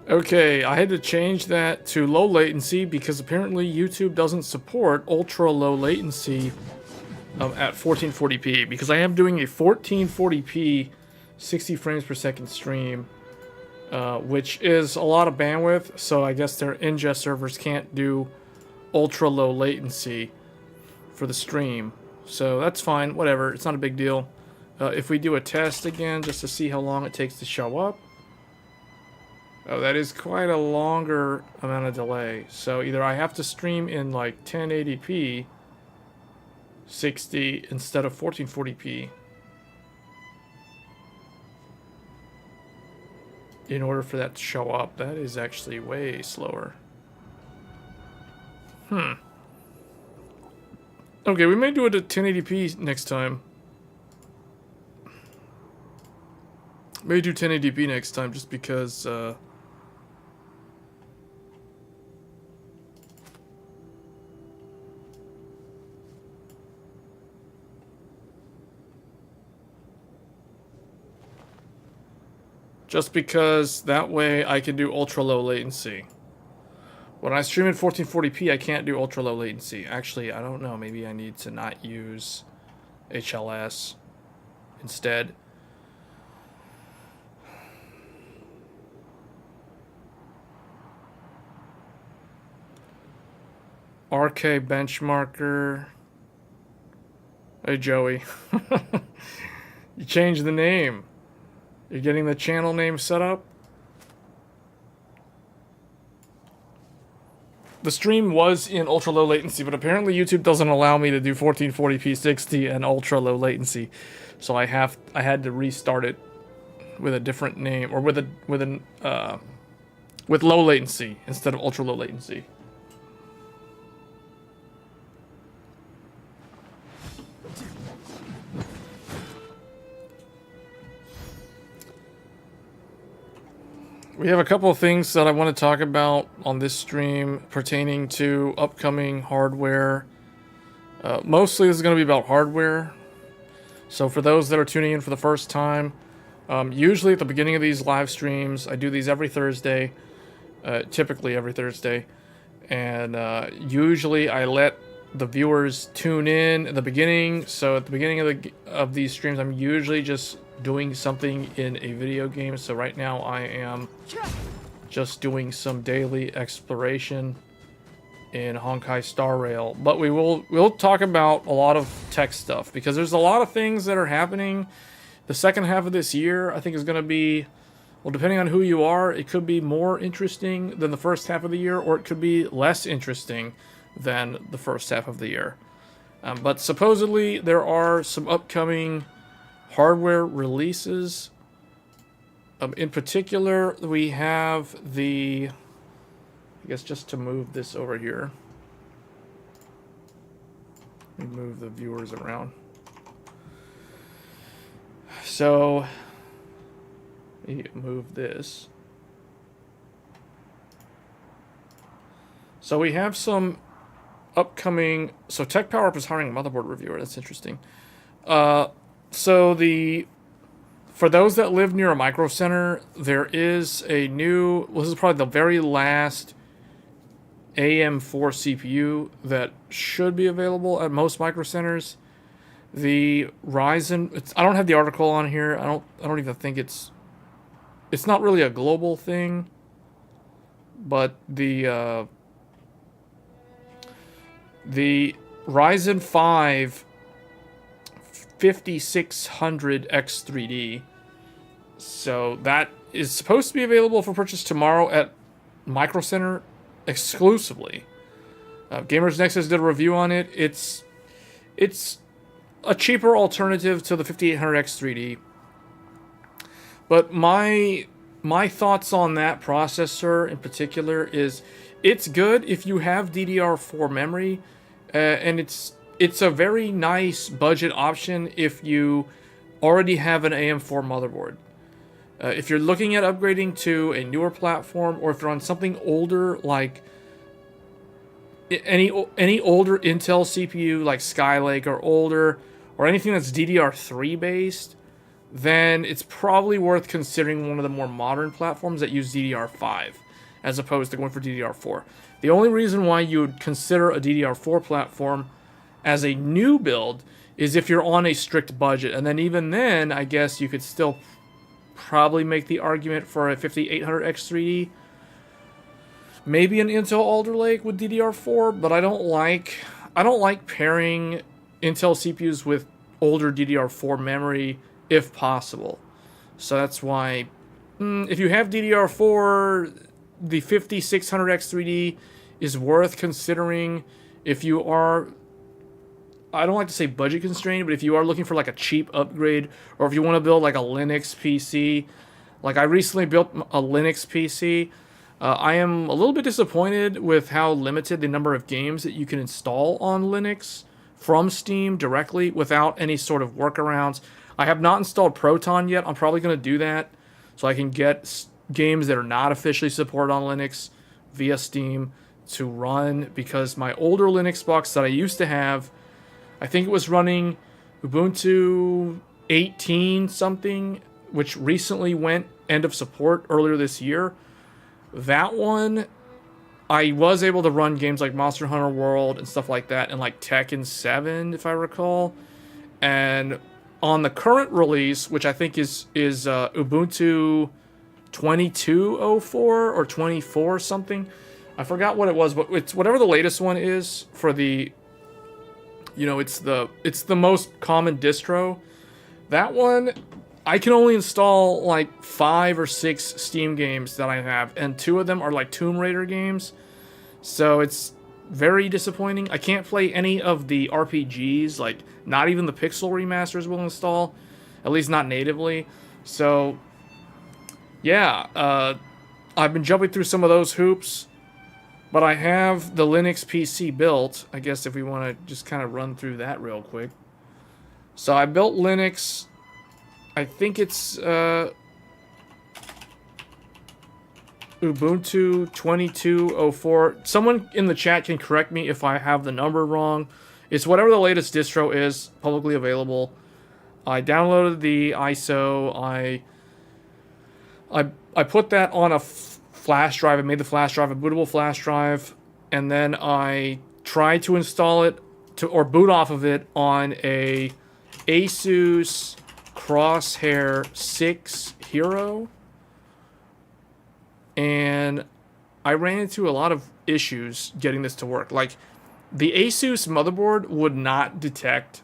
Okay, I had to change that to low latency because apparently YouTube doesn't support ultra low latency at 1440p, because I am doing a 1440p 60 frames per second stream, which is a lot of bandwidth, so I guess their ingest servers can't do ultra low latency for the stream. So that's fine, whatever, it's not a big deal. If we do a test again just to see how long it takes to show up. Oh, that is quite a longer amount of delay. So either I have to stream in like 1080p 60 instead of 1440p in order for that to show up. That is actually way slower. Okay, we may do it at 1080p next time. Maybe do 1080p next time just because that way I can do ultra low latency. When I stream at 1440p, I can't do ultra low latency. Actually, I don't know. Maybe I need to not use HLS instead. RK Benchmarker. Hey, Joey. You changed the name. You're getting the channel name set up? The stream was in ultra low latency, but apparently YouTube doesn't allow me to do 1440p 60 and ultra low latency. So I had to restart it with a different name, or with low latency instead of ultra low latency. We have a couple of things that I want to talk about on this stream pertaining to upcoming hardware. Mostly this is going to be about hardware. So for those that are tuning in for the first time, usually at the beginning of these live streams, I do these every Thursday, typically every Thursday. And usually I let the viewers tune in at the beginning. So at the beginning of these streams, I'm usually just doing something in a video game. So right now I am just doing some daily exploration in Honkai Star Rail, but we'll talk about a lot of tech stuff because there's a lot of things that are happening. The second half of this year I think is going to be, well, depending on who you are, it could be more interesting than the first half of the year, or it could be less interesting than the first half of the year. But supposedly there are some upcoming hardware releases. In particular, we have the, I guess just to move this over here, let me move the viewers around. So, let me move this. So we have some upcoming, so Tech Power Up is hiring a motherboard reviewer. That's interesting. For those that live near a micro center, there is a new, well, this is probably the very last AM4 CPU that should be available at most micro centers. The Ryzen, I don't have the article on here. I don't even think it's not really a global thing, but the Ryzen 5 5600 X3D. So that is supposed to be available for purchase tomorrow at Micro Center exclusively. Gamers Nexus did a review on it. It's a cheaper alternative to the 5800 X3D. But my thoughts on that processor in particular is it's good if you have DDR4 memory, and it's a very nice budget option if you already have an AM4 motherboard. If you're looking at upgrading to a newer platform, or if you're on something older like any older Intel CPU like Skylake or older, or anything that's DDR3 based, then it's probably worth considering one of the more modern platforms that use DDR5 as opposed to going for DDR4. The only reason why you would consider a DDR4 platform as a new build is if you're on a strict budget. And then even then, I guess you could still probably make the argument for a 5800X3D. Maybe an Intel Alder Lake with DDR4, but I don't like pairing Intel CPUs with older DDR4 memory if possible. So that's why if you have DDR4, the 5600X3D is worth considering if you are, I don't like to say budget constrained, but if you are looking for like a cheap upgrade, or if you want to build like a Linux PC. Like I recently built a Linux PC. I am a little bit disappointed with how limited the number of games that you can install on Linux from Steam directly without any sort of workarounds. I have not installed Proton yet. I'm probably going to do that so I can get games that are not officially supported on Linux via Steam to run, because my older Linux box that I used to have, I think it was running Ubuntu 18 something, which recently went end of support earlier this year. That one, I was able to run games like Monster Hunter World and stuff like that, and like Tekken 7, if I recall. And on the current release, which I think is Ubuntu 2204 or 24 something, I forgot what it was, but it's whatever the latest one is for the, you know, it's the most common distro. That one, I can only install like 5 or 6 Steam games that I have, and 2 of them are like Tomb Raider games. So it's very disappointing. I can't play any of the RPGs, like not even the Pixel remasters will install, at least not natively. So yeah, I've been jumping through some of those hoops, but I have the Linux PC built. I guess if we want to just kind of run through that real quick. So I built Linux. I think it's Ubuntu 2204. Someone in the chat can correct me if I have the number wrong. It's whatever the latest distro is, publicly available. I downloaded the ISO. I put that on a flash drive. I made the flash drive a bootable flash drive, and then I tried to install it or boot off of it on a Asus Crosshair 6 Hero, and I ran into a lot of issues getting this to work. Like, the Asus motherboard would not detect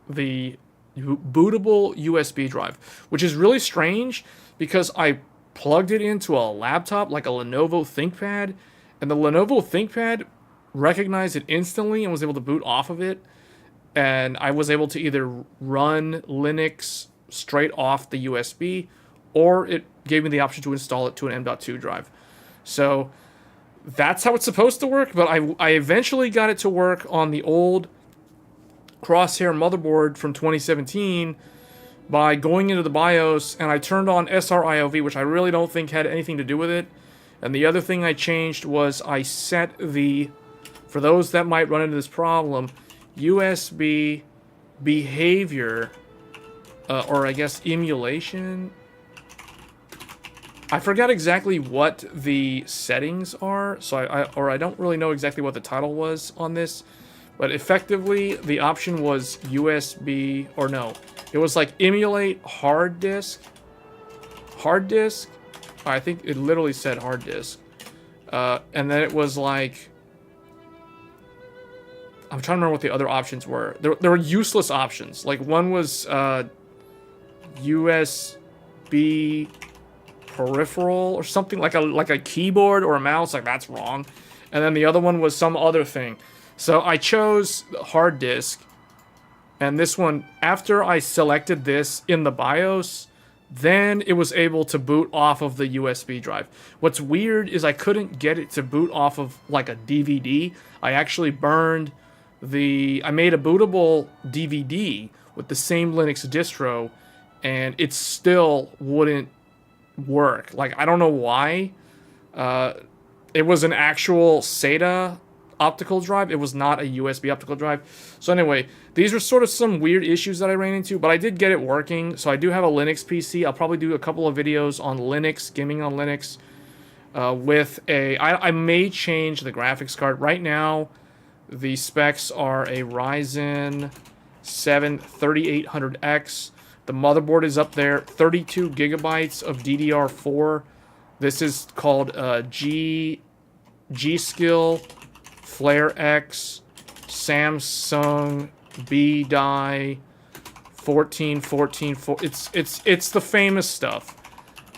the bootable USB drive, which is really strange because I plugged it into a laptop like a Lenovo ThinkPad, and the Lenovo ThinkPad recognized it instantly and was able to boot off of it, and I was able to either run Linux straight off the USB, or it gave me the option to install it to an M.2 drive. So that's how it's supposed to work, but I eventually got it to work on the old Crosshair motherboard from 2017 by going into the BIOS, and I turned on SRIOV, which I really don't think had anything to do with it. And the other thing I changed was I set the, for those that might run into this problem, USB behavior, or I guess emulation. I forgot exactly what the settings are, so I don't really know exactly what the title was on this, but effectively the option was USB, or no, it was like emulate hard disk. Hard disk? I think it literally said hard disk. And then it was like, I'm trying to remember what the other options were. There were useless options. Like one was USB peripheral or something, like a keyboard or a mouse. Like, that's wrong. And then the other one was some other thing. So I chose hard disk. And this one, after I selected this in the BIOS, then it was able to boot off of the USB drive. What's weird is I couldn't get it to boot off of like a DVD. I actually burned I made a bootable DVD with the same Linux distro, and it still wouldn't work. Like, I don't know why. It was an actual SATA optical drive. It was not a USB optical drive. So anyway, these are sort of some weird issues that I ran into, but I did get it working. So I do have a Linux PC. I'll probably do a couple of videos on Linux, gaming on Linux, I may change the graphics card. Right now, the specs are a Ryzen 7 3800X. The motherboard is up there, 32 gigabytes of DDR4. This is called G-Skill Flare X Samsung B Die 14. It's the famous stuff.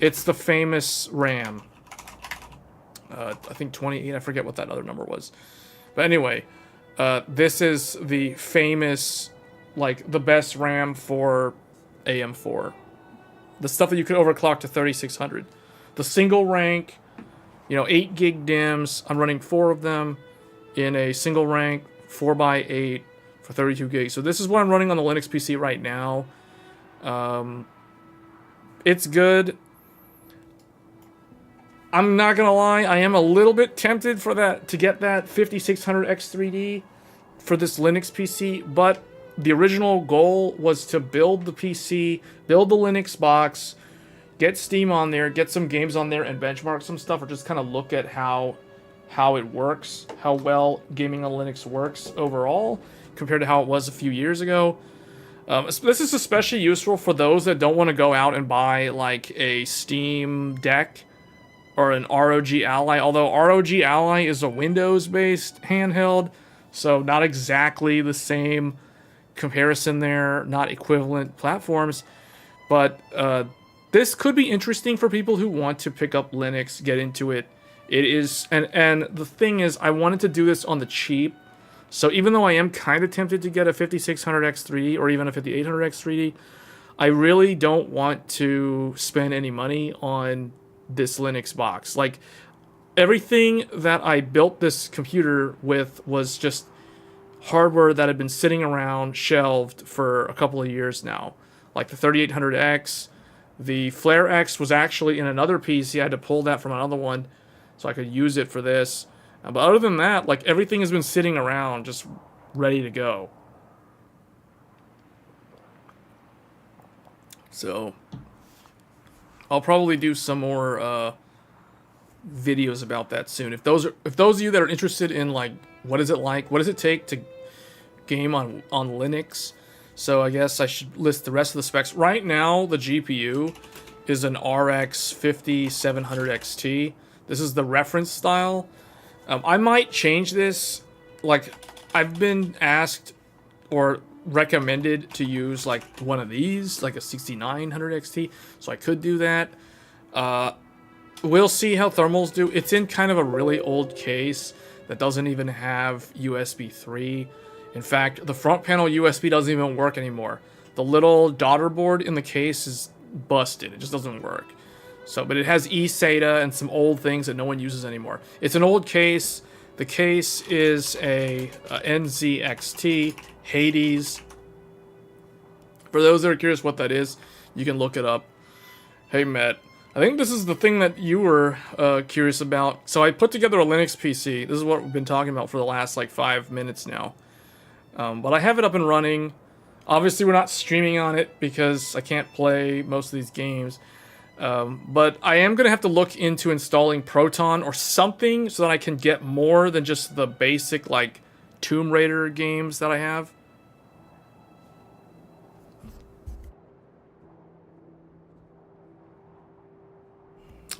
It's the famous RAM. I think 28. I forget what that other number was. But anyway, this is the famous, like, the best RAM for AM4. The stuff that you could overclock to 3600. The single rank, 8 gig DIMMs. I'm running 4 of them in a single rank 4x8 for 32 gigs. So this is what I'm running on the Linux PC right now. It's good. I'm not gonna lie, I am a little bit tempted to get that 5600X3D for this Linux PC, but the original goal was to build the PC, build the Linux box, get Steam on there, get some games on there, and benchmark some stuff, or just kind of look at how it works, how well gaming on Linux works overall, compared to how it was a few years ago. This is especially useful for those that don't want to go out and buy, like, a Steam Deck or an ROG Ally, although ROG Ally is a Windows-based handheld, so not exactly the same comparison there, not equivalent platforms, but this could be interesting for people who want to pick up Linux, get into it. It is, and the thing is, I wanted to do this on the cheap, so even though I am kind of tempted to get a 5600X3D or even a 5800X3D, I really don't want to spend any money on this Linux box. Like, everything that I built this computer with was just hardware that had been sitting around shelved for a couple of years now. Like the 3800X, the Flare X was actually in another PC. I had to pull that from another one so I could use it for this. But other than that, like, everything has been sitting around just ready to go. So I'll probably do some more videos about that soon. If those of you that are interested in, like, what is it like, what does it take to game on Linux, so I guess I should list the rest of the specs. Right now, the GPU is an RX 5700 XT. This is the reference style. I might change this. Like, I've been asked or recommended to use, like, one of these, like a 6900 XT, so I could do that. We'll see how thermals do. It's in kind of a really old case that doesn't even have USB 3. In fact, the front panel USB doesn't even work anymore. The little daughter board in the case is busted. It just doesn't work. So, but it has eSATA and some old things that no one uses anymore. It's an old case. The case is a NZXT Hades. For those that are curious what that is, you can look it up. Hey, Matt. I think this is the thing that you were curious about. So I put together a Linux PC. This is what we've been talking about for the last, like, 5 minutes now. But I have it up and running. Obviously, we're not streaming on it because I can't play most of these games. But I am going to have to look into installing Proton or something so that I can get more than just the basic, like, Tomb Raider games that I have.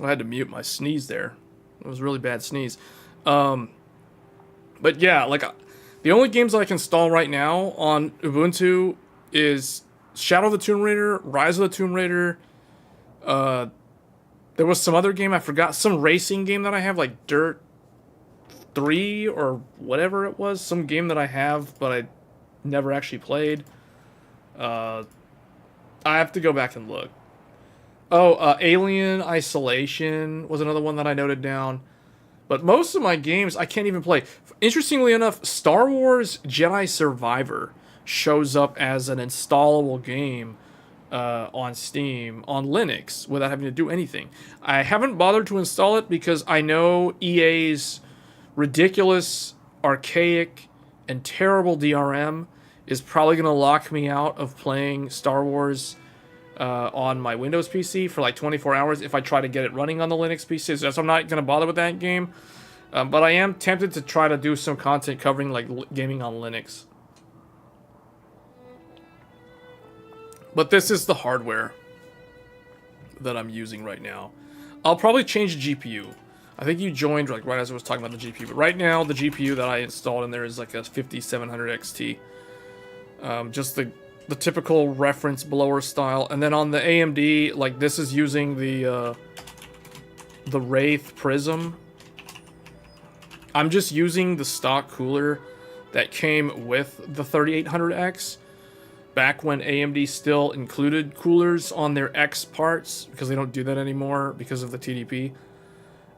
I had to mute my sneeze there. It was a really bad sneeze. But yeah, like, the only games that I can install right now on Ubuntu is Shadow of the Tomb Raider, Rise of the Tomb Raider. There was some other game I forgot, some racing game that I have, like Dirt 3 or whatever it was, some game that I have but I never actually played. I have to go back and look. Oh, Alien Isolation was another one that I noted down. But most of my games I can't even play. Interestingly enough, Star Wars Jedi Survivor shows up as an installable game on Steam, on Linux, without having to do anything. I haven't bothered to install it because I know EA's ridiculous archaic and terrible DRM is probably going to lock me out of playing Star Wars on my Windows PC for like 24 hours if I try to get it running on the Linux PC. So I'm not going to bother with that game. But I am tempted to try to do some content covering like gaming on Linux. But this is the hardware that I'm using right now. I'll probably change the GPU. I think you joined like right as I was talking about the GPU. But right now, the GPU that I installed in there is like a 5700 XT. Just the typical reference blower style. And then on the AMD, like this is using the Wraith Prism. I'm just using the stock cooler that came with the 3800X. Back when AMD still included coolers on their X parts, because they don't do that anymore because of the TDP.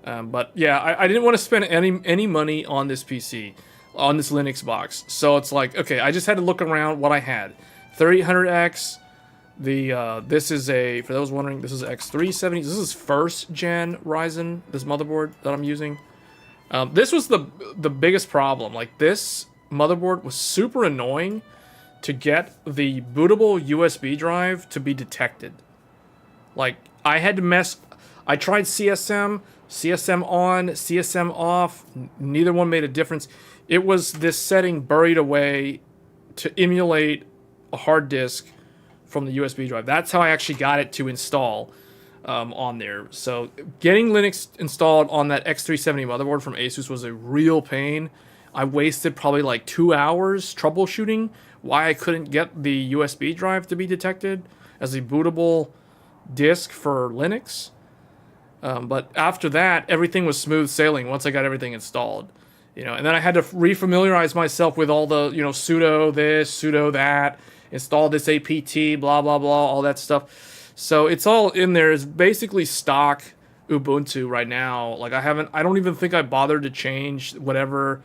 But yeah, I didn't want to spend any money on this PC, on this Linux box. So it's like, okay, I just had to look around what I had. 3800X, this is for those wondering, this is X370. This is first gen Ryzen, this motherboard that I'm using. This was the biggest problem. Like this motherboard was super annoying to get the bootable USB drive to be detected. Like, I had to I tried CSM on, CSM off, neither one made a difference. It was this setting buried away to emulate a hard disk from the USB drive. That's how I actually got it to install on there. So, getting Linux installed on that X370 motherboard from Asus was a real pain. I wasted probably like 2 hours troubleshooting why I couldn't get the USB drive to be detected as a bootable disk for Linux. But after that, everything was smooth sailing once I got everything installed. And then I had to refamiliarize myself with all the, sudo this, sudo that, install this apt, blah, blah, blah, all that stuff. So it's all in there. It's basically stock Ubuntu right now. Like I don't even think I bothered to change whatever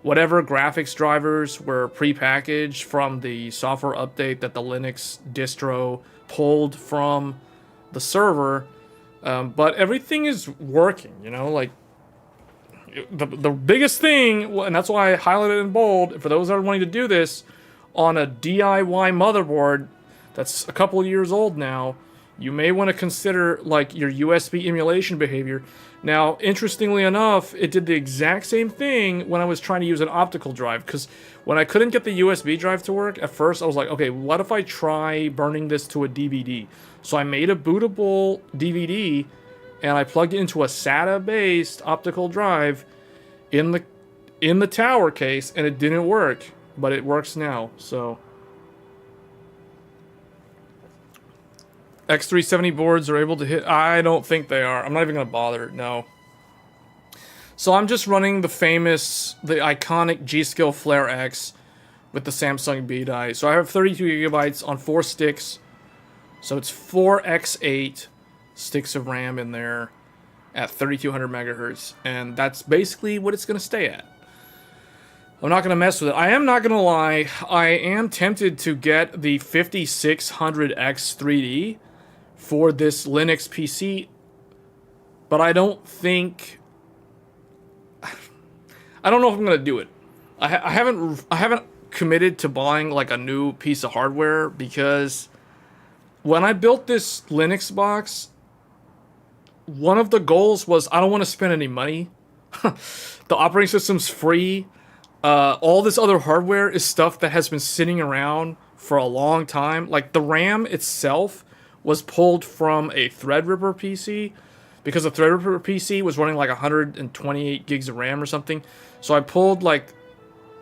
graphics drivers were prepackaged from the software update that the Linux distro pulled from the server. But everything is working, like the biggest thing, and that's why I highlighted in bold, for those that are wanting to do this on a DIY motherboard that's a couple of years old now, you may want to consider like your USB emulation behavior. Now, interestingly enough, it did the exact same thing when I was trying to use an optical drive, because when I couldn't get the USB drive to work, at first I was like, okay, what if I try burning this to a DVD? So I made a bootable DVD, and I plugged it into a SATA-based optical drive in the tower case, and it didn't work, but it works now, so... X370 boards are able to hit... I don't think they are. I'm not even going to bother. No. So I'm just running the iconic G-Skill Flare X with the Samsung B die. So I have 32 gigabytes on 4 sticks. So it's 4x8 sticks of RAM in there at 3200 megahertz. And that's basically what it's going to stay at. I'm not going to mess with it. I am not going to lie. I am tempted to get the 5600X 3D for this Linux PC, but I don't know if I'm gonna do it. I haven't committed to buying like a new piece of hardware, because when I built this Linux box, one of the goals was I don't want to spend any money. The operating system's free. All this other hardware is stuff that has been sitting around for a long time. Like the RAM itself was pulled from a Threadripper PC, because the Threadripper PC was running like 128 gigs of RAM or something. So I pulled like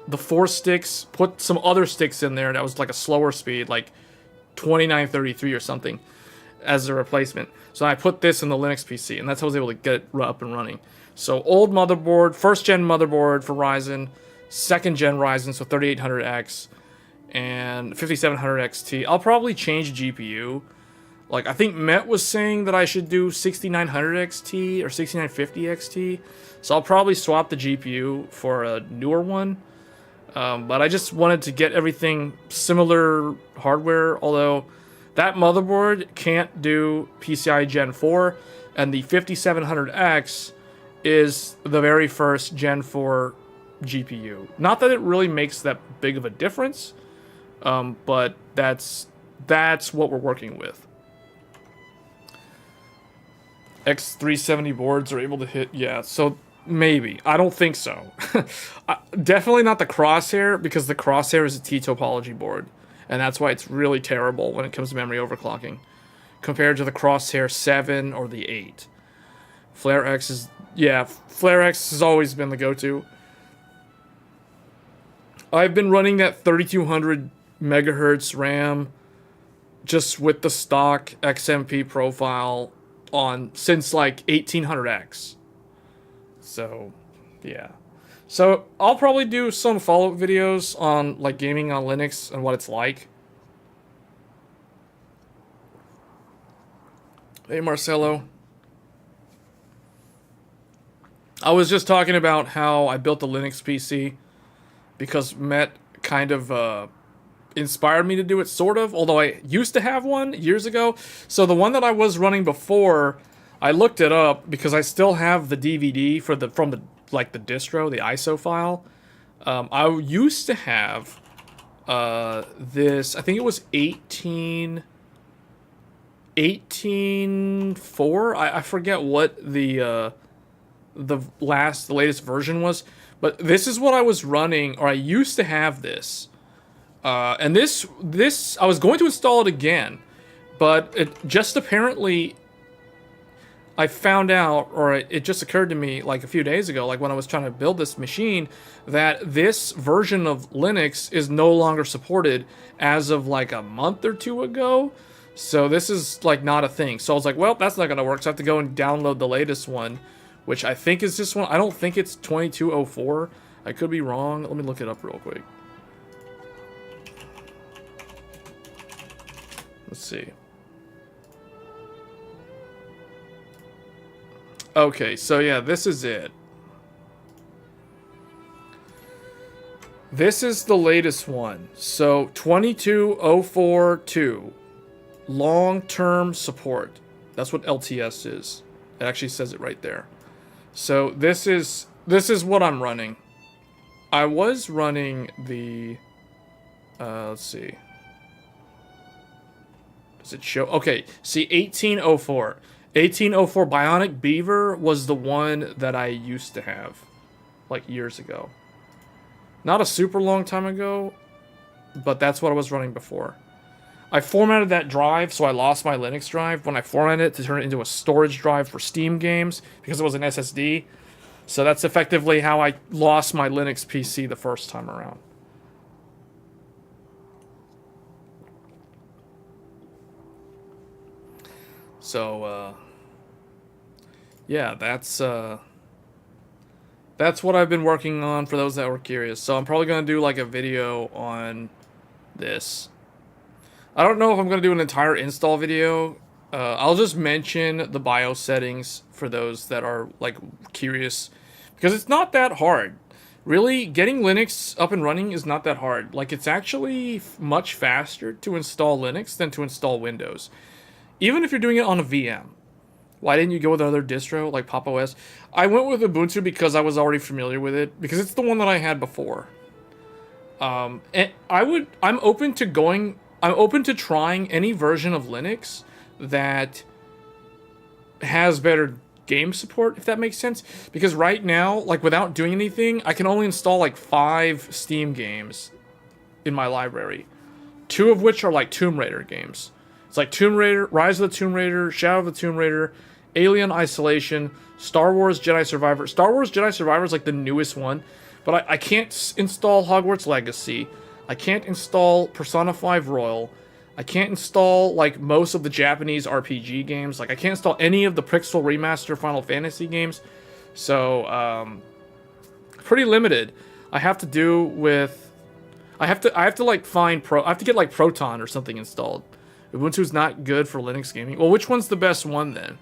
the 4 sticks, put some other sticks in there that was like a slower speed, like 2933 or something, as a replacement. So I put this in the Linux PC, and that's how I was able to get it up and running. So old motherboard, first gen motherboard for Ryzen, second gen Ryzen, so 3800X, and 5700 XT. I'll probably change GPU. Like, I think Met was saying that I should do 6900 XT or 6950 XT. So I'll probably swap the GPU for a newer one. But I just wanted to get everything similar hardware, although that motherboard can't do PCI Gen 4, and the 5700X is the very first Gen 4 GPU. Not that it really makes that big of a difference, but that's what we're working with. X370 boards are able to hit, yeah, so maybe. I don't think so. Definitely not the Crosshair, because the Crosshair is a T topology board, and that's why it's really terrible when it comes to memory overclocking, compared to the Crosshair 7 or the 8. Flare X is, yeah, Flare X has always been the go-to. I've been running that 3200 megahertz RAM just with the stock XMP profile on since like 1800X. So, yeah. So, I'll probably do some follow-up videos on like gaming on Linux and what it's like. Hey, Marcelo. I was just talking about how I built a Linux PC because Met kind of inspired me to do it, sort of, although I used to have one years ago. So the one that I was running before, I looked it up because I still have the DVD from the distro, the ISO file. I used to have this, I think it was 18.4. I forget what the latest version was, but this is what I was running, or I used to have this. And this I was going to install it again, but it just apparently, I found out, or it just occurred to me like a few days ago, like when I was trying to build this machine, that this version of Linux is no longer supported as of like a month or two ago. So this is like not a thing. So I was like, well, that's not gonna work. So I have to go and download the latest one, which I think is this one. I don't think it's 2204. I could be wrong. Let me look it up real quick. Let's see. Okay, so yeah, this is it. This is the latest one. So 22042. Long-term support. That's what LTS is. It actually says it right there. So this is what I'm running. I was running the let's see. Does it show? Okay, see 1804. 1804 Bionic Beaver was the one that I used to have like years ago. Not a super long time ago, but that's what I was running before. I formatted that drive, so I lost my Linux drive when I formatted it to turn it into a storage drive for Steam games because it was an SSD. So that's effectively how I lost my Linux PC the first time around. So, yeah, that's what I've been working on for those that were curious. So I'm probably going to do like a video on this. I don't know if I'm going to do an entire install video. I'll just mention the BIOS settings for those that are like curious, because it's not that hard. Really, getting Linux up and running is not that hard. Like, it's actually much faster to install Linux than to install Windows. Even if you're doing it on a VM. Why didn't you go with another distro like Pop! OS? I went with Ubuntu because I was already familiar with it, because it's the one that I had before. And I'm open to trying any version of Linux that has better game support, if that makes sense. Because right now, like, without doing anything, I can only install like 5 Steam games in my library. 2 of which are like Tomb Raider games. It's like Tomb Raider, Rise of the Tomb Raider, Shadow of the Tomb Raider, Alien Isolation, Star Wars Jedi Survivor. Star Wars Jedi Survivor is like the newest one, but I can't install Hogwarts Legacy. I can't install Persona 5 Royal. I can't install like most of the Japanese RPG games. Like, I can't install any of the Pixel Remaster Final Fantasy games. So, pretty limited. I have to do with, I have to like find I have to get like Proton or something installed. Ubuntu's not good for Linux gaming. Well, which one's the best one then?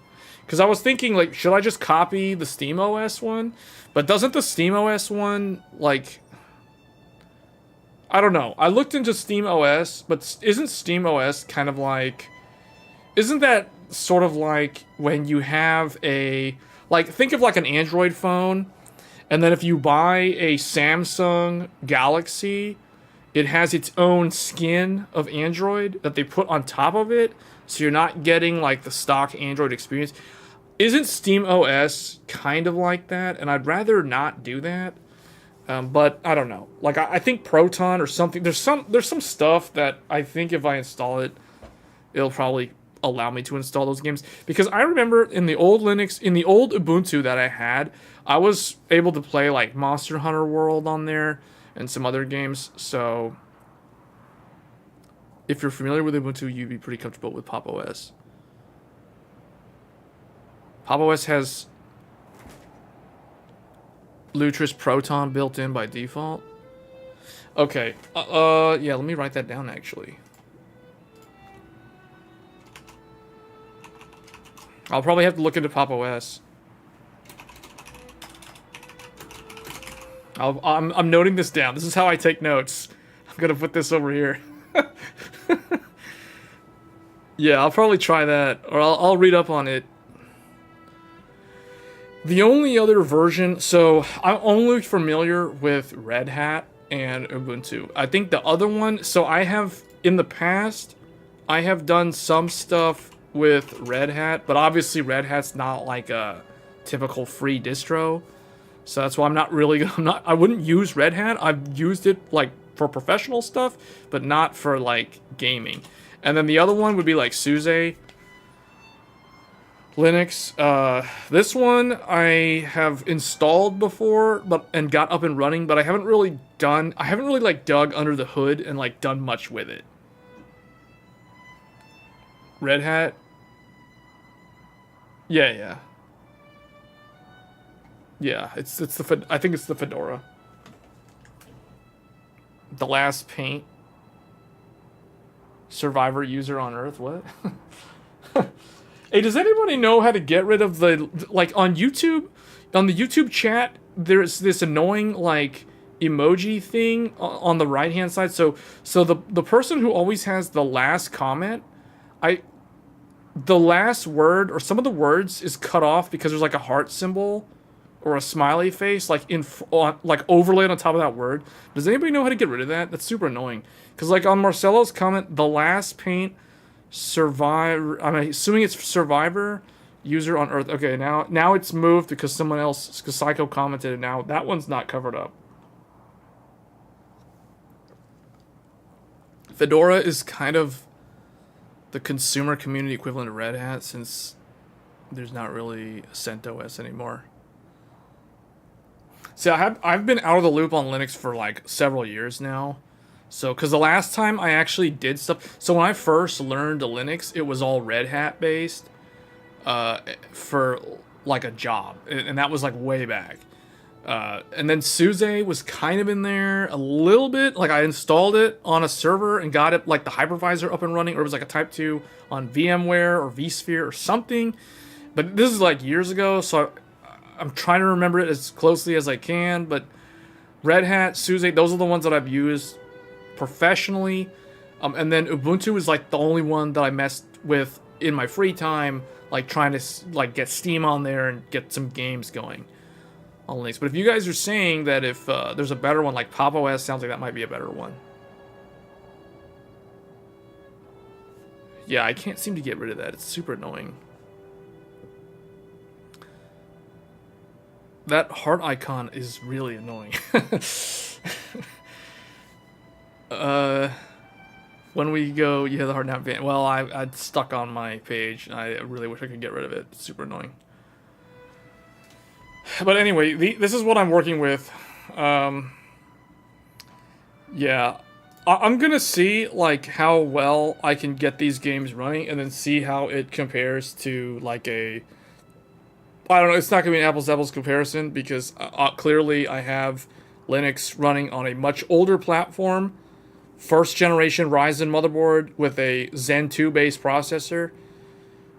Because I was thinking, like, should I just copy the SteamOS one? But doesn't the SteamOS one, like, I don't know. I looked into SteamOS, but isn't SteamOS kind of like, isn't that sort of like when you have a, like, think of like an Android phone, And then if you buy a Samsung Galaxy, it has its own skin of Android that they put on top of it, so you're not getting like the stock Android experience. Isn't SteamOS kind of like that? And I'd rather not do that. But I don't know. Like I think Proton or something. There's some stuff that I think if I install it, it'll probably allow me to install those games. Because I remember in the old Linux, in the old Ubuntu that I had, I was able to play like Monster Hunter World on there and some other games. So if you're familiar with Ubuntu, you'd be pretty comfortable with Pop! OS. Pop! OS has Lutris Proton built in by default. Okay. Yeah, let me write that down actually. I'll probably have to look into Pop! OS. I'm noting this down. This is how I take notes. I'm gonna put this over here. Yeah, I'll probably try that, or I'll read up on it. The only other version, so I'm only familiar with Red Hat and Ubuntu. I think the other one, so I have, in the past, I have done some stuff with Red Hat, but obviously Red Hat's not like a typical free distro. So that's why I'm not really, I wouldn't use Red Hat. I've used it like for professional stuff, but not for like gaming. And then the other one would be like SUSE Linux. This one I have installed before, and got up and running, but I haven't really like dug under the hood and like done much with it. Red Hat. Yeah. Yeah, it's the I think it's the Fedora. The last paint survivor user on Earth. What? Hey, does anybody know how to get rid of the, like on YouTube, on the YouTube chat, there's this annoying like emoji thing on the right hand side. So the person who always has the last comment, the last word or some of the words is cut off because there's like a heart symbol or a smiley face like like overlaid on top of that word. Does anybody know how to get rid of that? That's super annoying. Because like on Marcelo's comment, the last paint survivor, I'm assuming it's survivor user on Earth. Okay, now it's moved because someone else, because Psycho commented, and now that one's not covered up. Fedora is kind of the consumer community equivalent of Red Hat, since there's not really a CentOS anymore. See, I've been out of the loop on Linux for like several years now. So, because the last time I actually did stuff, so when I first learned Linux, it was all Red Hat based, for like a job, and that was like way back. And then SUSE was kind of in there a little bit. Like I installed it on a server and got it like the hypervisor up and running, or it was like a Type 2 on VMware or vSphere or something. But this is like years ago, so I'm trying to remember it as closely as I can. But Red Hat, SUSE, those are the ones that I've used professionally. And then Ubuntu is like the only one that I messed with in my free time, like trying to like get Steam on there and get some games going on Linux. But if you guys are saying that if there's a better one, like Pop! OS sounds like that might be a better one. Yeah, I can't seem to get rid of that. It's super annoying. That heart icon is really annoying. When we go, you have the heart now. Well, I'd stuck on my page. I really wish I could get rid of it. It's super annoying. But anyway, this is what I'm working with. Yeah, I'm gonna see like how well I can get these games running, and then see how it compares to like a, I don't know, it's not gonna be an apples to apples comparison, because clearly I have Linux running on a much older platform, first generation Ryzen motherboard with a Zen 2 based processor.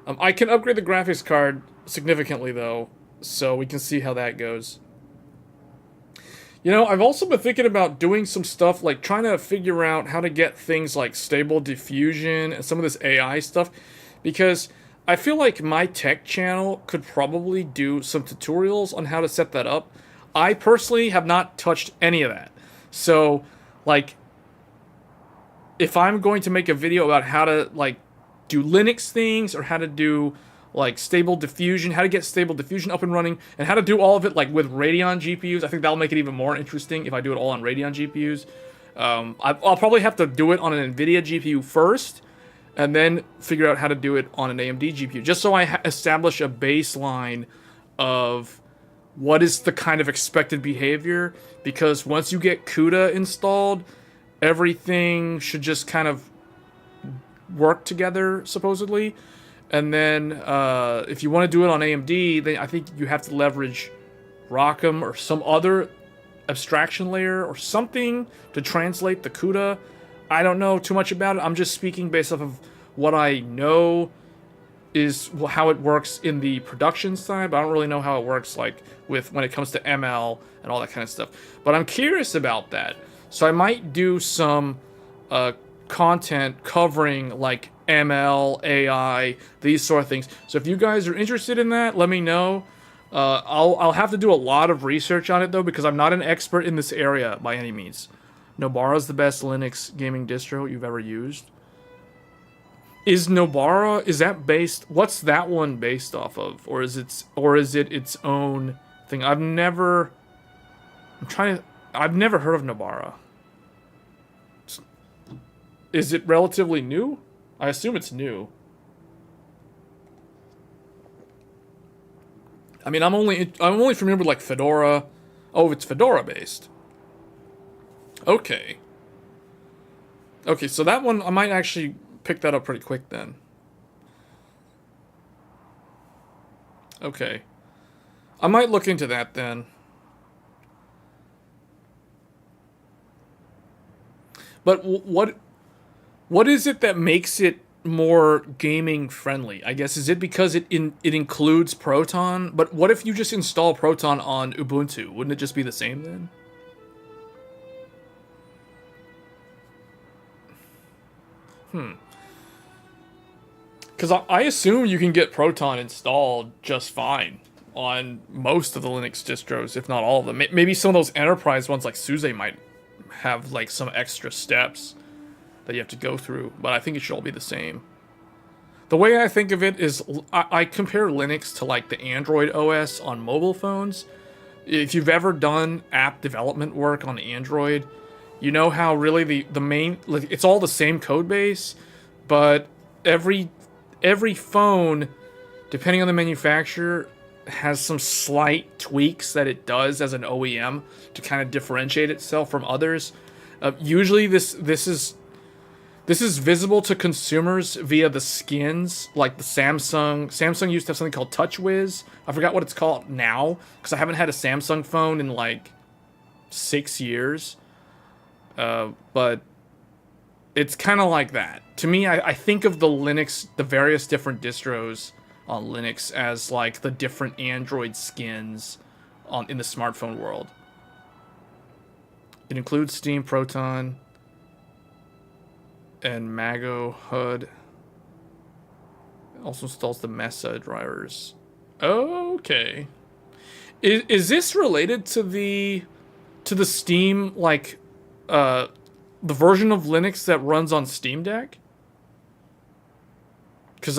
I can upgrade the graphics card significantly though, so we can see how that goes. You know, I've also been thinking about doing some stuff, like trying to figure out how to get things like stable diffusion and some of this AI stuff, because I feel like my tech channel could probably do some tutorials on how to set that up. I personally have not touched any of that. So, like, if I'm going to make a video about how to, like, do Linux things or how to do, like, stable diffusion, how to get stable diffusion up and running, and how to do all of it, like, with Radeon GPUs, I think that'll make it even more interesting if I do it all on Radeon GPUs. I'll probably have to do it on an NVIDIA GPU first, and then figure out how to do it on an AMD GPU, just so I establish a baseline of what is the kind of expected behavior, because once you get CUDA installed, everything should just kind of work together, supposedly. And then if you want to do it on AMD, then I think you have to leverage ROCm or some other abstraction layer or something to translate the CUDA. I don't know too much about it. I'm just speaking based off of what I know is how it works in the production side, but I don't really know how it works like with when it comes to ML and all that kind of stuff. But I'm curious about that. So I might do some content covering like ML, AI, these sort of things. So if you guys are interested in that, let me know. I'll have to do a lot of research on it though, because I'm not an expert in this area by any means. Nobara's the best Linux gaming distro you've ever used. Is Nobara, is that based, what's that one based off of? Or is it its own thing? I've never heard of Nobara. Is it relatively new? I assume it's new. I mean, I'm only familiar with like Fedora. Oh, it's Fedora based. Okay. Okay, so that one I might actually pick that up pretty quick then. Okay. I might look into that then. But what is it that makes it more gaming friendly? I guess, is it because it includes Proton? But what if you just install Proton on Ubuntu? Wouldn't it just be the same then? Because I assume you can get Proton installed just fine on most of the Linux distros, if not all of them. Maybe some of those enterprise ones like SUSE might have like some extra steps that you have to go through, but I think it should all be the same. The way I think of it is I compare Linux to like the Android OS on mobile phones. If you've ever done app development work on Android, you know how really the main, like, it's all the same code base, but every phone, depending on the manufacturer, has some slight tweaks that it does as an OEM to kind of differentiate itself from others. Usually this is visible to consumers via the skins, like the Samsung. Samsung used to have something called TouchWiz. I forgot what it's called now, because I haven't had a Samsung phone in like 6 years. But it's kind of like that. To me, I think of the various different distros on Linux as like the different Android skins in the smartphone world. It includes Steam, Proton, and Mago HUD. It also installs the Mesa drivers. Okay. Is this related to the Steam, like, the version of Linux that runs on Steam Deck? Because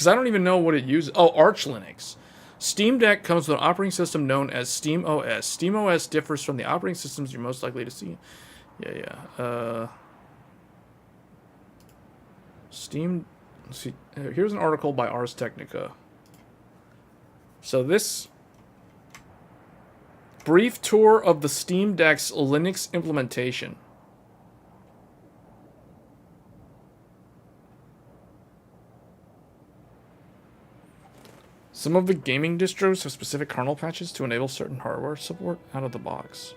I don't even know what it uses. Oh, Arch Linux. Steam Deck comes with an operating system known as Steam OS. Steam OS differs from the operating systems you're most likely to see. Yeah. Steam. Let's see. Here's an article by Ars Technica. So this brief tour of the Steam Deck's Linux implementation. Some of the gaming distros have specific kernel patches to enable certain hardware support out of the box.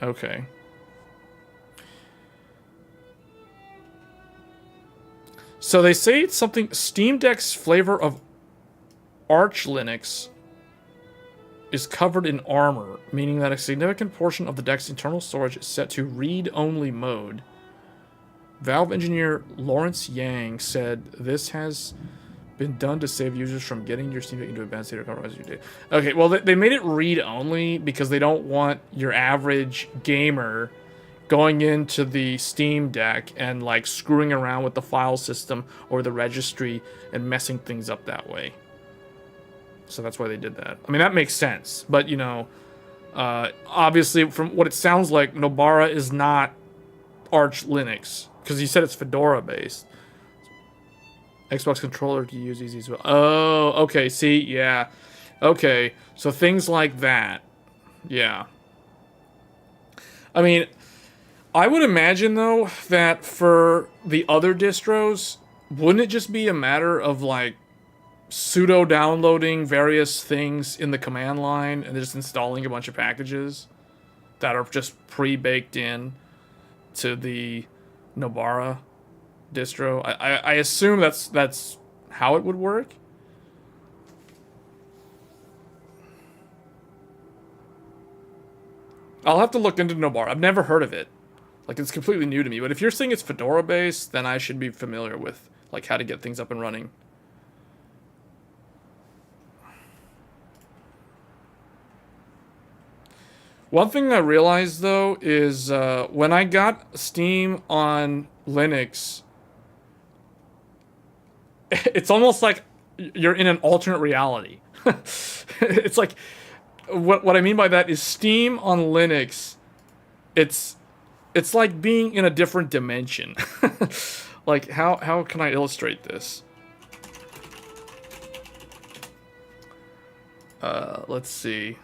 Okay. So they say it's something, Steam Deck's flavor of Arch Linux is covered in armor, meaning that a significant portion of the deck's internal storage is set to read-only mode. Valve engineer Lawrence Yang said this has been done to save users from getting your Steam Deck into advanced state or compromise your data. Okay, well, they made it read-only because they don't want your average gamer going into the Steam Deck and, like, screwing around with the file system or the registry and messing things up that way. So that's why they did that. I mean, that makes sense. But, you know, obviously, from what it sounds like, Nobara is not Arch Linux. Because you said it's Fedora-based. Xbox controller to use easy as well. Oh, okay, see, yeah. Okay, so things like that. Yeah. I mean, I would imagine, though, that for the other distros, wouldn't it just be a matter of, like, sudo-downloading various things in the command line and just installing a bunch of packages that are just pre-baked in to the Nobara distro? I assume that's how it would work. I'll have to look into Nobara. I've never heard of it. Like, it's completely new to me. But if you're saying it's Fedora-based, then I should be familiar with, like, how to get things up and running. One thing I realized, though, is when I got Steam on Linux, it's almost like you're in an alternate reality. It's like, what I mean by that is Steam on Linux, it's like being in a different dimension. Like, how can I illustrate this? Let's see.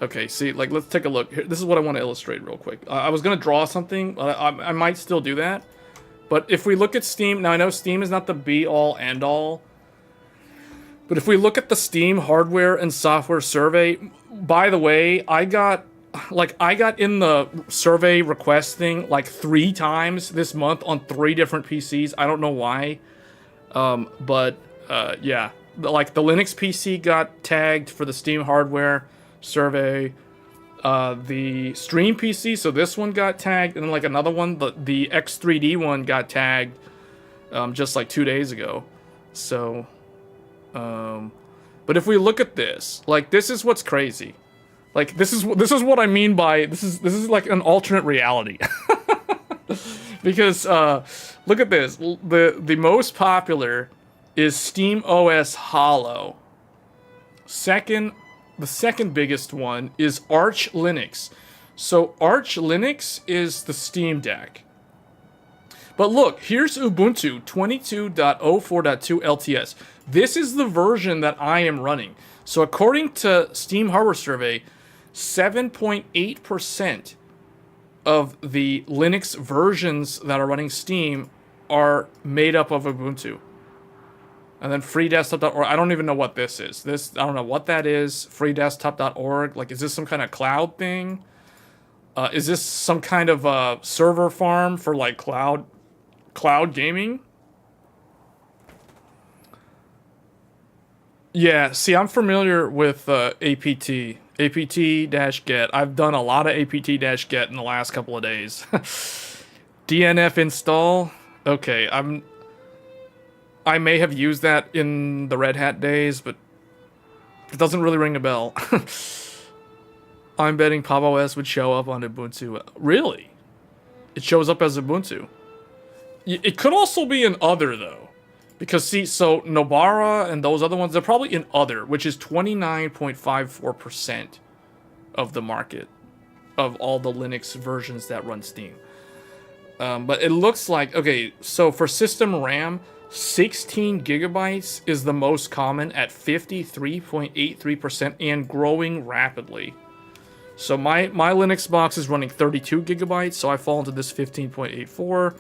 Okay, see, like, let's take a look. Here, this is what I want to illustrate real quick. I was going to draw something. I might still do that. But if we look at Steam... Now, I know Steam is not the be-all, end-all. But if we look at the Steam hardware and software survey... By the way, I got in the survey request thing, like, 3 times this month on 3 different PCs. I don't know why. Yeah. Like, the Linux PC got tagged for the Steam hardware survey. The stream PC, so this one got tagged, and then like another one, the X3D one got tagged just like 2 days ago. So but if we look at this, like, this is what's crazy. Like, this is what I mean by this is like an alternate reality. Because look at this. The most popular is SteamOS Hollow. The second biggest one is Arch Linux. So Arch Linux is the Steam Deck. But look, here's Ubuntu 22.04.2 LTS. This is the version that I am running. So according to Steam Hardware Survey, 7.8% of the Linux versions that are running Steam are made up of Ubuntu. And then freedesktop.org. I don't even know what this is. I don't know what that is. Freedesktop.org. Like, is this some kind of cloud thing? Is this some kind of server farm for, like, cloud gaming? Yeah, see, I'm familiar with APT. APT-get. I've done a lot of APT-get in the last couple of days. DNF install. Okay, I may have used that in the Red Hat days, but it doesn't really ring a bell. I'm betting Pop! OS would show up on Ubuntu. Really? It shows up as Ubuntu. It could also be in other, though. Because, see, so Nobara and those other ones, they're probably in other, which is 29.54% of the market of all the Linux versions that run Steam. But it looks like, okay, so for system RAM, 16 gigabytes is the most common at 53.83% and growing rapidly. So my Linux box is running 32 gigabytes, so I fall into this 15.84.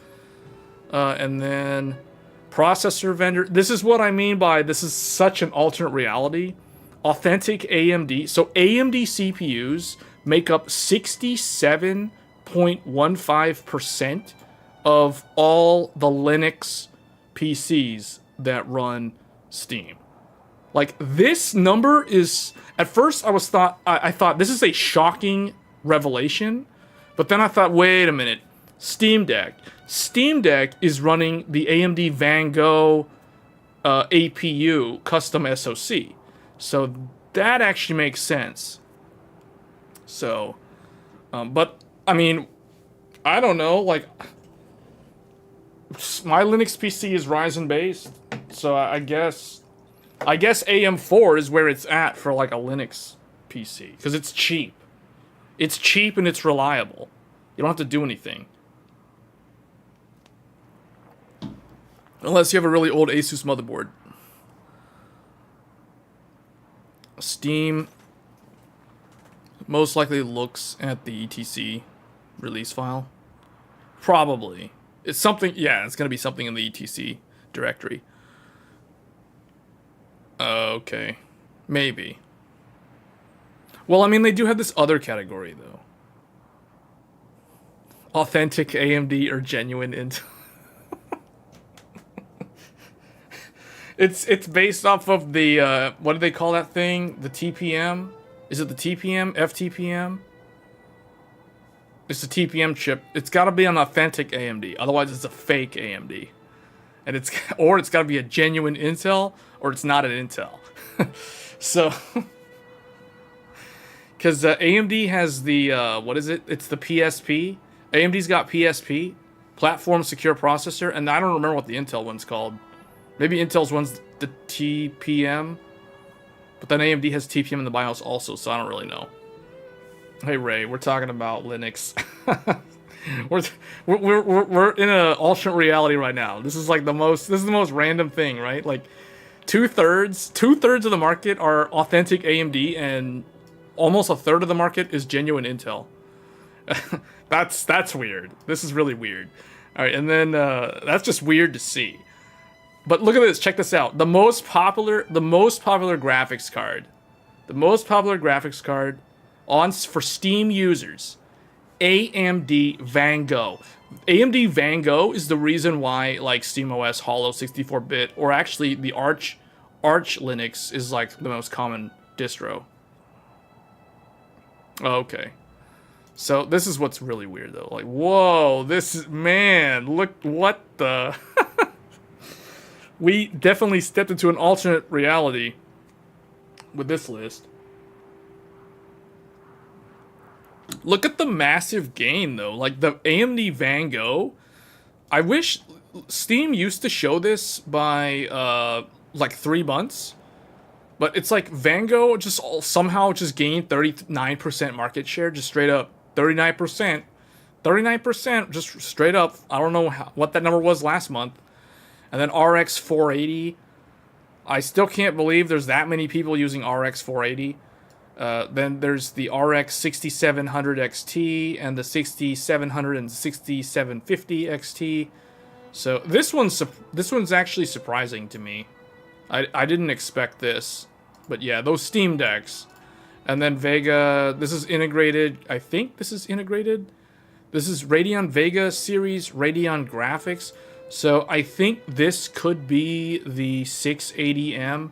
And then processor vendor. This is what I mean by this is such an alternate reality. Authentic AMD. So AMD CPUs make up 67.15% of all the Linux PCs that run Steam. Like, this number is, at first I thought this is a shocking revelation, but then I thought, wait a minute, Steam Deck. Steam Deck is running the AMD Van Gogh APU custom SoC. So that actually makes sense. So, but I mean, I don't know, like, my Linux PC is Ryzen based, so I guess AM4 is where it's at for like a Linux PC, because it's cheap. It's cheap and it's reliable. You don't have to do anything. Unless you have a really old Asus motherboard. Steam most likely looks at the etc release file. Probably. It's something, yeah, it's going to be something in the etc directory. Okay. Maybe. Well, I mean, they do have this other category, though. Authentic AMD or genuine Intel. It's based off of the, what do they call that thing? The TPM? Is it the TPM? FTPM? It's the TPM chip. It's got to be an authentic AMD. Otherwise, it's a fake AMD. And it's, or it's got to be a genuine Intel, or it's not an Intel. So, because AMD has the, what is it? It's the PSP. AMD's got PSP, Platform Secure Processor, and I don't remember what the Intel one's called. Maybe Intel's one's the TPM, but then AMD has TPM in the BIOS also, so I don't really know. Hey Ray, we're talking about Linux. we're in an alternate reality right now. This is like the most random thing, right? Like two-thirds of the market are authentic AMD, and almost a third of the market is genuine Intel. That's weird. This is really weird. All right, and then that's just weird to see. But look at this. Check this out. The most popular graphics card, for Steam users, AMD Van Gogh. AMD Van Gogh is the reason why like SteamOS Holo 64-bit, or actually the Arch Linux is like the most common distro. Okay. So this is what's really weird though. Like, whoa, this is, man, look, what the we definitely stepped into an alternate reality with this list. Look at the massive gain, though. Like, the AMD Van Gogh, I wish Steam used to show this by, like, 3 months. But it's like Van Gogh somehow gained 39% market share, just straight up. 39%. 39%, just straight up. I don't know what that number was last month. And then RX 480. I still can't believe there's that many people using RX 480. Then there's the RX 6700 XT and the 6700 and 6750 XT. So this one's actually surprising to me. I didn't expect this, but yeah, those Steam Decks. And then Vega, this is integrated. I think this is integrated. This is Radeon Vega series, Radeon graphics. So I think this could be the 680M,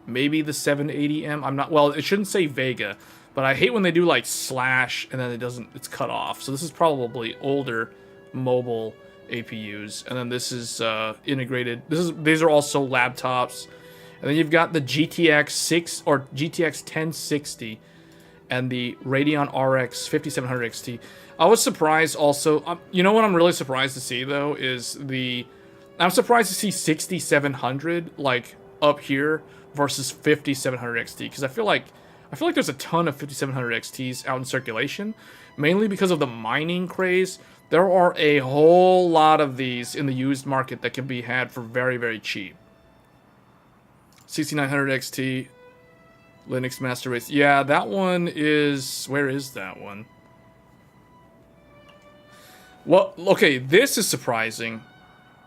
maybe the 780M. I'm not, well, it shouldn't say Vega, but I hate when they do like slash and then it's cut off. So this is probably older mobile APUs. And then this is integrated. These are also laptops. And then you've got the GTX 6 or GTX 1060 and the Radeon RX 5700 XT. I was surprised also. You know what I'm really surprised to see though is I'm surprised to see 6700 like up here versus 5700 XT, because I feel like there's a ton of 5700 XTs out in circulation, mainly because of the mining craze. There are a whole lot of these in the used market that can be had for very, very cheap. 6900 XT, Linux Master Race. Yeah, that one is... Where is that one? Well, okay, this is surprising.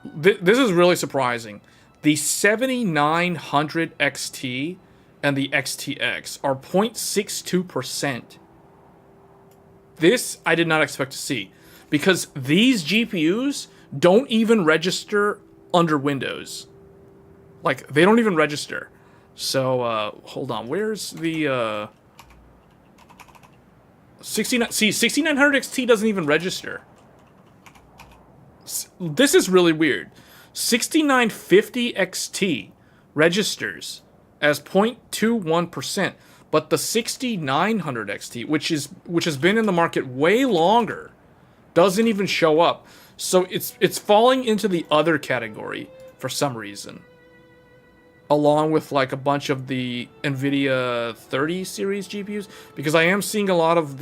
This is really surprising. The 7900 XT and the XTX are 0.62%. This I did not expect to see, because these GPUs don't even register under Windows. Like, they don't even register. So, hold on. Where's the, 6900 XT doesn't even register. This is really weird. 6950 XT registers as 0.21%, but the 6900 XT, which has been in the market way longer, doesn't even show up. So it's falling into the other category for some reason, along with like a bunch of the NVIDIA 30 series GPUs, because I am seeing a lot of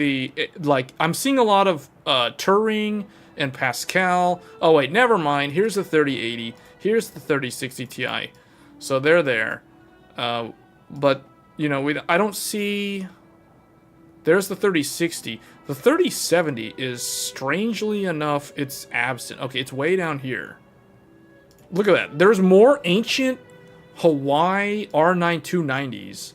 I'm seeing a lot of Turing and Pascal. Oh wait, never mind. Here's the 3080. Here's the 3060 Ti. So they're there. But you know, I don't see. There's the 3060. The 3070 is, strangely enough, it's absent. Okay, it's way down here. Look at that. There's more ancient Hawaii R9290s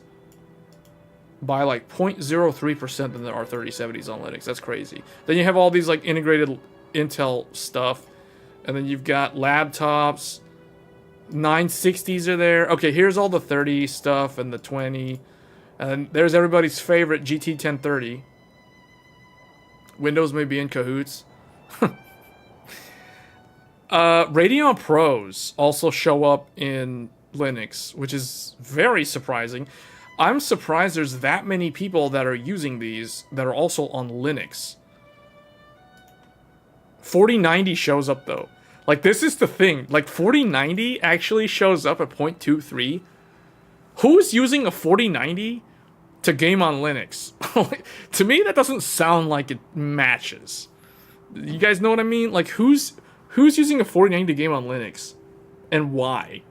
by like 0.03% than there are 3070s on Linux. That's crazy. Then you have all these like integrated Intel stuff. And then you've got laptops. 960s are there. Okay, here's all the 30 stuff and the 20. And there's everybody's favorite GT 1030. Windows may be in cahoots. Radeon Pros also show up in Linux, which is very surprising. I'm surprised there's that many people that are using these that are also on Linux. 4090 shows up though. Like, this is the thing. Like, 4090 actually shows up at 0.23. Who's using a 4090 to game on Linux? To me, that doesn't sound like it matches. You guys know what I mean? Like, who's using a 4090 to game on Linux? And why?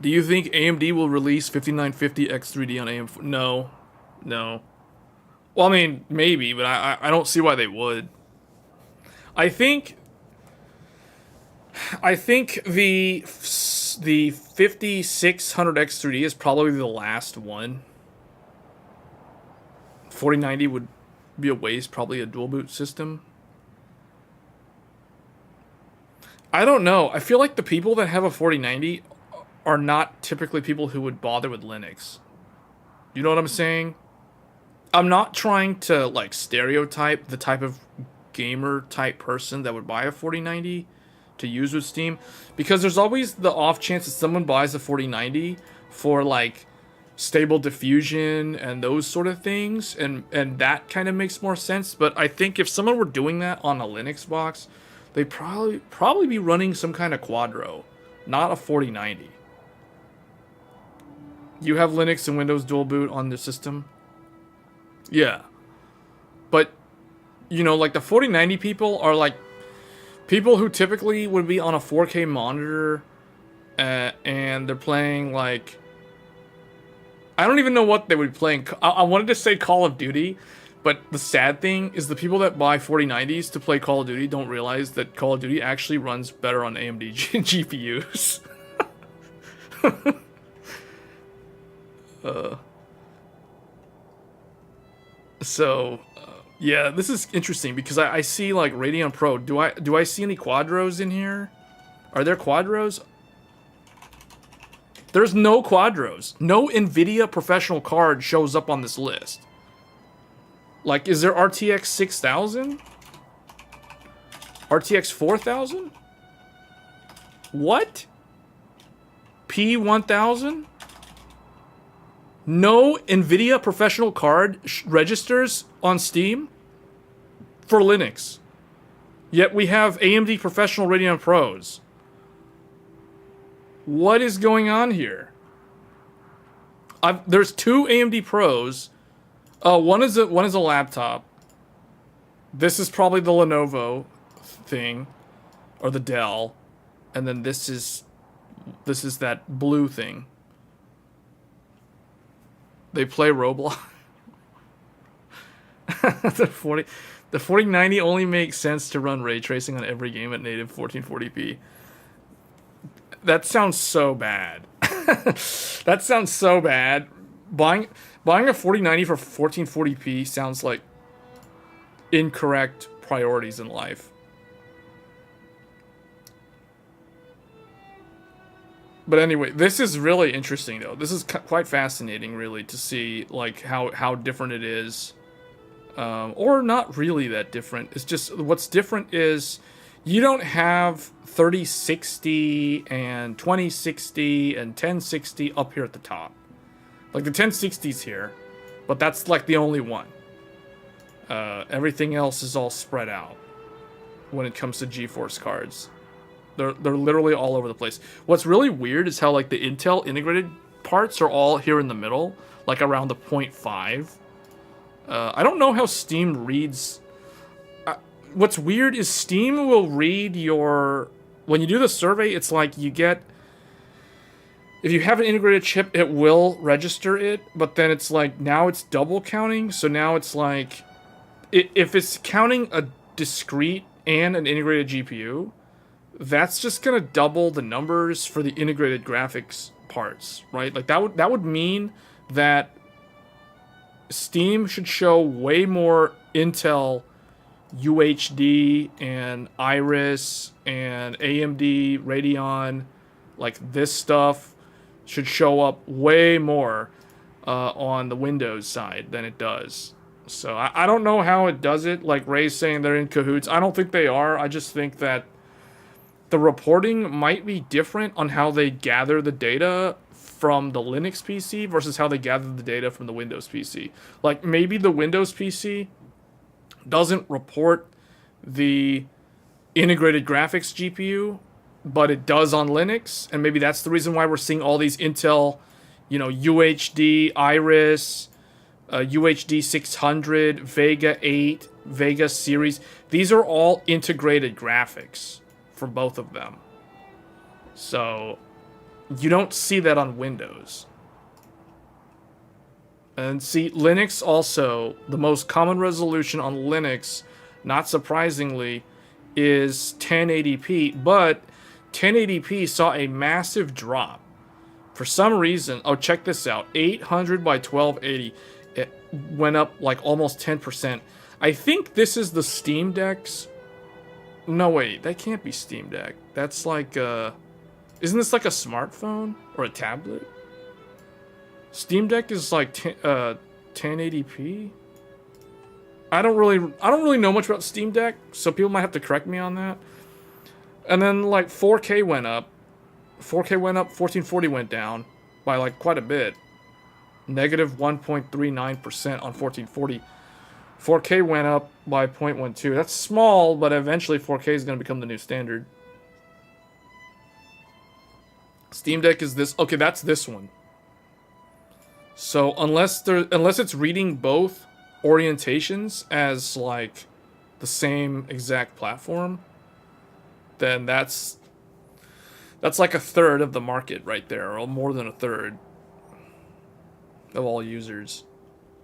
Do you think AMD will release 5950 X3D on AM4? No. No. Well, I mean, maybe, but I don't see why they would. I think the 5600 X3D is probably the last one. 4090 would be a waste, probably a dual boot system. I don't know. I feel like the people that have a 4090 are not typically people who would bother with Linux. You know what I'm saying? I'm not trying to like stereotype the type of gamer type person that would buy a 4090 to use with Steam, because there's always the off chance that someone buys a 4090 for like stable diffusion and those sort of things, and that kind of makes more sense. But I think if someone were doing that on a Linux box, they'd probably be running some kind of Quadro, not a 4090. You have Linux and Windows dual boot on the system? Yeah. But, you know, like the 4090 people are like people who typically would be on a 4K monitor and they're playing like, I don't even know what they would be playing. I wanted to say Call of Duty, but the sad thing is the people that buy 4090s to play Call of Duty don't realize that Call of Duty actually runs better on AMD GPUs. Yeah, this is interesting because I see like Radeon Pro. Do I see any Quadros in here? Are there Quadros? There's no Quadros. No NVIDIA professional card shows up on this list. Like, is there RTX 6000? RTX 4000? What? P1000? No NVIDIA professional card registers on Steam for Linux. Yet we have AMD professional Radeon Pros. What is going on here? There's two AMD Pros. One is a laptop. This is probably the Lenovo thing, or the Dell, and then this is that blue thing. They play Roblox. The 4090 only makes sense to run ray tracing on every game at native 1440p. That sounds so bad. That sounds so bad. Buying a 4090 for 1440p sounds like incorrect priorities in life. But anyway, this is really interesting though. This is quite fascinating, really, to see like how different it is or not really that different. It's just what's different is you don't have 3060 and 2060 and 1060 up here at the top. Like the 1060's here, but that's like the only one. Everything else is all spread out when it comes to GeForce cards. They're literally all over the place. What's really weird is how like the Intel integrated parts are all here in the middle, like around the 0.5. I don't know how Steam reads. What's weird is Steam will read your... When you do the survey, it's like you get... If you have an integrated chip, it will register it, but then it's like, now it's double counting, so now it's like... If it's counting a discrete and an integrated GPU, that's just gonna double the numbers for the integrated graphics parts, right? Like that would mean that Steam should show way more Intel UHD and Iris and AMD Radeon, like this stuff should show up way more on the Windows side than it does. So I don't know how it does it. Like Ray's saying they're in cahoots. I don't think they are. I just think that the reporting might be different on how they gather the data from the Linux PC versus how they gather the data from the Windows PC. Like maybe the Windows PC doesn't report the integrated graphics GPU, but it does on Linux, and maybe that's the reason why we're seeing all these Intel, UHD, Iris, UHD 600, Vega 8, Vega series. These are all integrated graphics for both of them. So you don't see that on Windows. And see, Linux also, the most common resolution on Linux, not surprisingly, is 1080p, but 1080p saw a massive drop. For some reason, oh, check this out, 800 by 1280, it went up like almost 10%. I think this is the Steam Deck's... No, wait, that can't be Steam Deck. That's like, isn't this like a smartphone or a tablet? Steam Deck is like 1080p. I don't really know much about Steam Deck, so people might have to correct me on that. And then like 4K went up. 4K went up, 1440 went down by like quite a bit. Negative 1.39% on 1440. 4K went up by 0.12. That's small, but eventually 4K is going to become the new standard. Steam Deck is this. Okay, that's this one. So unless it's reading both orientations as like the same exact platform, then that's like a third of the market right there, or more than a third of all users.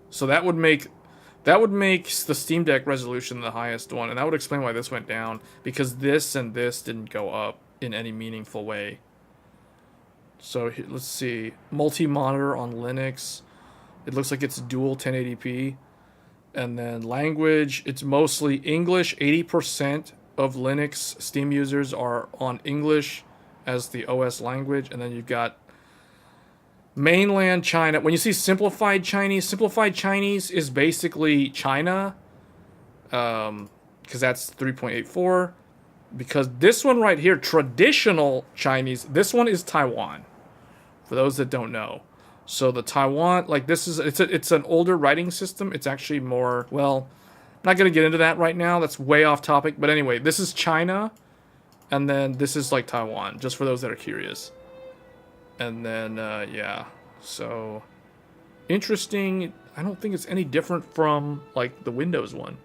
So that would make the Steam Deck resolution the highest one, and that would explain why this went down, because this and this didn't go up in any meaningful way. So let's see, multi-monitor on Linux, it looks like it's dual 1080p, and then language, it's mostly English. 80% of Linux Steam users are on English as the OS language, and then you've got mainland China. When you see simplified Chinese is basically China, because that's 3.84. Because this one right here, traditional Chinese, this one is Taiwan, for those that don't know. So the Taiwan, like this is, it's an older writing system. It's actually more, well, I'm not going to get into that right now. That's way off topic. But anyway, this is China, and then this is like Taiwan, just for those that are curious. And then, yeah, so interesting. I don't think it's any different from like the Windows one.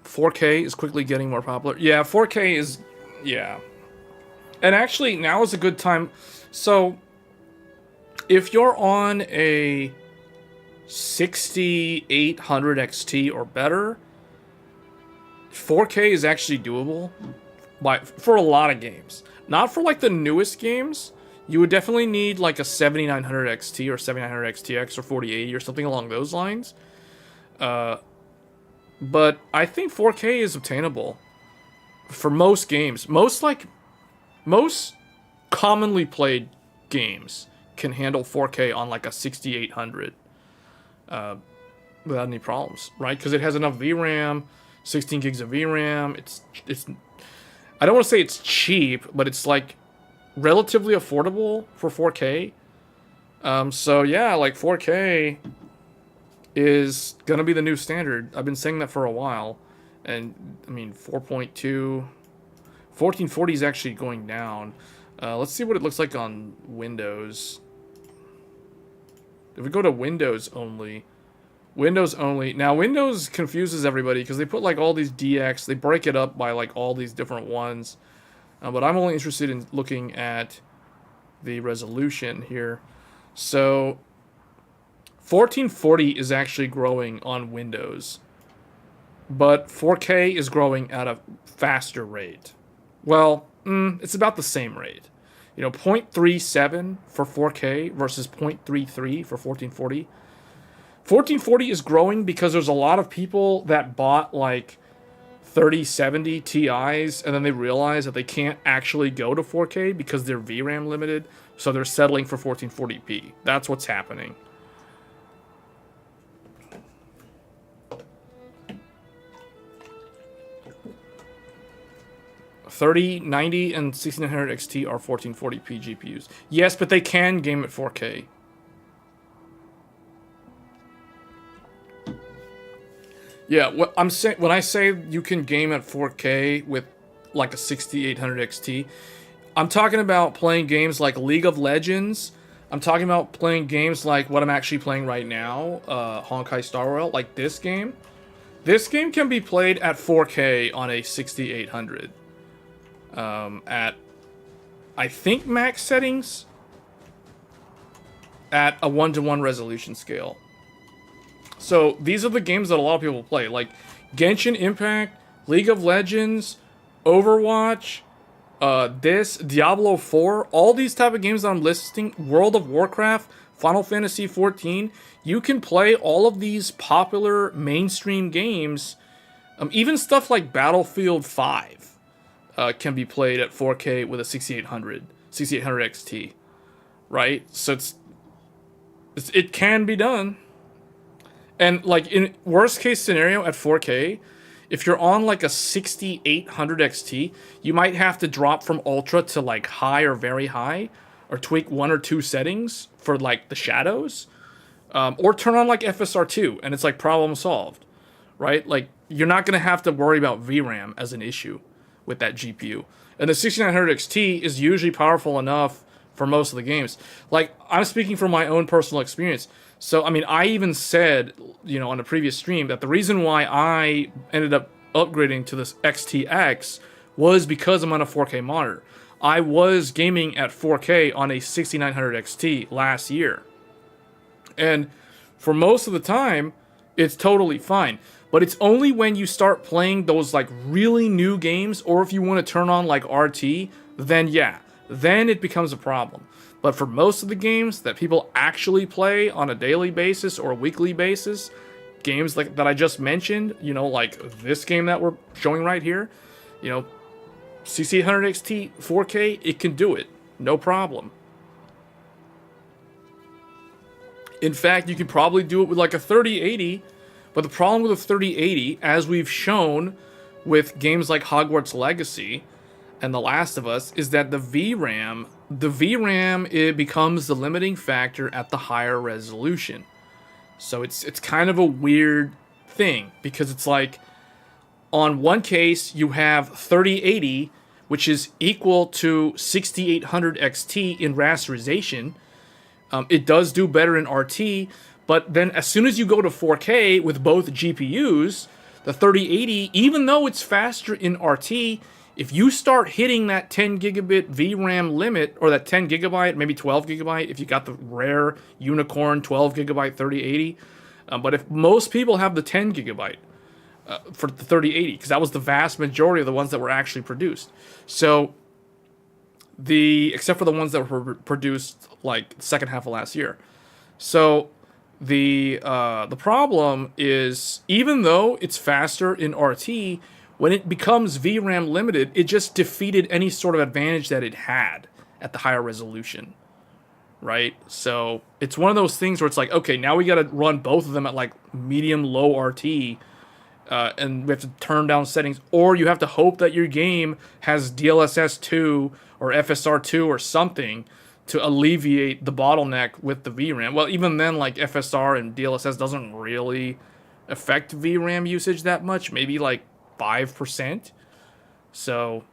.4K is quickly getting more popular. Yeah, 4K is, yeah. And actually, now is a good time. So, if you're on a 6800 XT or better, 4K is actually doable for a lot of games. Not for like the newest games. You would definitely need like a 7900 XT or 7900 XTX or 4080 or something along those lines. but I think 4K is obtainable for most games. Most commonly played games can handle 4K on like a 6800 without any problems, right? Because it has enough VRAM, 16 gigs of VRAM. It's I don't want to say it's cheap, but it's like relatively affordable for 4K. So yeah, like 4K is gonna be the new standard. I've been saying that for a while, and I mean 4.2, 1440 is actually going down. Let's see what it looks like on Windows. If we go to Windows only. Now, Windows confuses everybody because they put like all these DX. They break it up by like all these different ones. But I'm only interested in looking at the resolution here. So, 1440 is actually growing on Windows. But 4K is growing at a faster rate. Well, it's about the same rate. 0.37 for 4K versus 0.33 for 1440. 1440 is growing because there's a lot of people that bought like 3070 Ti's and then they realize that they can't actually go to 4K because they're VRAM limited, so they're settling for 1440p. That's what's happening. $3090 and 1600 XT are 1440p GPUs. Yes, but they can game at 4K. Yeah, what I'm saying when I say you can game at 4K with like a 6800 XT, I'm talking about playing games like League of Legends. I'm talking about playing games like what I'm actually playing right now, Honkai Star Rail, like this game. This game can be played at 4K on a 6800. At, I think, max settings at a 1:1 resolution scale. So these are the games that a lot of people play, like Genshin Impact, League of Legends, Overwatch, Diablo 4, all these type of games that I'm listing, World of Warcraft, Final Fantasy 14. You can play all of these popular mainstream games, even stuff like Battlefield 5. Can be played at 4K with a 6800 XT, right? So it can be done. And like in worst case scenario at 4K, if you're on like a 6800 XT, you might have to drop from ultra to like high or very high, or tweak one or two settings for like the shadows, or turn on like FSR2, and it's like problem solved, right? Like you're not gonna have to worry about VRAM as an issue with that GPU. And the 6900 XT is usually powerful enough for most of the games. Like, I'm speaking from my own personal experience. So, I mean, I even said, on a previous stream that the reason why I ended up upgrading to this XTX was because I'm on a 4K monitor. I was gaming at 4K on a 6900 XT last year. And for most of the time, it's totally fine. But it's only when you start playing those like really new games, or if you want to turn on like RT, then yeah, then it becomes a problem. But for most of the games that people actually play on a daily basis or a weekly basis, games like that I just mentioned, like this game that we're showing right here, CC100 XT 4K, it can do it, no problem. In fact, you could probably do it with like a 3080. But the problem with a 3080, as we've shown with games like Hogwarts Legacy and The Last of Us, is that the VRAM, it becomes the limiting factor at the higher resolution. So it's kind of a weird thing, because it's like, on one case, you have 3080, which is equal to 6800 XT in rasterization. It does do better in RT, but then as soon as you go to 4K with both GPUs, the 3080, even though it's faster in RT, if you start hitting that 10 gigabit VRAM limit, or that 10 gigabyte, maybe 12 gigabyte, if you got the rare unicorn 12 gigabyte 3080, but if most people have the 10 gigabyte for the 3080, because that was the vast majority of the ones that were actually produced. So, except for the ones that were produced like the second half of last year. So, The problem is, even though it's faster in RT, when it becomes VRAM limited, it just defeated any sort of advantage that it had at the higher resolution, right? So it's one of those things where it's like, okay, now we got to run both of them at like medium low RT, and we have to turn down settings, or you have to hope that your game has DLSS 2 or FSR 2 or something to alleviate the bottleneck with the VRAM. Well, even then, like FSR and DLSS doesn't really affect VRAM usage that much, maybe like 5%. So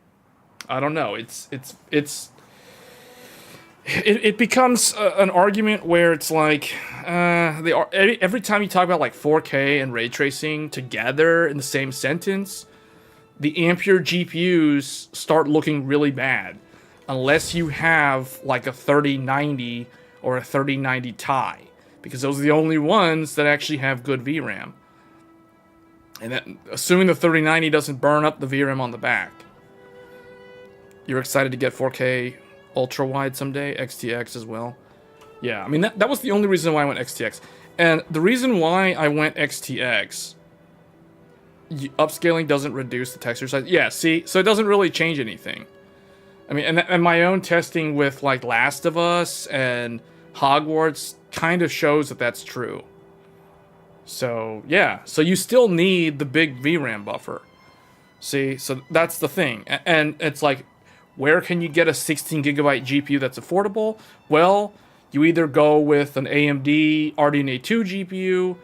I don't know. It becomes an argument where it's like every time you talk about like 4K and ray tracing together in the same sentence, the Ampere GPUs start looking really bad unless you have like a 3090 or a 3090 Ti, because those are the only ones that actually have good VRAM. And that, assuming the 3090 doesn't burn up the VRAM on the back. You're excited to get 4K ultra wide someday, XTX as well. Yeah, I mean that was the only reason why I went XTX. And the reason why I went XTX, upscaling doesn't reduce the texture size. Yeah, see, so it doesn't really change anything. I mean, and my own testing with like Last of Us and Hogwarts kind of shows that that's true. So yeah, so you still need the big VRAM buffer. See, so that's the thing. And it's like, where can you get a 16 gigabyte GPU that's affordable? Well, you either go with an AMD RDNA 2 GPU,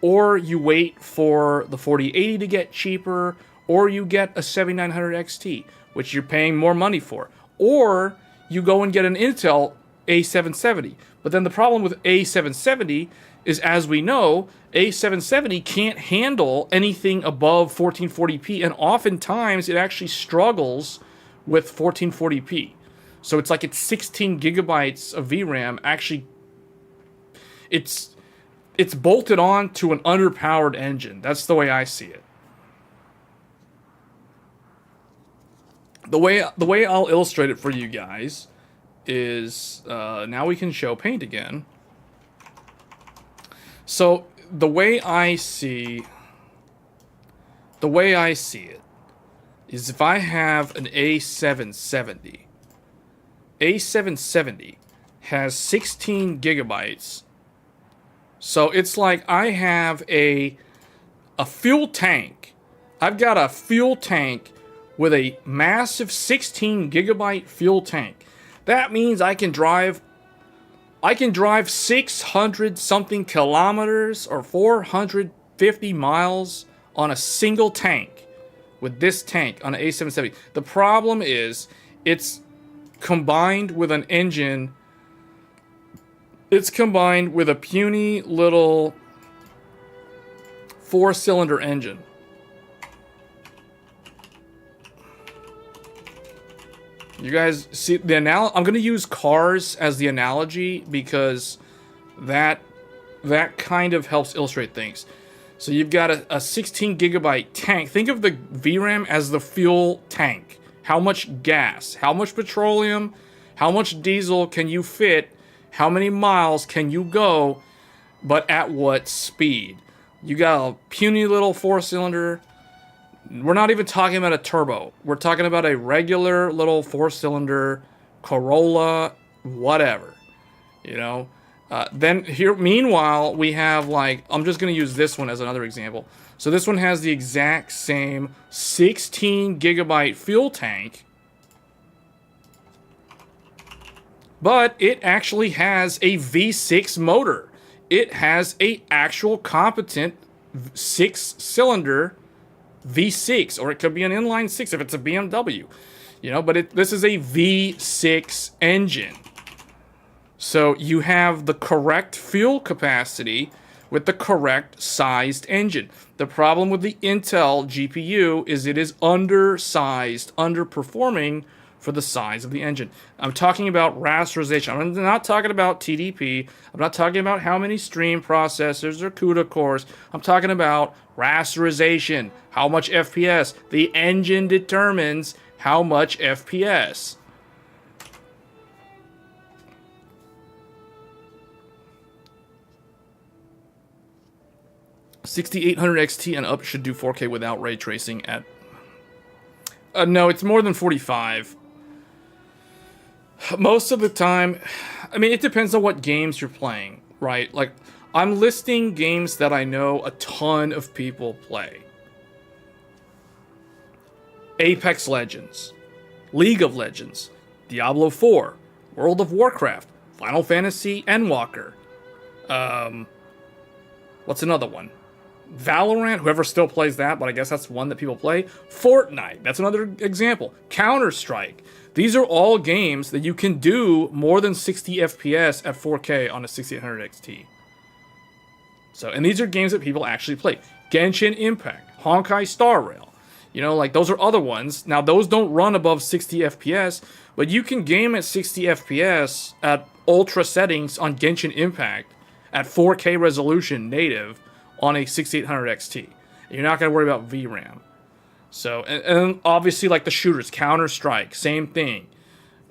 or you wait for the 4080 to get cheaper, or you get a 7900 XT, which you're paying more money for. Or you go and get an Intel A770. But then the problem with A770 is, as we know, A770 can't handle anything above 1440p, and oftentimes it actually struggles with 1440p. So it's like it's 16 gigabytes of VRAM. Actually, it's bolted on to an underpowered engine. That's the way I see it. The way I'll illustrate it for you guys is, now we can show paint again. So the way I see it is, if I have an A770 has 16 gigabytes. So it's like I have a fuel tank. I've got a fuel tank with a massive 16 gigabyte fuel tank. That means I can drive 600 something kilometers or 450 miles on a single tank with this tank on an A770. The problem is, it's combined with an engine. It's combined with a puny little 4-cylinder engine. You guys see the I'm going to use cars as the analogy because that kind of helps illustrate things. So you've got a 16 gigabyte tank. Think of the VRAM as the fuel tank. How much gas, how much petroleum, how much diesel can you fit, how many miles can you go, but at what speed? You got a puny little 4-cylinder. We're not even talking about a turbo. We're talking about a regular little 4-cylinder Corolla, whatever. You know? Then here, meanwhile, we have like, I'm just going to use this one as another example. So this one has the exact same 16 gigabyte fuel tank, but it actually has a V6 motor. It has a actual competent 6-cylinder V6, or it could be an inline 6 if it's a BMW, you know, but this is a V6 engine. So you have the correct fuel capacity with the correct sized engine. The problem with the Intel GPU is it is undersized, underperforming for the size of the engine. I'm talking about rasterization. I'm not talking about TDP. I'm not talking about how many stream processors or CUDA cores. I'm talking about rasterization. How much FPS? The engine determines how much FPS. 6800 XT and up should do 4K without ray tracing at... no, it's more than 45. Most of the time, I mean, it depends on what games you're playing, right? Like, I'm listing games that I know a ton of people play. Apex Legends, League of Legends, Diablo 4, World of Warcraft, Final Fantasy Endwalker. What's another one? Valorant, whoever still plays that, but I guess that's one that people play. Fortnite, that's another example. Counter-Strike. These are all games that you can do more than 60 FPS at 4K on a 6800 XT. So, and these are games that people actually play. Genshin Impact, Honkai Star Rail. You know, like, those are other ones. Now, those don't run above 60 FPS, but you can game at 60 FPS at ultra settings on Genshin Impact at 4K resolution native on a 6800 XT. You're not going to worry about VRAM. So, and obviously, like the shooters, Counter-Strike, same thing.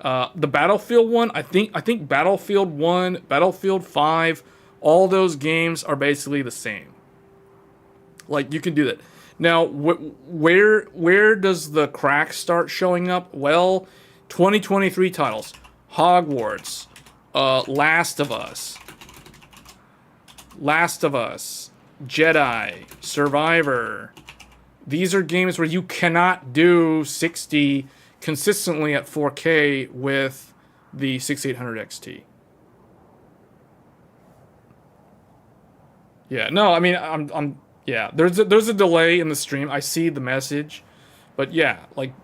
The Battlefield one, I think Battlefield 1, Battlefield 5, all those games are basically the same. Like, you can do that. Now, where does the crack start showing up? Well, 2023 titles. Hogwarts, Last of Us, Jedi, Survivor. These are games where you cannot do 60 consistently at 4K with the 6800 XT. Yeah, no, I mean, I'm yeah, there's a delay in the stream. I see the message. But yeah, like,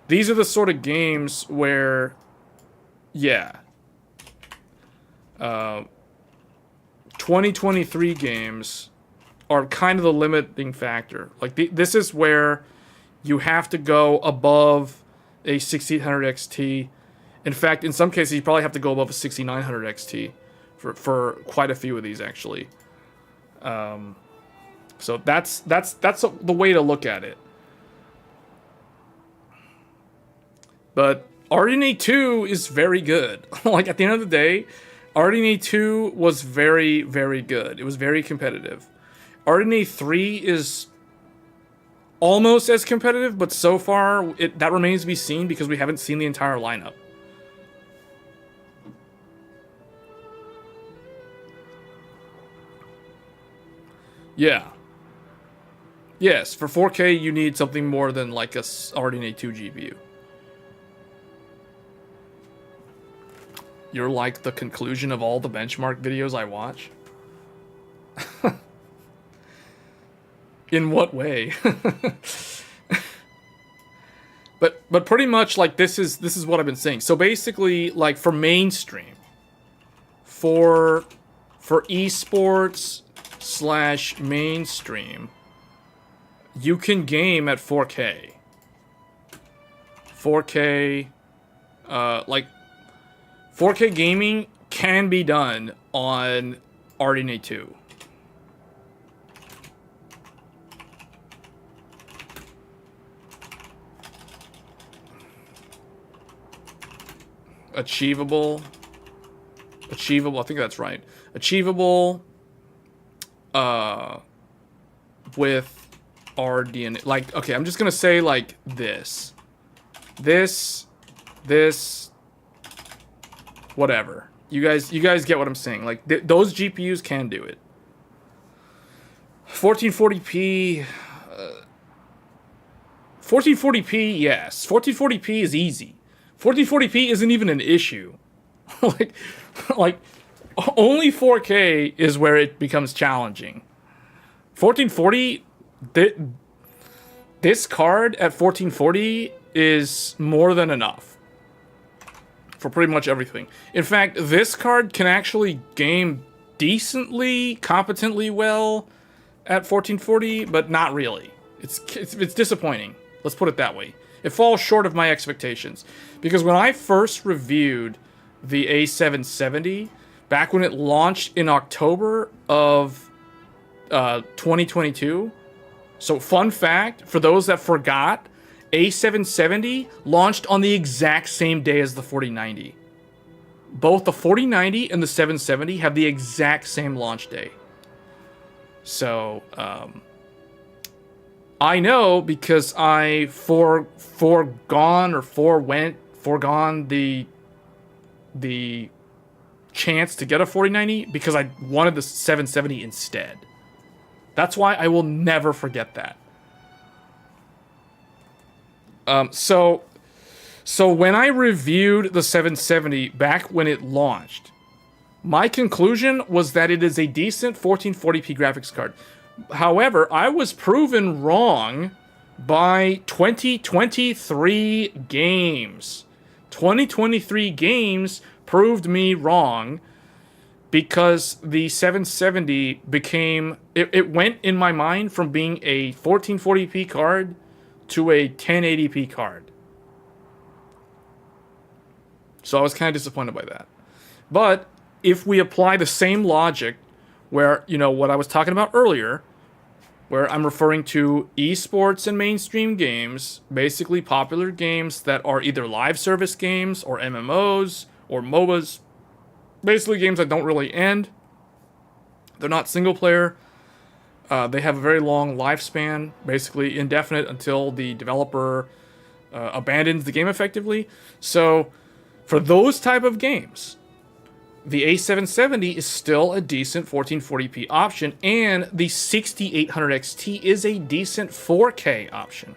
these are the sort of games where, yeah. 2023 games are kind of the limiting factor. Like, this is where you have to go above a 6800 XT. In fact, in some cases, you probably have to go above a 6900 XT for quite a few of these, actually. So that's the way to look at it. But RDNA 2 is very good. Like, at the end of the day, RDNA 2 was very, very good. It was very competitive. RDNA 3 is almost as competitive, but so far, that remains to be seen because we haven't seen the entire lineup. Yeah. Yes, for 4K, you need something more than like a RDNA 2 GPU. You're like the conclusion of all the benchmark videos I watch? In what way? But pretty much, like, this is what I've been saying. So basically, like, for mainstream, for esports / mainstream, you can game at 4K. 4K, like, 4K gaming can be done on RDNA 2. Achievable, I think that's right. Achievable, with RDNA, like, okay, I'm just gonna say, like, this, whatever. You guys get what I'm saying. Like, those GPUs can do it. 1440p, 1440p, yes. 1440p is easy. 1440p isn't even an issue. like, only 4K is where it becomes challenging. 1440, this card at 1440 is more than enough for pretty much everything. In fact, this card can actually game decently, competently well at 1440, but not really. It's disappointing. Let's put it that way. It falls short of my expectations. Because when I first reviewed the A770, back when it launched in October of 2022, so fun fact, for those that forgot, A770 launched on the exact same day as the 4090. Both the 4090 and the 770 have the exact same launch day. So I know because I foregone the chance to get a 4090 because I wanted the 770 instead. That's why I will never forget that. So when I reviewed the 770 back when it launched, my conclusion was that it is a decent 1440p graphics card. However, I was proven wrong by 2023 games. 2023 games proved me wrong because the 770 became... It went in my mind from being a 1440p card to a 1080p card. So I was kind of disappointed by that. But if we apply the same logic where, you know, what I was talking about earlier, where I'm referring to esports and mainstream games, basically popular games that are either live service games or MMOs or MOBAs, basically games that don't really end. They're not single player. They have a very long lifespan, basically indefinite until the developer abandons the game effectively. So for those type of games, the A770 is still a decent 1440p option, and the 6800 XT is a decent 4K option.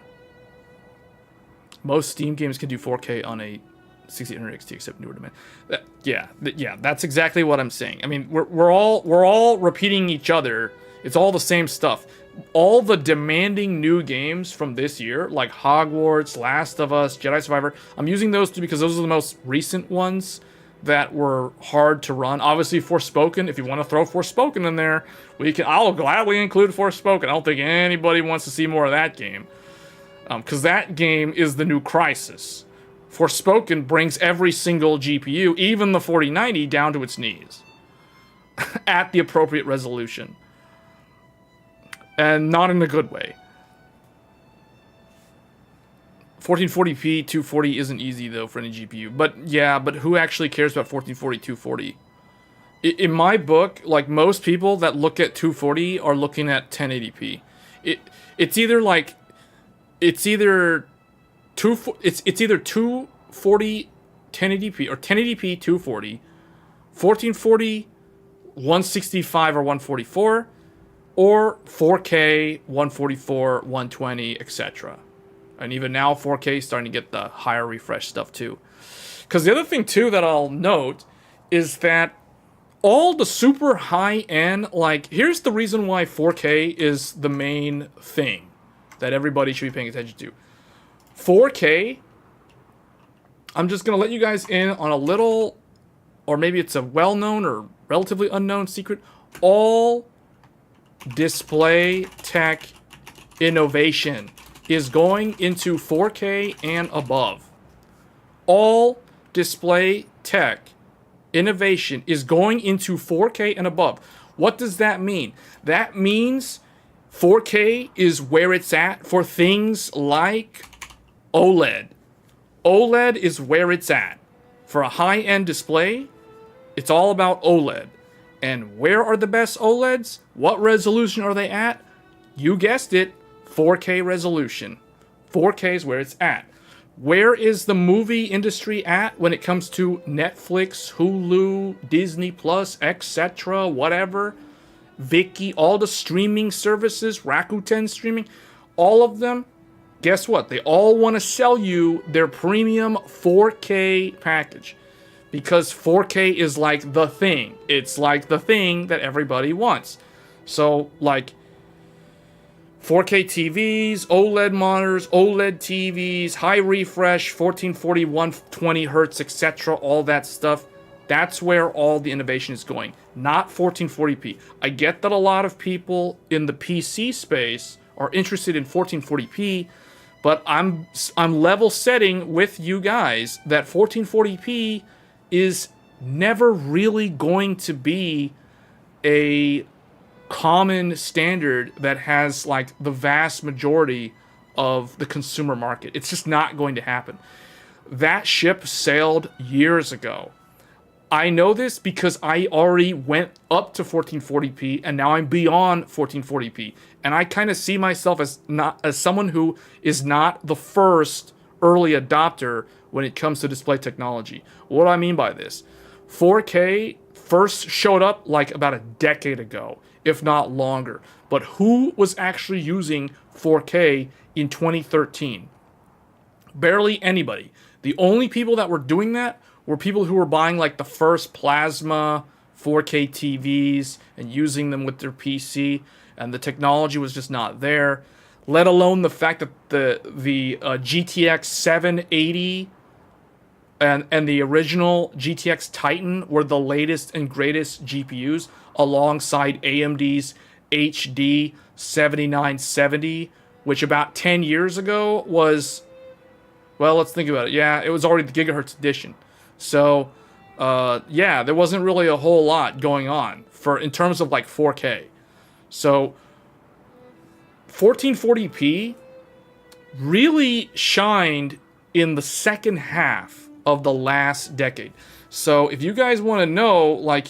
Most Steam games can do 4K on a 6800 XT except newer demand. Yeah, that's exactly what I'm saying. I mean, we're all repeating each other. It's all the same stuff. All the demanding new games from this year, like Hogwarts, Last of Us, Jedi Survivor, I'm using those two because those are the most recent ones that were hard to run. Obviously, Forspoken, if you want to throw Forspoken in there, I'll gladly include Forspoken. I don't think anybody wants to see more of that game. Because that game is the new Crysis. Forspoken brings every single GPU, even the 4090, down to its knees. At the appropriate resolution. And not in a good way. 1440p 240 isn't easy though for any GPU. But who actually cares about 1440 240? In my book, like most people that look at 240 are looking at 1080p. It's either 240 1080p or 1080p 240, 1440 165 or 144, or 4K 144 120, etc. And even now 4K is starting to get the higher refresh stuff too. Because the other thing too that I'll note is that all the super high end, like, here's the reason why 4K is the main thing that everybody should be paying attention to. 4K, I'm just going to let you guys in on a little, or maybe it's a well-known or relatively unknown secret. All display tech innovation is going into 4K and above. All display tech innovation is going into 4K and above. What does that mean? That means 4K is where it's at for things like OLED. OLED is where it's at. For a high-end display, it's all about OLED. And where are the best OLEDs? What resolution are they at? You guessed it, 4K resolution. 4K is where it's at. Where is the movie industry at when it comes to Netflix, Hulu, Disney Plus, etc., whatever? Viki, all the streaming services, Rakuten streaming, all of them, guess what? They all want to sell you their premium 4K package. Because 4K is like the thing. It's like the thing that everybody wants. So, like, 4K TVs, OLED monitors, OLED TVs, high refresh, 1440, 120 hertz, etc., all that stuff. That's where all the innovation is going, not 1440p. I get that a lot of people in the PC space are interested in 1440p, but I'm level setting with you guys that 1440p is never really going to be a common standard that has like the vast majority of the consumer market. It's just not going to happen. That ship sailed years ago. I know this because I already went up to 1440p and now I'm beyond 1440p. And I kind of see myself as someone who is not the first early adopter when it comes to display technology. What do I mean by this? 4K first showed up like about a decade ago, if not longer. But who was actually using 4K in 2013? Barely anybody. The only people that were doing that were people who were buying like the first plasma 4K TVs and using them with their PC, and the technology was just not there. Let alone the fact that the GTX 780 and the original GTX Titan were the latest and greatest GPUs alongside AMD's HD 7970, which about 10 years ago was, well, let's think about it. Yeah, it was already the gigahertz edition. So, yeah, there wasn't really a whole lot going on in terms of like 4K. So, 1440p really shined in the second half of the last decade. So, if you guys want to know like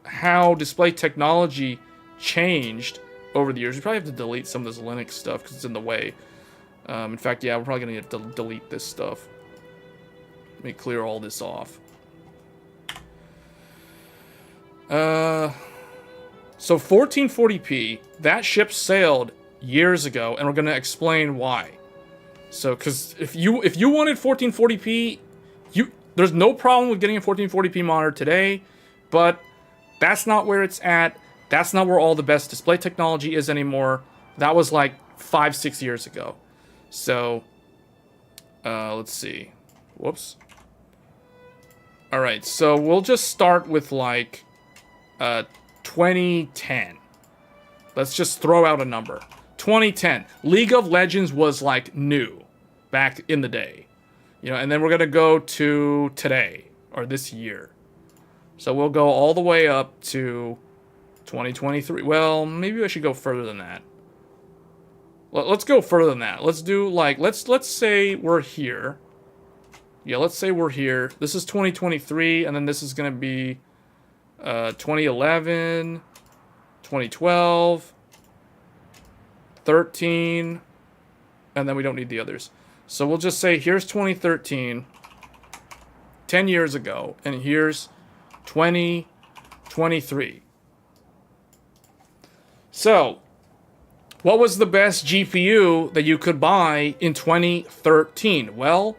how display technology changed over the years, you probably have to delete some of this Linux stuff because it's in the way. In fact, yeah, we're probably going to need to delete this stuff. Let me clear all this off. So 1440p, that ship sailed years ago, and we're going to explain why. So, because if you wanted 1440p, there's no problem with getting a 1440p monitor today, but that's not where it's at. That's not where all the best display technology is anymore. That was like 5-6 years ago. So, let's see. Whoops. All right, so we'll just start with like 2010. Let's just throw out a number. 2010. League of Legends was like new back in the day. You know, and then we're going to go to today or this year. So we'll go all the way up to 2023. Well, maybe I should go further than that. Let's go further than that. Let's do like let's say we're here. Yeah, let's say we're here. This is 2023, and then this is going to be 2011, 2012, 13, and then we don't need the others. So we'll just say here's 2013, 10 years ago, and here's 2023. So, what was the best GPU that you could buy in 2013? Well,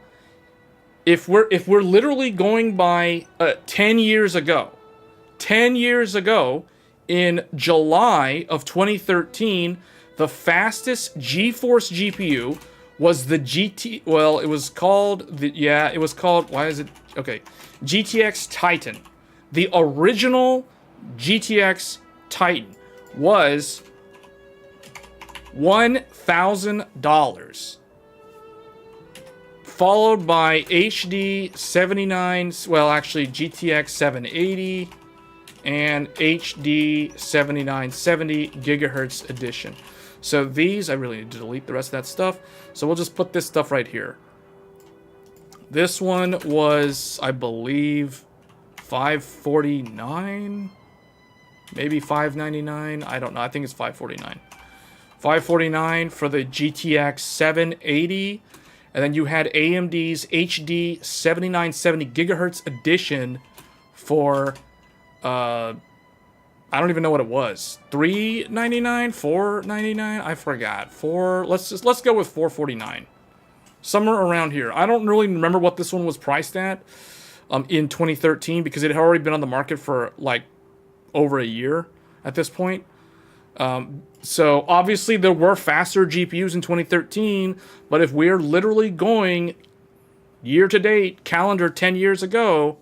if we're literally going by 10 years ago, in July of 2013, the fastest GeForce GPU was the GTX Titan. The original GTX Titan was $1,000. Followed by HD 79, well, actually GTX 780 and HD 7970 gigahertz edition. So these, I really need to delete the rest of that stuff. So we'll just put this stuff right here. This one was, I believe, $549, maybe $599. I don't know. I think it's $549. $549 for the GTX 780. And then you had AMD's HD 7970 gigahertz edition for, I don't even know what it was. $399, $499, I forgot. Let's go with $449. Somewhere around here. I don't really remember what this one was priced at in 2013 because it had already been on the market for like over a year at this point. So obviously there were faster GPUs in 2013, but if we're literally going year to date, calendar 10 years ago,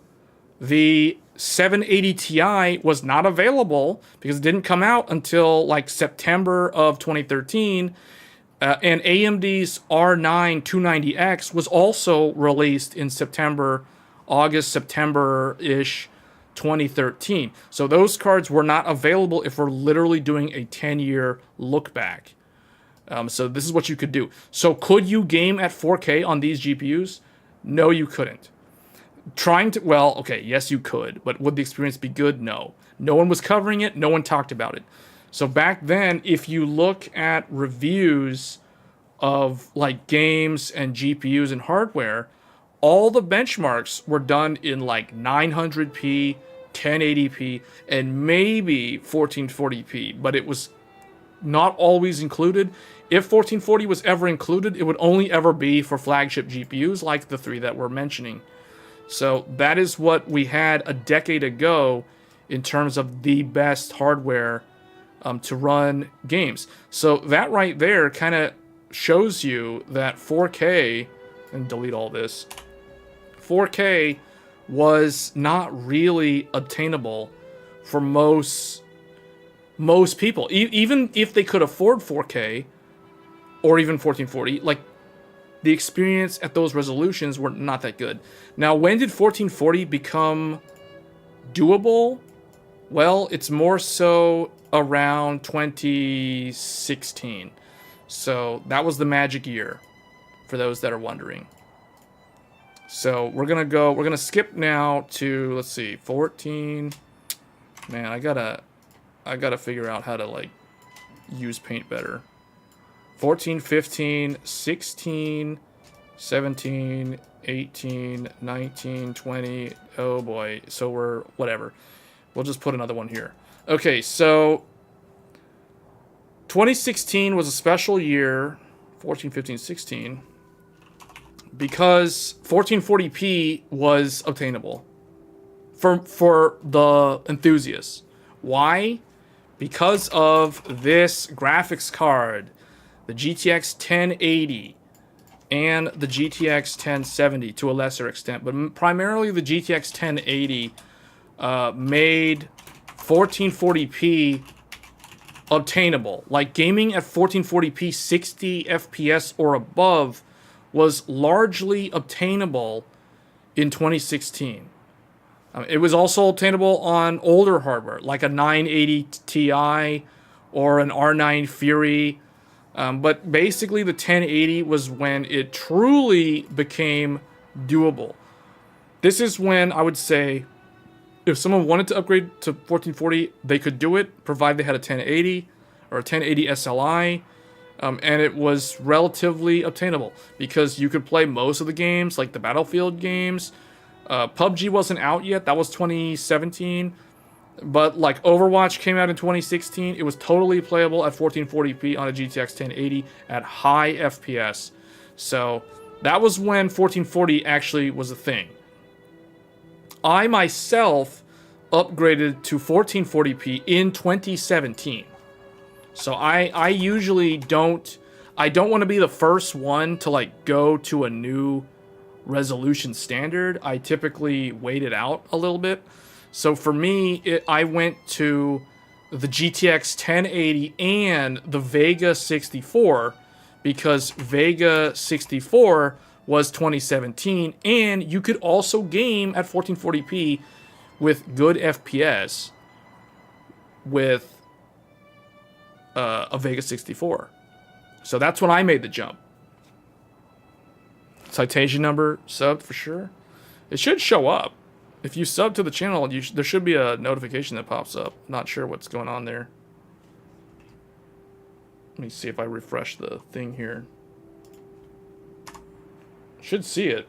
the 780 Ti was not available because it didn't come out until like September of 2013. And AMD's R9 290X was also released in September-ish 2013. So those cards were not available if we're literally doing a 10-year look back. So this is what you could do. So could you game at 4K on these GPUs? No, you couldn't. trying to, well, okay, yes, you could, but would the experience be good? No. No one was covering it. No one talked about it. So back then, if you look at reviews of like games and GPUs and hardware, all the benchmarks were done in like 900p, 1080p, and maybe 1440p, but it was not always included. If 1440 was ever included, it would only ever be for flagship GPUs like the 3 that we're mentioning. So that is what we had a decade ago in terms of the best hardware to run games. So that right there kind of shows you that 4K, and delete all this, 4K was not really obtainable for most people. Even if they could afford 4K or even 1440, like the experience at those resolutions were not that good. Now, when did 1440 become doable? Well, it's more so around 2016. So that was the magic year, for those that are wondering. So we're gonna skip now to, let's see, 14. Man, I gotta figure out how to like use Paint better. 14, 15, 16, 17, 18, 19, 20. Oh boy. So we're, whatever. We'll just put another one here. Okay, so 2016 was a special year, 14, 15, 16, because 1440p was obtainable for the enthusiasts. Why? Because of this graphics card, the GTX 1080 and the GTX 1070 to a lesser extent, but primarily the GTX 1080 made 1440p obtainable. Like gaming at 1440p 60 FPS or above was largely obtainable in 2016. It was also obtainable on older hardware, like a 980 Ti or an R9 Fury. But basically the 1080 was when it truly became doable. This is when I would say if someone wanted to upgrade to 1440, they could do it, provided they had a 1080 or a 1080 SLI. And it was relatively obtainable because you could play most of the games, like the Battlefield games. PUBG wasn't out yet. That was 2017. But like Overwatch came out in 2016. It was totally playable at 1440p on a GTX 1080 at high FPS. So that was when 1440 actually was a thing. I myself upgraded to 1440p in 2017. So I usually don't want to be the first one to like go to a new resolution standard. I typically wait it out a little bit. So for me, I went to the GTX 1080 and the Vega 64 because Vega 64 was 2017 and you could also game at 1440p with good FPS with a Vega 64. So that's when I made the jump. Citation number subbed for sure. It should show up. If you sub to the channel, there should be a notification that pops up. Not sure what's going on there. Let me see if I refresh the thing here. Should see it.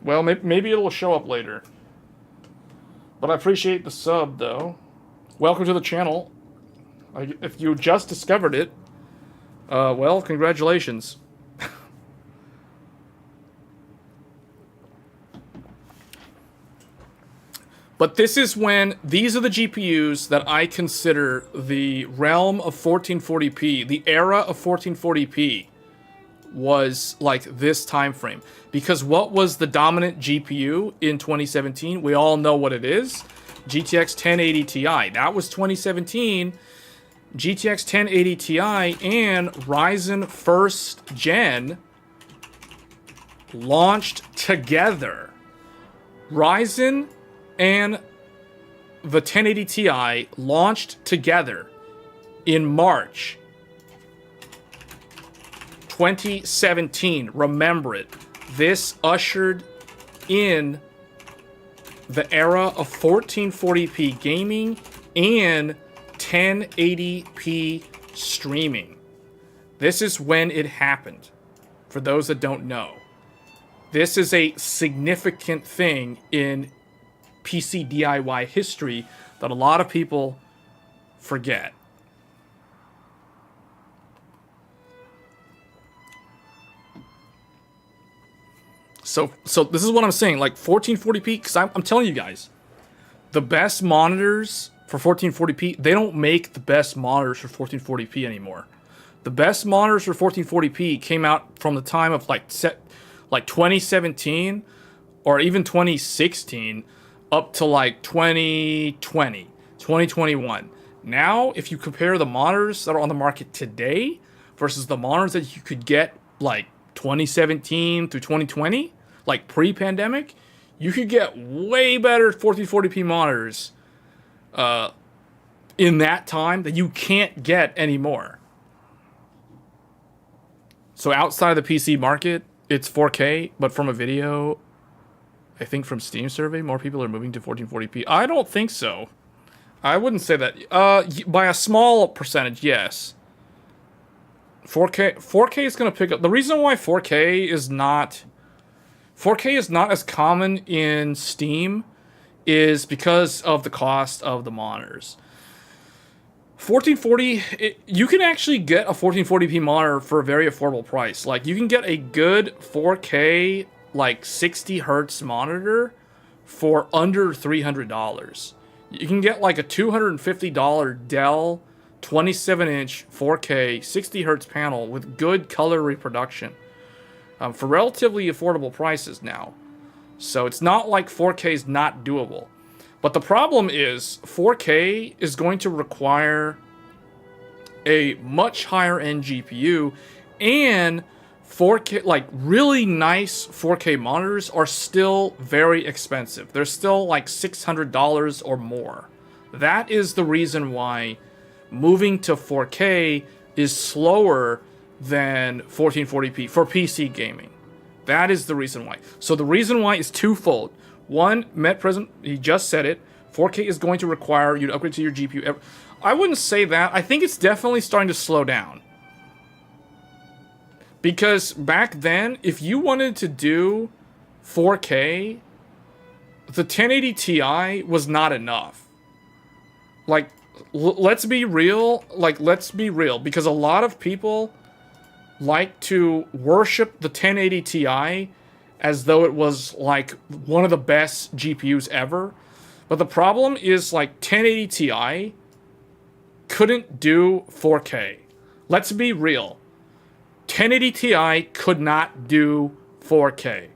Well, maybe it'll show up later. But I appreciate the sub, though. Welcome to the channel. If you just discovered it, well, congratulations. But this is when, these are the GPUs that I consider the realm of 1440p, the era of 1440p was like this time frame. Because what was the dominant GPU in 2017? We all know what it is. GTX 1080 Ti. That was 2017. GTX 1080 Ti and Ryzen 1st Gen launched together. Ryzen and the 1080 Ti launched together in March 2017. Remember it. This ushered in the era of 1440p gaming and 1080p streaming. This is when it happened. For those that don't know, this is a significant thing in PC DIY history that a lot of people forget. So this is what I'm saying, like 1440p, because I'm telling you guys, the best monitors for 1440p, they don't make the best monitors for 1440p anymore. The best monitors for 1440p came out from the time of like 2017 or even 2016 up to like 2020, 2021. Now, if you compare the monitors that are on the market today versus the monitors that you could get like 2017 through 2020, like pre-pandemic, you could get way better 1440p monitors in that time that you can't get anymore. So outside of the PC market, it's 4K, but from a video, I think from Steam survey, more people are moving to 1440p. I don't think so. I wouldn't say that. By a small percentage, yes. 4K is going to pick up. The reason why 4K is not as common in Steam is because of the cost of the monitors. 1440, you can actually get a 1440p monitor for a very affordable price. Like, you can get a good 4K, like 60 hertz monitor for under $300. You can get like a $250 Dell 27-inch 4K 60 hertz panel with good color reproduction for relatively affordable prices now. So it's not like 4K is not doable. But the problem is 4K is going to require a much higher end GPU, and 4K, like really nice 4K monitors are still very expensive. They're still like $600 or more. That is the reason why moving to 4K is slower than 1440p for PC gaming. That is the reason why. So the reason why is twofold. One, Met President, he just said it, 4K is going to require you to upgrade to your GPU. I wouldn't say that. I think it's definitely starting to slow down. Because back then, if you wanted to do 4K, the 1080 Ti was not enough. Like, let's be real. Because a lot of people like to worship the 1080 Ti as though it was like one of the best GPUs ever. But the problem is, like, 1080 Ti couldn't do 4K. Let's be real. 1080 Ti could not do 4K.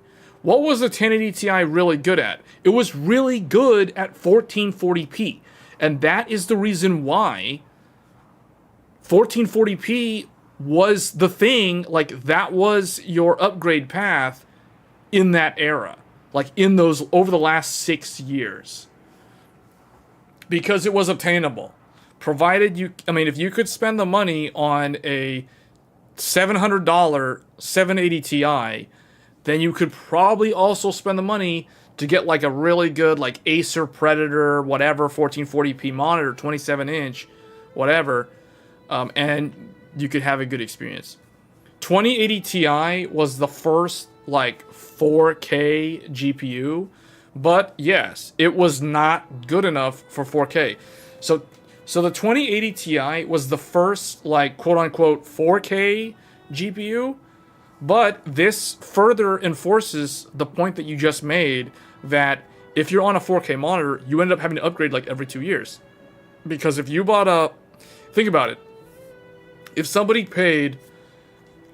What was the 1080 Ti really good at? It was really good at 1440p. And that is the reason why 1440p was the thing, like, that was your upgrade path in that era. Like, in those, over the last 6 years. Because it was obtainable. Provided you, I mean, if you could spend the money on a $700 780 Ti, then you could probably also spend the money to get like a really good like Acer Predator, whatever, 1440p monitor, 27-inch, whatever, and you could have a good experience. 2080 Ti was the first like 4K GPU, but yes, it was not good enough for 4K. So the 2080 Ti was the first, like, quote-unquote 4K GPU, but this further enforces the point that you just made, that if you're on a 4K monitor, you end up having to upgrade, like, every 2 years. Because if you bought a... Think about it. If somebody paid...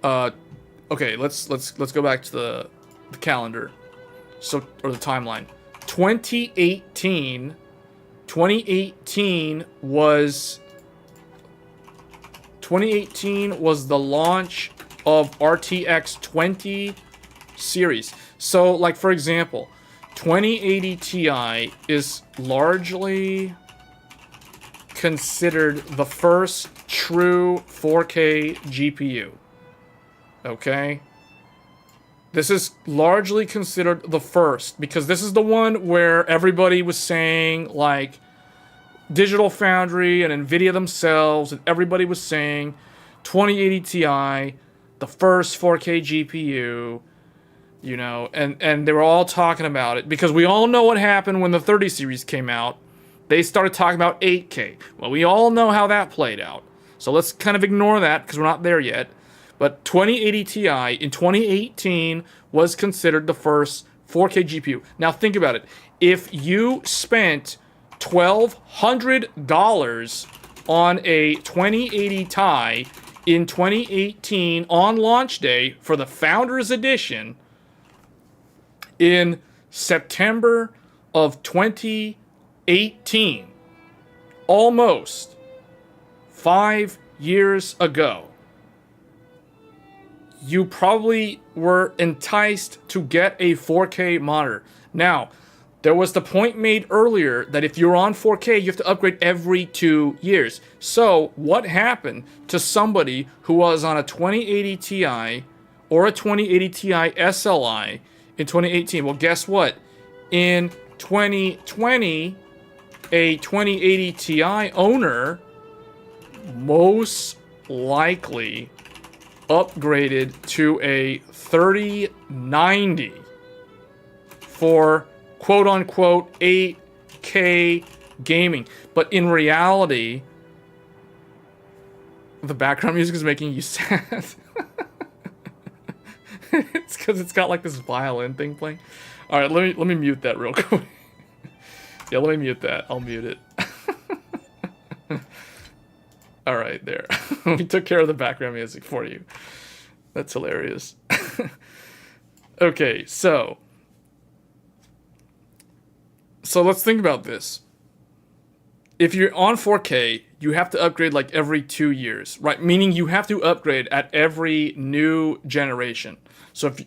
okay, let's go back to the calendar. So, or the timeline. 2018 was the launch of RTX 20 series. So, like, for example, 2080 Ti is largely considered the first true 4K GPU. Okay? This is largely considered the first, because this is the one where everybody was saying, like, Digital Foundry and Nvidia themselves, and everybody was saying 2080 Ti, the first 4K GPU, you know, and they were all talking about it, because we all know what happened when the 30 series came out. They started talking about 8K. Well, we all know how that played out. So let's kind of ignore that, because we're not there yet. But 2080 Ti in 2018 was considered the first 4K GPU. Now think about it. If you spent $1,200 on a 2080 Ti in 2018 on launch day for the Founders Edition in September of 2018, almost 5 years ago, you probably were enticed to get a 4K monitor. Now, there was the point made earlier that if you're on 4K, you have to upgrade every 2 years. So, what happened to somebody who was on a 2080 Ti or a 2080 Ti SLI in 2018? Well, guess what? In 2020, a 2080 Ti owner most likely upgraded to a 3090 for quote-unquote 8K gaming. But in reality, the background music is making you sad. It's because it's got like this violin thing playing. All right, let me mute that real quick. Yeah, let me mute that. I'll mute it. All right, there. We took care of the background music for you. That's hilarious. Okay, so let's think about this. If you're on 4K, you have to upgrade like every 2 years, right? Meaning you have to upgrade at every new generation. So if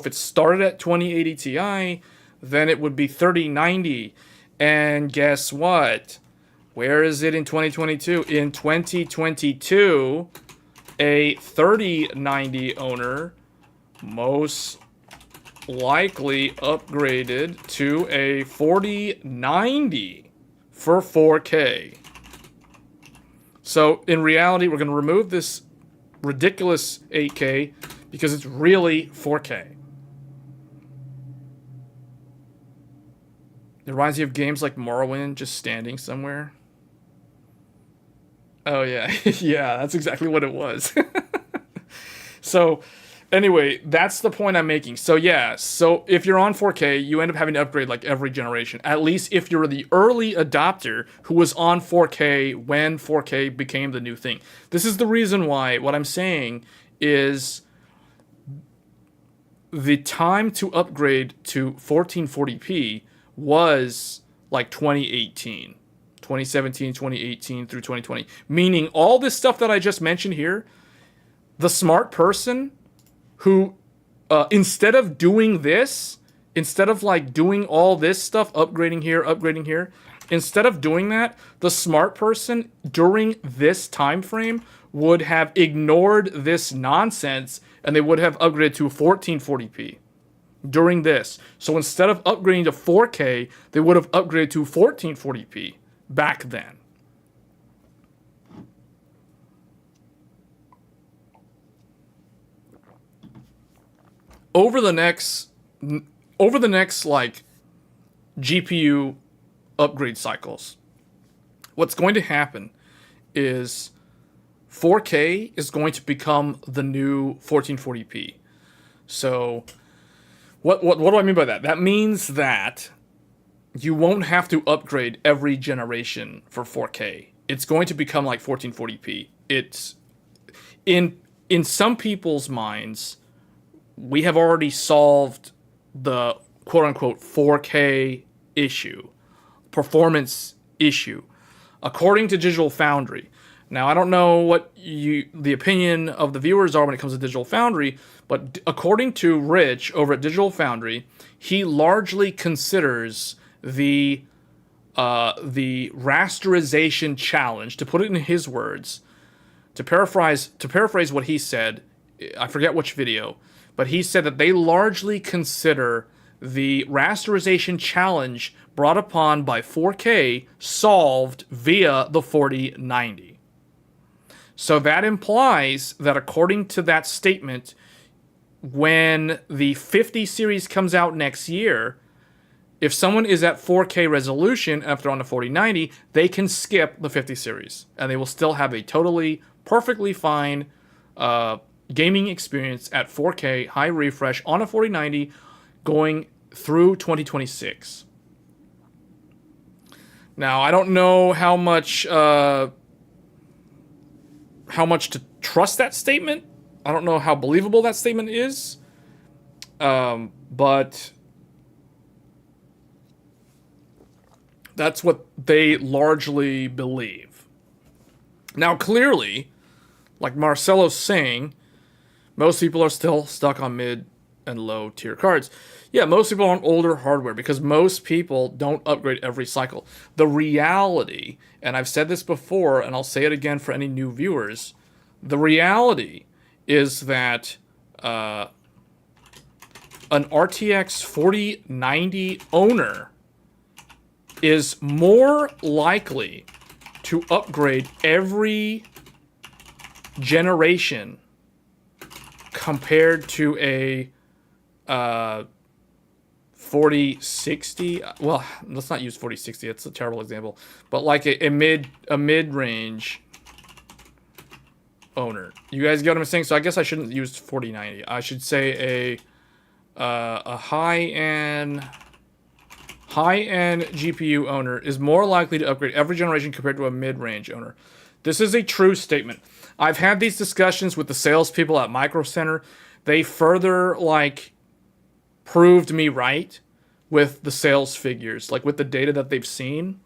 it started at 2080 Ti, then it would be 3090. And guess what? Where is it in 2022? In 2022, a 3090 owner most likely upgraded to a 4090 for 4K. So in reality, we're going to remove this ridiculous 8K because it's really 4K. It reminds you of games like Morrowind just standing somewhere. Oh yeah, yeah, that's exactly what it was. So anyway, that's the point I'm making. So yeah, so if you're on 4K, you end up having to upgrade like every generation. At least if you're the early adopter who was on 4K when 4K became the new thing. This is the reason why what I'm saying is the time to upgrade to 1440p was like 2018. 2017, 2018 through 2020. Meaning all this stuff that I just mentioned here, the smart person who, instead of doing this, instead of like doing all this stuff, upgrading here, instead of doing that, the smart person during this time frame would have ignored this nonsense and they would have upgraded to 1440p during this. So instead of upgrading to 4K, they would have upgraded to 1440p. Back then. Over the next like GPU upgrade cycles, what's going to happen is 4K is going to become the new 1440p. So what do I mean by that? That means that you won't have to upgrade every generation for 4K. It's going to become like 1440p. It's in some people's minds, we have already solved the quote-unquote 4K issue, performance issue, according to Digital Foundry. Now, I don't know what the opinion of the viewers are when it comes to Digital Foundry, but according to Rich over at Digital Foundry, he largely considers the rasterization challenge, to put it in his words, to paraphrase what he said, I forget which video, but he said that they largely consider the rasterization challenge brought upon by 4K solved via the 4090. So that implies that according to that statement, when the 50 series comes out next year, if someone is at 4K resolution after on the 4090, they can skip the 50 series and they will still have a totally perfectly fine gaming experience at 4K high refresh on a 4090 going through 2026. Now, I don't know how much to trust that statement. I don't know how believable that statement is. But that's what they largely believe. Now, clearly, like Marcelo's saying, most people are still stuck on mid and low tier cards. Yeah, most people are on older hardware because most people don't upgrade every cycle. The reality, and I've said this before, and I'll say it again for any new viewers, the reality is that an RTX 4090 owner is more likely to upgrade every generation compared to a 4060. Well, let's not use 4060. That's a terrible example. But like a mid-range owner. You guys get what I'm saying? So I guess I shouldn't use 4090. I should say a high-end GPU owner is more likely to upgrade every generation compared to a mid-range owner. This is a true statement. I've had these discussions with the salespeople at Micro Center. They further proved me right with the sales figures, like with the data that they've seen.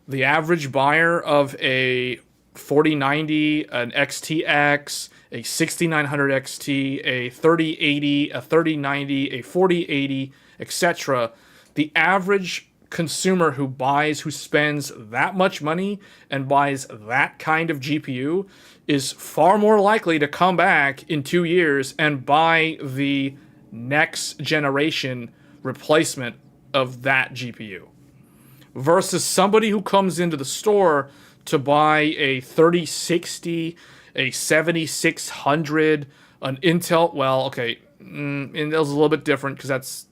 The average buyer of a 4090, an XTX, a 6900 XT, a 3080, a 3090, a 4080, etc. The average consumer who spends that much money and buys that kind of GPU is far more likely to come back in 2 years and buy the next generation replacement of that GPU versus somebody who comes into the store to buy a 3060, a 7600, an Intel. Well, okay, Intel's a little bit different because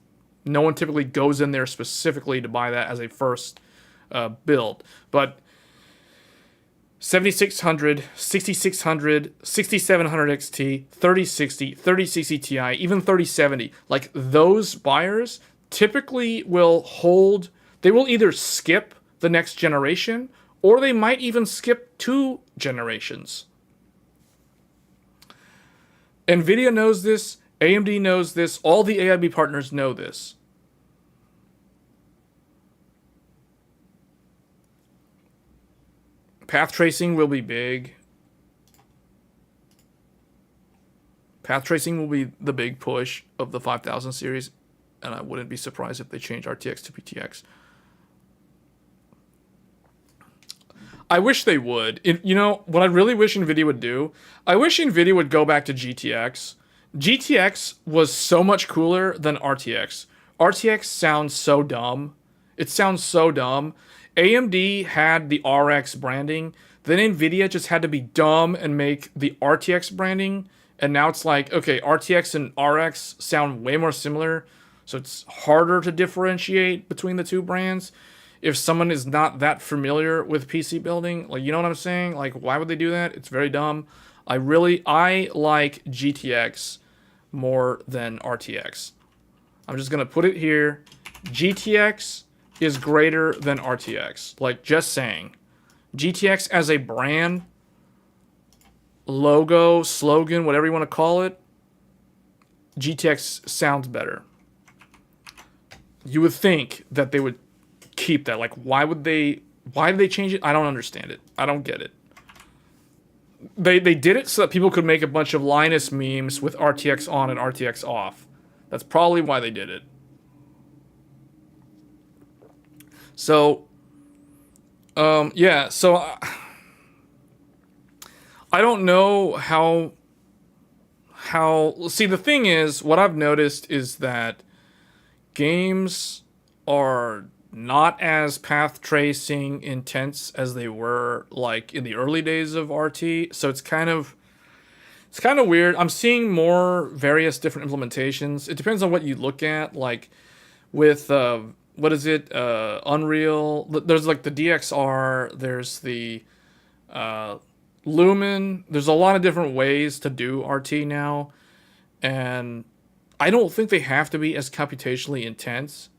no one typically goes in there specifically to buy that as a first build. But 7600, 6600, 6700 XT, 3060, 3060 Ti, even 3070. Like those buyers typically will hold, they will either skip the next generation or they might even skip 2 generations. NVIDIA knows this, AMD knows this, all the AIB partners know this. Path tracing will be big. Path tracing will be the big push of the 5000 series, and I wouldn't be surprised if they change RTX to PTX. I wish they would. What I really wish NVIDIA would do? I wish NVIDIA would go back to GTX. GTX was so much cooler than RTX. RTX sounds so dumb. It sounds so dumb. AMD had the RX branding. Then NVIDIA just had to be dumb and make the RTX branding. And now it's like, okay, RTX and RX sound way more similar. So it's harder to differentiate between the two brands. If someone is not that familiar with PC building, like, you know what I'm saying? Like, why would they do that? It's very dumb. I like GTX more than RTX. I'm just going to put it here. GTX is greater than RTX. Like, just saying. GTX as a brand, logo, slogan, whatever you want to call it, GTX sounds better. You would think that they would keep that. Like, why did they change it? I don't understand it. I don't get it. They did it so that people could make a bunch of Linus memes with RTX on and RTX off. That's probably why they did it. So, yeah, so I don't know how see, the thing is, what I've noticed is that games are not as path tracing intense as they were like in the early days of RT. So it's kind of weird. I'm seeing more various different implementations. It depends on what you look at. Like with what is it? Unreal. There's like the DXR. There's the Lumen. There's a lot of different ways to do RT now, and I don't think they have to be as computationally intense.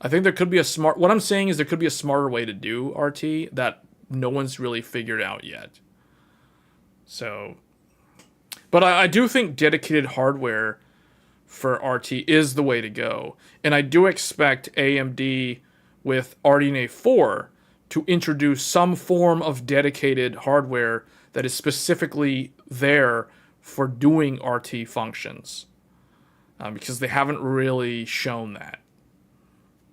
I think there could be what I'm saying is there could be a smarter way to do RT that no one's really figured out yet. So, but I do think dedicated hardware for RT is the way to go. And I do expect AMD with RDNA 4 to introduce some form of dedicated hardware that is specifically there for doing RT functions. Because they haven't really shown that.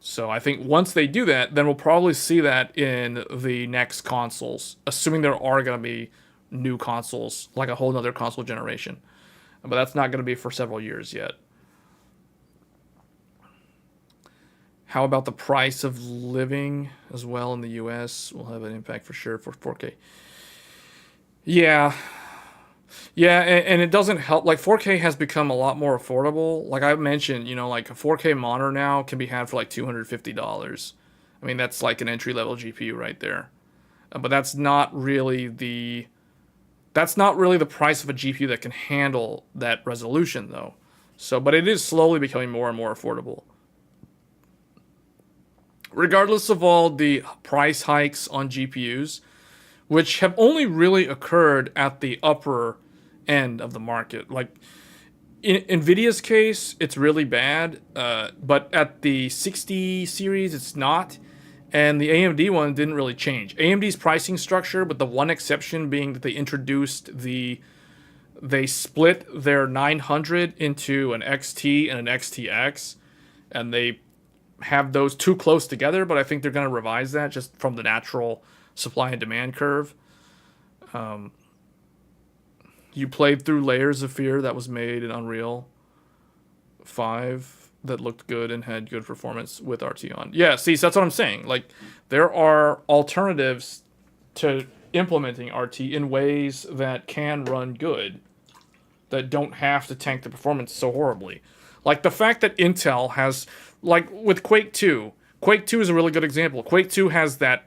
So I think once they do that, then we'll probably see that in the next consoles, assuming there are going to be new consoles, like a whole nother console generation. But that's not going to be for several years yet. How about the price of living as well in the US? Will have an impact for sure for 4K. Yeah, and it doesn't help. Like 4K has become a lot more affordable. Like I mentioned, like a 4K monitor now can be had for like $250. I mean, that's like an entry-level GPU right there. But that's not really the price of a GPU that can handle that resolution, though. So, but it is slowly becoming more and more affordable. Regardless of all the price hikes on GPUs, which have only really occurred at the upper end of the market. Like in NVIDIA's case, it's really bad, but at the 60 series, it's not. And the AMD one didn't really change. AMD's pricing structure, with the one exception being that they split their 900 into an XT and an XTX, and they have those too close together, but I think they're going to revise that just from the natural supply and demand curve. You played through Layers of Fear that was made in Unreal 5 that looked good and had good performance with RT on. Yeah, see, so that's what I'm saying. Like, there are alternatives to implementing RT in ways that can run good, that don't have to tank the performance so horribly. Like the fact that Intel has, like with Quake 2 is a really good example. Quake 2 has that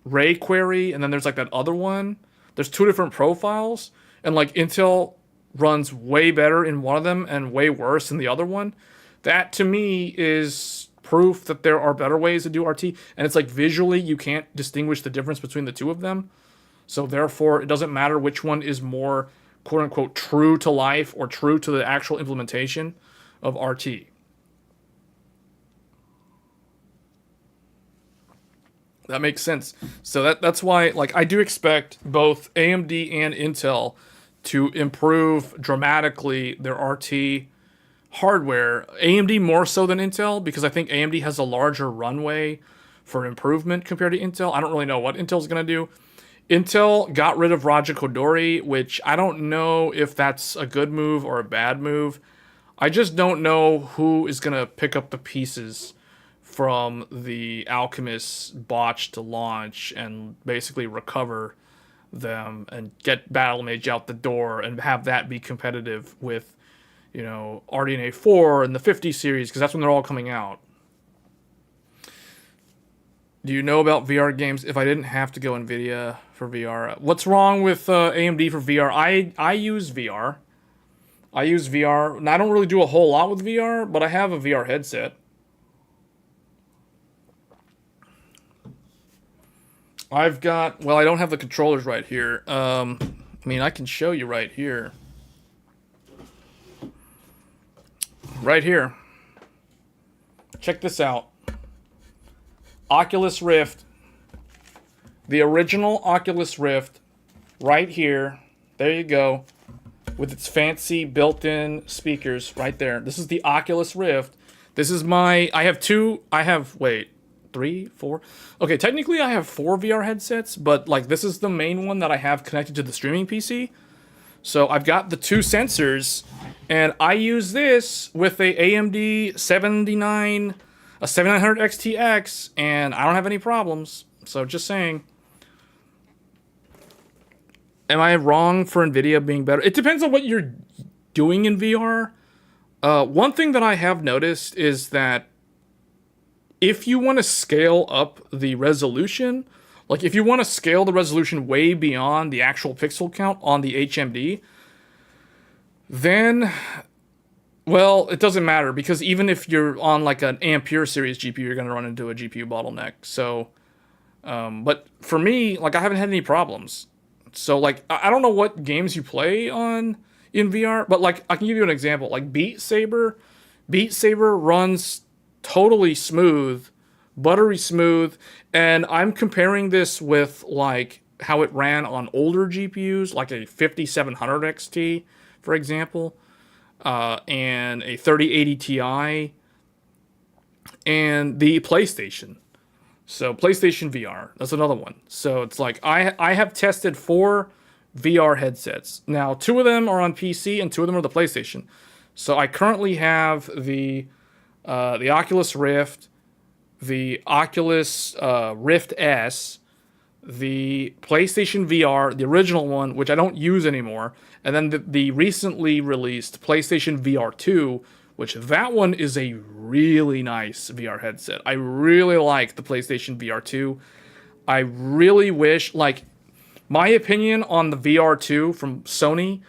Ray query, and then there's like that other one. There's two different profiles, and like Intel runs way better in one of them and way worse in the other one. That to me is proof that there are better ways to do RT, and it's like visually you can't distinguish the difference between the two of them. So therefore, it doesn't matter which one is more quote unquote true to life or true to the actual implementation of RT. That makes sense. So that's why, like, I do expect both AMD and Intel to improve dramatically their RT hardware. AMD more so than Intel, because I think AMD has a larger runway for improvement compared to Intel. I don't really know what Intel's going to do. Intel got rid of Raja Koduri, which I don't know if that's a good move or a bad move. I just don't know who is going to pick up the pieces from the Alchemist botched launch and basically recover them and get Battle Mage out the door and have that be competitive with, RDNA 4 and the 50 series, because that's when they're all coming out. Do you know about VR games? If I didn't have to go NVIDIA for VR, what's wrong with AMD for VR? I use VR. And I don't really do a whole lot with VR, but I have a VR headset. I don't have the controllers right here. I can show you right here. Right here. Check this out. Oculus Rift. The original Oculus Rift. Right here. There you go. With its fancy built-in speakers right there. This is the Oculus Rift. This is three, four. Okay, technically I have 4 VR headsets, but like this is the main one that I have connected to the streaming PC. So I've got the two sensors, and I use this with a AMD 7900 XTX, and I don't have any problems. So just saying. Am I wrong for NVIDIA being better? It depends on what you're doing in VR. One thing that I have noticed is that if you want to scale up the resolution, like if you want to scale the resolution way beyond the actual pixel count on the HMD, then, well, it doesn't matter, because even if you're on like an Ampere series GPU, you're going to run into a GPU bottleneck. So, but for me, like I haven't had any problems. So like, I don't know what games you play on in VR, but like I can give you an example. Like Beat Saber runs totally smooth, buttery smooth, and I'm comparing this with like how it ran on older GPUs, like a 5700 XT, for example, and a 3080 Ti, and the PlayStation. So PlayStation VR, that's another one. So it's like I have tested 4 VR headsets. Now 2 of them are on PC and 2 of them are the PlayStation. So I currently have the Oculus Rift, the Oculus Rift S, the PlayStation VR, the original one, which I don't use anymore, and then the recently released PlayStation VR 2, which that one is a really nice VR headset. I really like the PlayStation VR 2. I really wish, like, my opinion on the VR 2 from Sony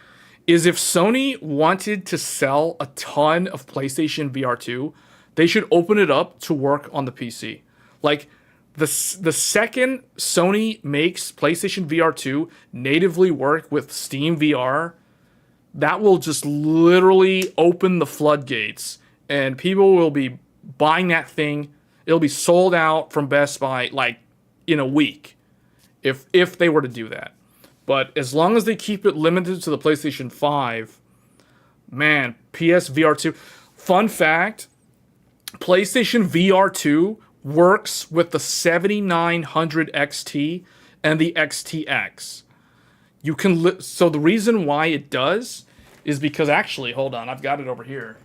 is if Sony wanted to sell a ton of PlayStation VR 2, they should open it up to work on the PC. Like, the second Sony makes PlayStation VR 2 natively work with Steam VR, that will just literally open the floodgates, and people will be buying that thing. It'll be sold out from Best Buy like in a week if they were to do that. But as long as they keep it limited to the PlayStation 5, man, PS VR 2. Fun fact, PlayStation VR 2 works with the 7900 XT and the XTX. You can so the reason why it does is because, actually, hold on, I've got it over here.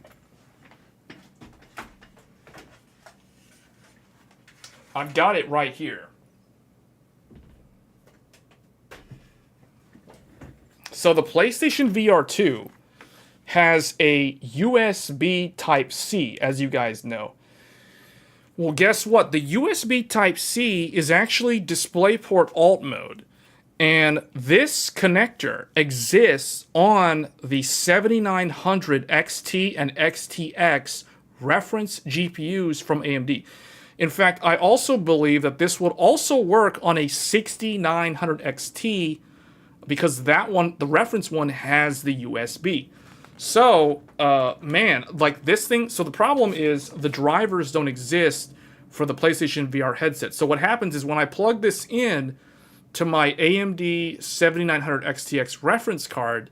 I've got it right here. So the PlayStation VR 2 has a USB Type-C, as you guys know. Well, guess what? The USB Type-C is actually DisplayPort Alt mode. And this connector exists on the 7900 XT and XTX reference GPUs from AMD. In fact, I also believe that this would also work on a 6900 XT, because that one, the reference one, has the USB. So, man, like this thing, so the problem is the drivers don't exist for the PlayStation VR headset. So what happens is when I plug this in to my AMD 7900 XTX reference card,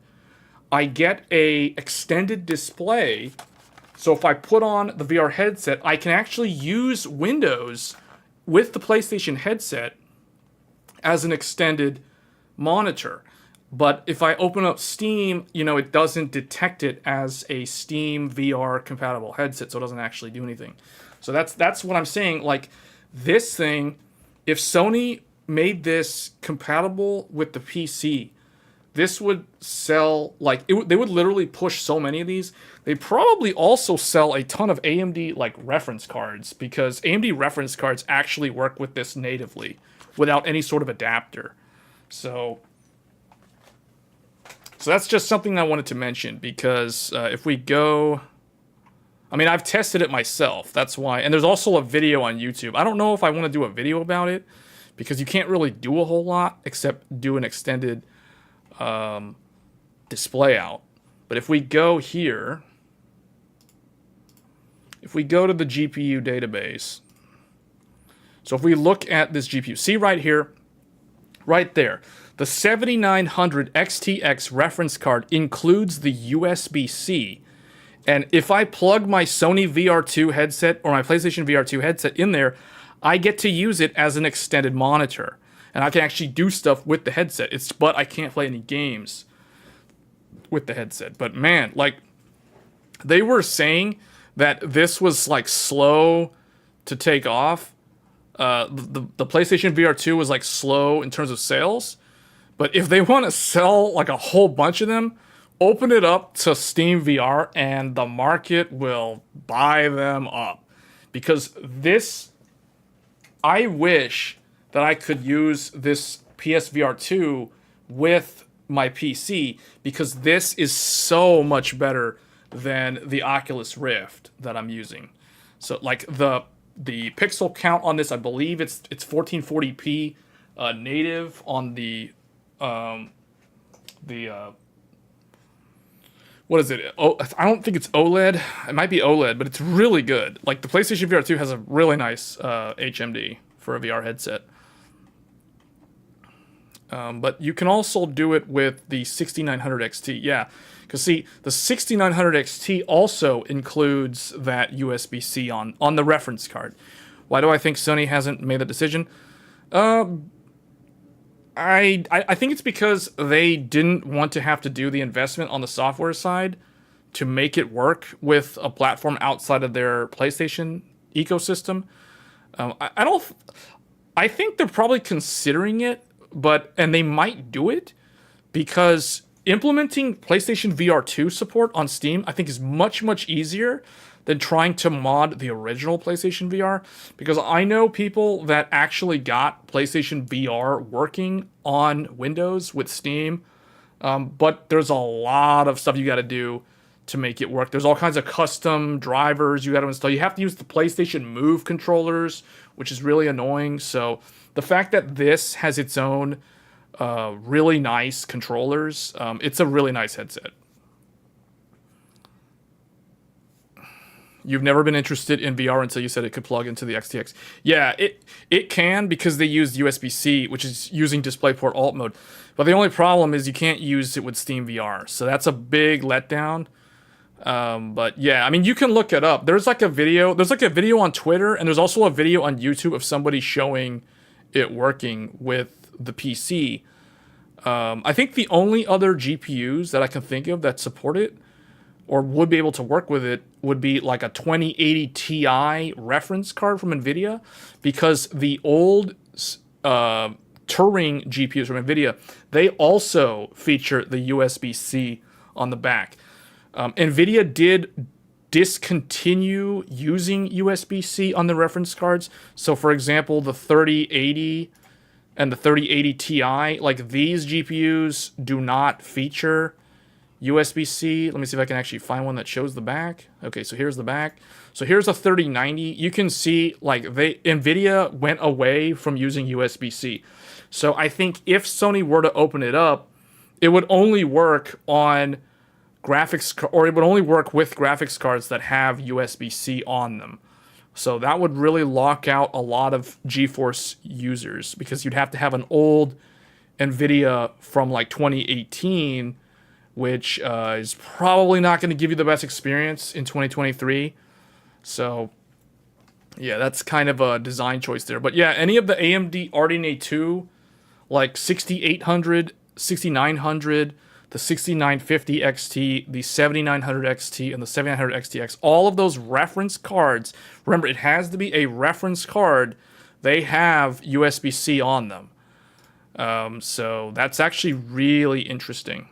I get a extended display. So if I put on the VR headset, I can actually use Windows with the PlayStation headset as an extended monitor. But if I open up Steam, you know, it doesn't detect it as a Steam VR compatible headset, so it doesn't actually do anything. So that's what I'm saying. Like, this thing, if Sony made this compatible with the PC, this would sell, like, they would literally push so many of these. They probably also sell a ton of AMD, like, reference cards, because AMD reference cards actually work with this natively without any sort of adapter. So that's just something I wanted to mention, because if we go, I mean, I've tested it myself. That's why. And there's also a video on YouTube. I don't know if I want to do a video about it, because you can't really do a whole lot except do an extended display out. But if we go here, if we go to the GPU database, so if we look at this GPU, see right here, right there, the 7900 XTX reference card includes the USB-C. And if I plug my Sony VR2 headset or my PlayStation VR2 headset in there, I get to use it as an extended monitor. And I can actually do stuff with the headset. But I can't play any games. with the headset. But man, like they were saying that this was like slow to take off. The PlayStation VR 2 was like slow in terms of sales. But if they want to sell like a whole bunch of them, open it up to Steam VR and the market will buy them up. Because this, I wish that I could use this PSVR 2 with my PC, because this is so much better than the Oculus Rift that I'm using. So like the pixel count on this, I believe it's 1440p native on the what is it? Oh, I don't think it's OLED. It might be OLED, but it's really good. Like the PlayStation VR 2 has a really nice HMD for a VR headset. But you can also do it with the 6900 XT. Yeah, because see, the 6900 XT also includes that USB-C on the reference card. Why do I think Sony hasn't made the decision? I think it's because they didn't want to have to do the investment on the software side to make it work with a platform outside of their PlayStation ecosystem. I think they're probably considering it, and they might do it because implementing PlayStation VR 2 support on Steam, I think, is much, much easier than trying to mod the original PlayStation VR, because I know people that actually got PlayStation VR working on Windows with Steam, but there's a lot of stuff you got to do to make it work. There's all kinds of custom drivers you got to install. You have to use the PlayStation Move controllers, which is really annoying. So the fact that this has its own really nice controllers, it's a really nice headset. You've never been interested in VR until you said it could plug into the XTX. Yeah, it can, because they use USB-C, which is using DisplayPort alt mode. But the only problem is you can't use it with Steam VR. So that's a big letdown. But yeah, I mean, you can look it up. There's like a video on Twitter, and there's also a video on YouTube of somebody showing it working with the PC. I think the only other GPUs that I can think of that support it or would be able to work with it would be like a 2080 Ti reference card from NVIDIA, because the old Turing GPUs from NVIDIA, they also feature the USB-C on the back. NVIDIA did discontinue using USB-C on the reference cards. So for example, the 3080 and the 3080 Ti, like these GPUs do not feature USB-C. Let me see if I can actually find one that shows the back. Okay, so here's the back. So here's a 3090. You can see like NVIDIA went away from using USB-C. So I think if Sony were to open it up, it would only work on it would only work with graphics cards that have USB-C on them. So that would really lock out a lot of GeForce users, because you'd have to have an old NVIDIA from like 2018, which is probably not going to give you the best experience in 2023. So, yeah, that's kind of a design choice there. But yeah, any of the AMD RDNA 2, like 6800, 6900, the 6950 XT, the 7900 XT, and the 7900 XTX, all of those reference cards, remember, it has to be a reference card, they have USB-C on them. So that's actually really interesting.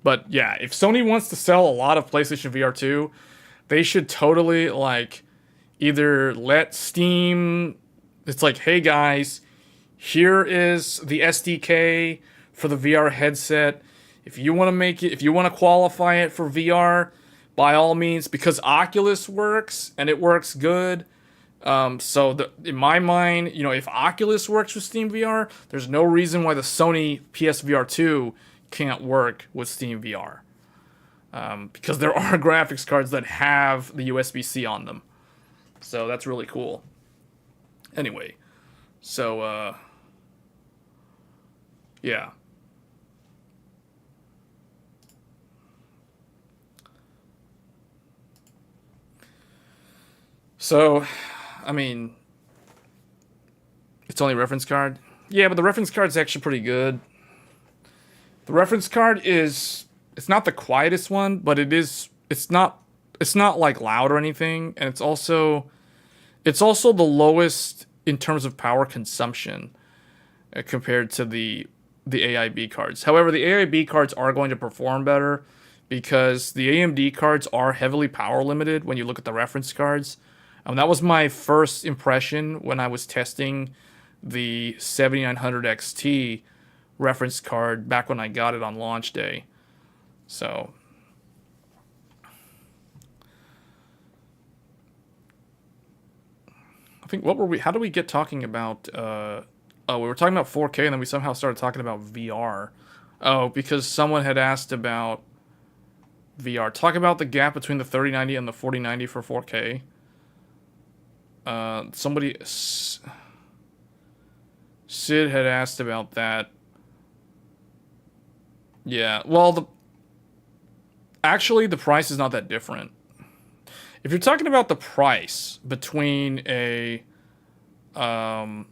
But yeah, if Sony wants to sell a lot of PlayStation VR 2, they should totally like either let Steam, it's like, hey guys, here is the SDK for the VR headset. If you want to make it, if you want to qualify it for VR, by all means, because Oculus works and it works good. In my mind, if Oculus works with Steam VR, there's no reason why the Sony PSVR 2 can't work with Steam VR, because there are graphics cards that have the USB-C on them. So that's really cool. Anyway, so yeah. So, I mean, it's only a reference card. Yeah, but the reference card's actually pretty good. The reference card is, it's not the quietest one, but it's not like loud or anything, and it's also the lowest in terms of power consumption compared to the AIB cards. However, the AIB cards are going to perform better because the AMD cards are heavily power limited when you look at the reference cards. That was my first impression when I was testing the 7900 XT reference card back when I got it on launch day. So I think how did we get talking about we were talking about 4K and then we somehow started talking about VR. Oh, because someone had asked about VR. Talk about the gap between the 3090 and the 4090 for 4K. Sid had asked about that. Yeah, well, actually the price is not that different. If you're talking about the price between a, I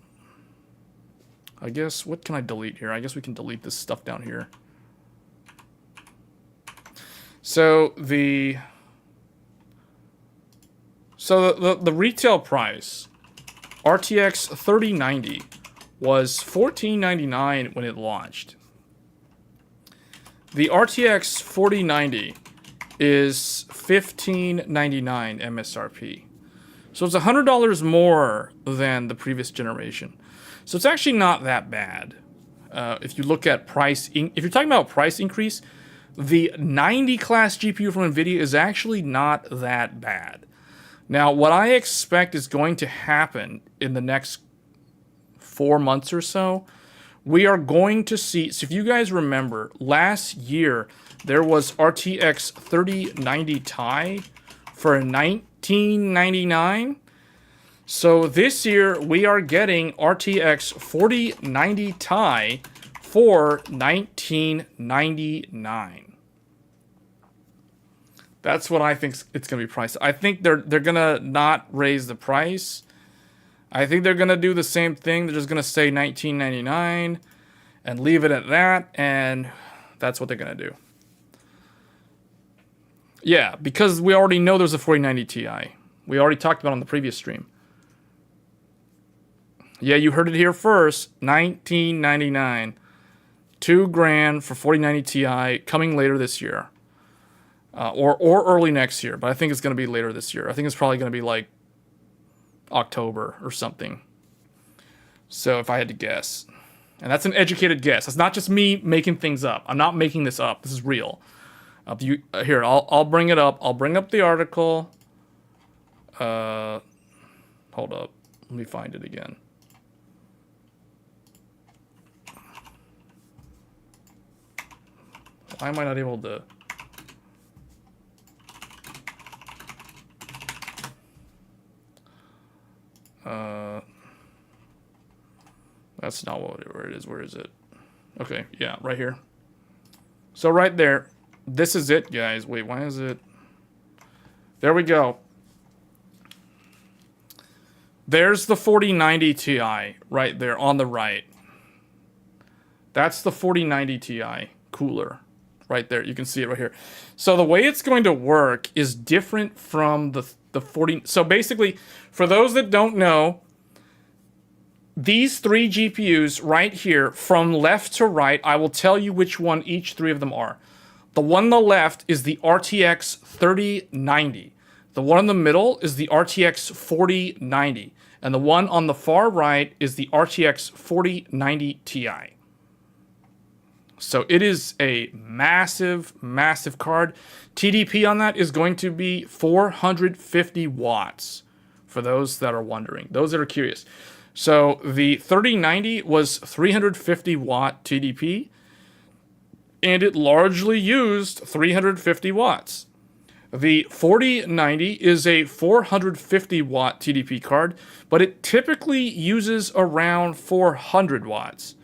guess, what can I delete here? I guess we can delete this stuff down here. So the retail price, RTX 3090, was $1499 when it launched. The RTX 4090 is $1599 MSRP. So it's $100 more than the previous generation. So it's actually not that bad. If you look at if you're talking about price increase, the 90 class GPU from NVIDIA is actually not that bad. Now, what I expect is going to happen in the next 4 months or so, we are going to see, so if you guys remember, last year, there was RTX 3090 Ti for $1999. So this year, we are getting RTX 4090 Ti for $1999. That's what I think it's going to be priced. I think they're going to not raise the price. I think they're going to do the same thing. They're just going to say $1999 and leave it at that, and that's what they're going to do. Yeah, because we already know there's a 4090 Ti. We already talked about it on the previous stream. Yeah, you heard it here first. $1999. $2,000 for 4090 Ti coming later this year. Or early next year, but I think it's going to be later this year. I think it's probably going to be like October or something. So if I had to guess. And that's an educated guess. That's not just me making things up. I'm not making this up. This is real. Here, I'll bring it up. I'll bring up the article. Hold up. Let me find it again. Why am I not able to... That's not where it is. Where is it? Okay, yeah, right here. So right there, this is it, guys. Wait, why is it? There we go. There's the 4090 Ti right there on the right. That's the 4090 Ti cooler right there. You can see it right here. So the way it's going to work is different from the 40. So basically, for those that don't know, these three GPUs right here, from left to right, I will tell you which one each three of them are. The one on the left is the RTX 3090. The one in the middle is the RTX 4090. And the one on the far right is the RTX 4090 Ti. So it is a massive, massive card. TDP on that is going to be 450 watts, for those that are wondering, those that are curious. So the 3090 was 350 watt TDP, and it largely used 350 watts. The 4090 is a 450 watt TDP card, but it typically uses around 400 watts.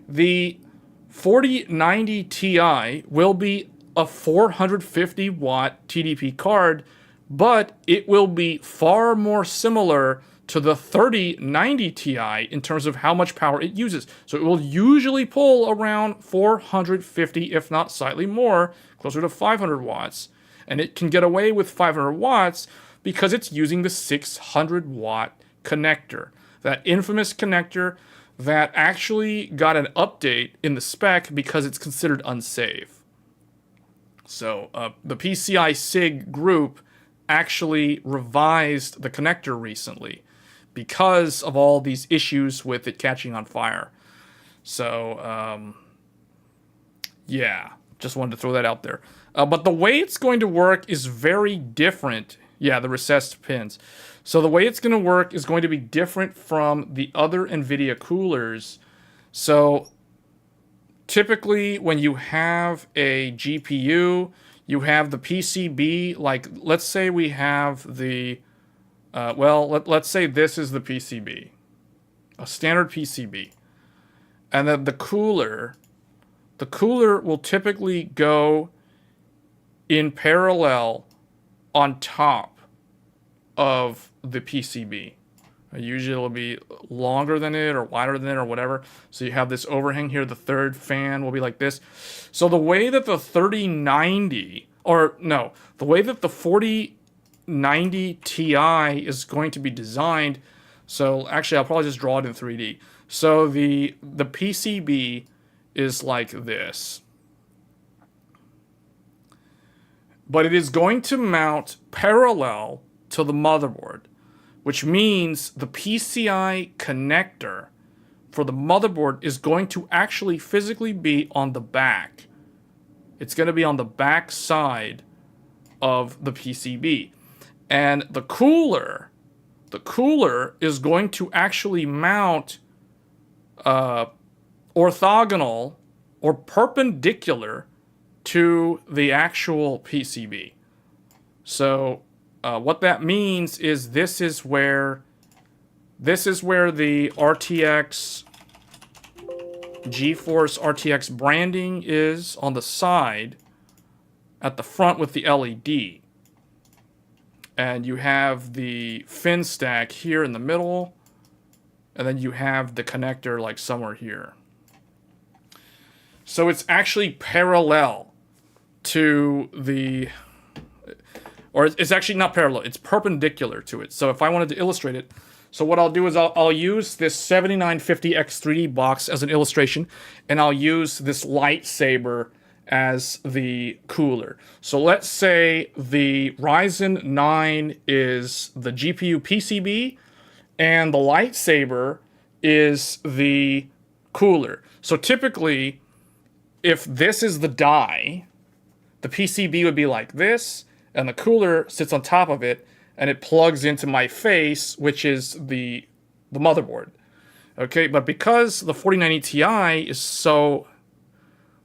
The 4090 Ti will be a 450 watt TDP card, but it will be far more similar to the 3090 Ti in terms of how much power it uses. So it will usually pull around 450, if not slightly more, closer to 500 watts. And it can get away with 500 watts because it's using the 600 watt connector. That infamous connector that actually got an update in the spec because it's considered unsafe. So the PCI SIG group actually revised the connector recently because of all these issues with it catching on fire. So, yeah, just wanted to throw that out there. But the way it's going to work is very different. Yeah, the recessed pins. So the way it's going to work is going to be different from the other NVIDIA coolers. So typically when you have a GPU, you have the PCB, like let's say we have the, let's say this is the PCB, a standard PCB. And then the cooler will typically go in parallel on top of the PCB. Usually it'll be longer than it or wider than it or whatever. So you have this overhang here. The third fan will be like this. So the way that the 3090, or no, the way that the 4090 Ti is going to be designed. So actually I'll probably just draw it in 3D. So the PCB is like this. But it is going to mount parallel to the motherboard, which means the PCI connector for the motherboard is going to actually physically be on the back. It's going to be on the back side of the PCB. And the cooler is going to actually mount orthogonal or perpendicular to the actual PCB. So what that means is this is where the RTX GeForce RTX branding is on the side at the front with the LED. And you have the fin stack here in the middle, and then you have the connector like somewhere here. So it's actually parallel to the, or it's actually not parallel, it's perpendicular to it. So if I wanted to illustrate it, so what I'll do is I'll use this 7950X3D box as an illustration, and I'll use this lightsaber as the cooler. So let's say the Ryzen 9 is the GPU PCB, and the lightsaber is the cooler. So typically, if this is the die, the PCB would be like this, and the cooler sits on top of it, and it plugs into my face, which is the motherboard. Okay, but because the 4090 Ti is so,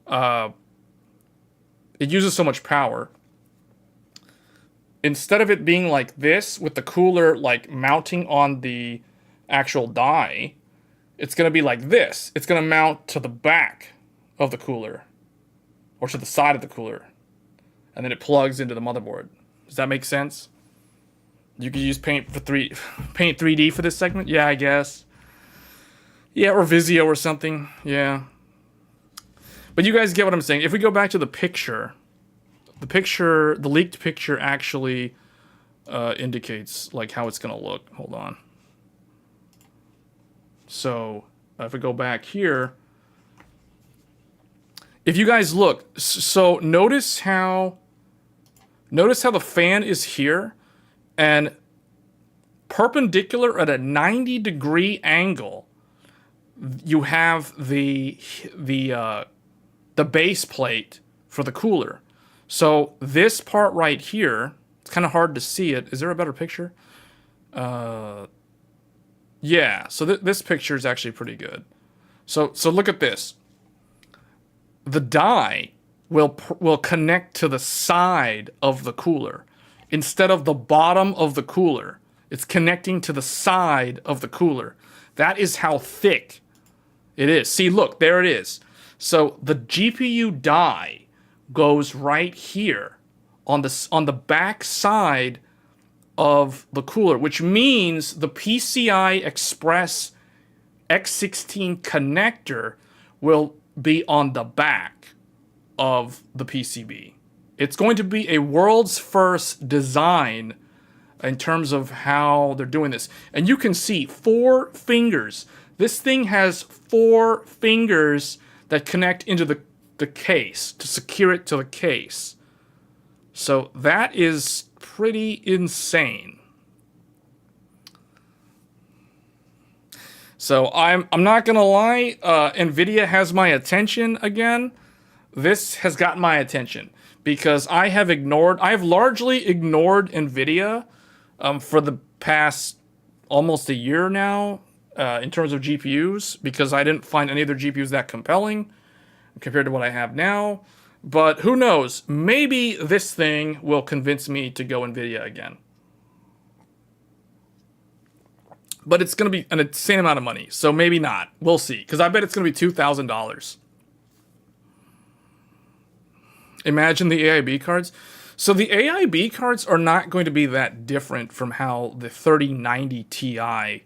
it uses so much power, instead of it being like this, with the cooler like mounting on the actual die, it's going to be like this. It's going to mount to the back of the cooler, or to the side of the cooler, and then it plugs into the motherboard. Does that make sense? You could use Paint 3D for this segment? Yeah, I guess. Yeah, or Visio or something. Yeah. But you guys get what I'm saying. If we go back to the picture, the leaked picture actually indicates like how it's going to look. Hold on. So if we go back here, if you guys look, so notice how the fan is here, and perpendicular at a 90-degree angle, you have the base plate for the cooler. So this part right here, it's kind of hard to see it. Is there a better picture? Yeah. So this picture is actually pretty good. So look at this. The die will connect to the side of the cooler instead of the bottom of the cooler. It's connecting to the side of the cooler. That is how thick it is. See, look, there it is. So the GPU die goes right here on the back side of the cooler, which means the PCI Express X16 connector will be on the back of the PCB. It's going to be a world's first design in terms of how they're doing this. And you can see 4 fingers. This thing has 4 fingers that connect into the case to secure it to the case. So that is pretty insane. So I'm not gonna lie, NVIDIA has my attention again. This has gotten my attention because I have largely ignored NVIDIA for the past almost a year now in terms of GPUs, because I didn't find any of their GPUs that compelling compared to what I have now. But who knows? Maybe this thing will convince me to go NVIDIA again. But it's going to be an insane amount of money, so maybe not. We'll see, because I bet it's going to be $2,000. Imagine the AIB cards. So the AIB cards are not going to be that different from how the 3090 Ti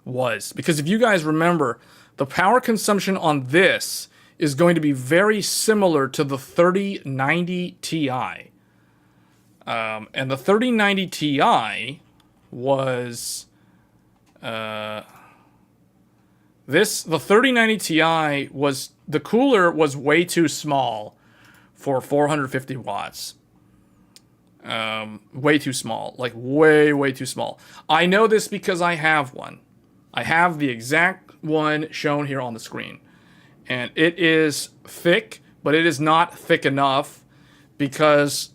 was. Because if you guys remember, the power consumption on this is going to be very similar to the 3090 Ti. And the 3090 Ti was... the 3090 Ti was... The cooler was way too small for 450 watts. Way too small. Like, way too small. I know this because I have one. I have the exact one shown here on the screen. And it is thick, but it is not thick enough, because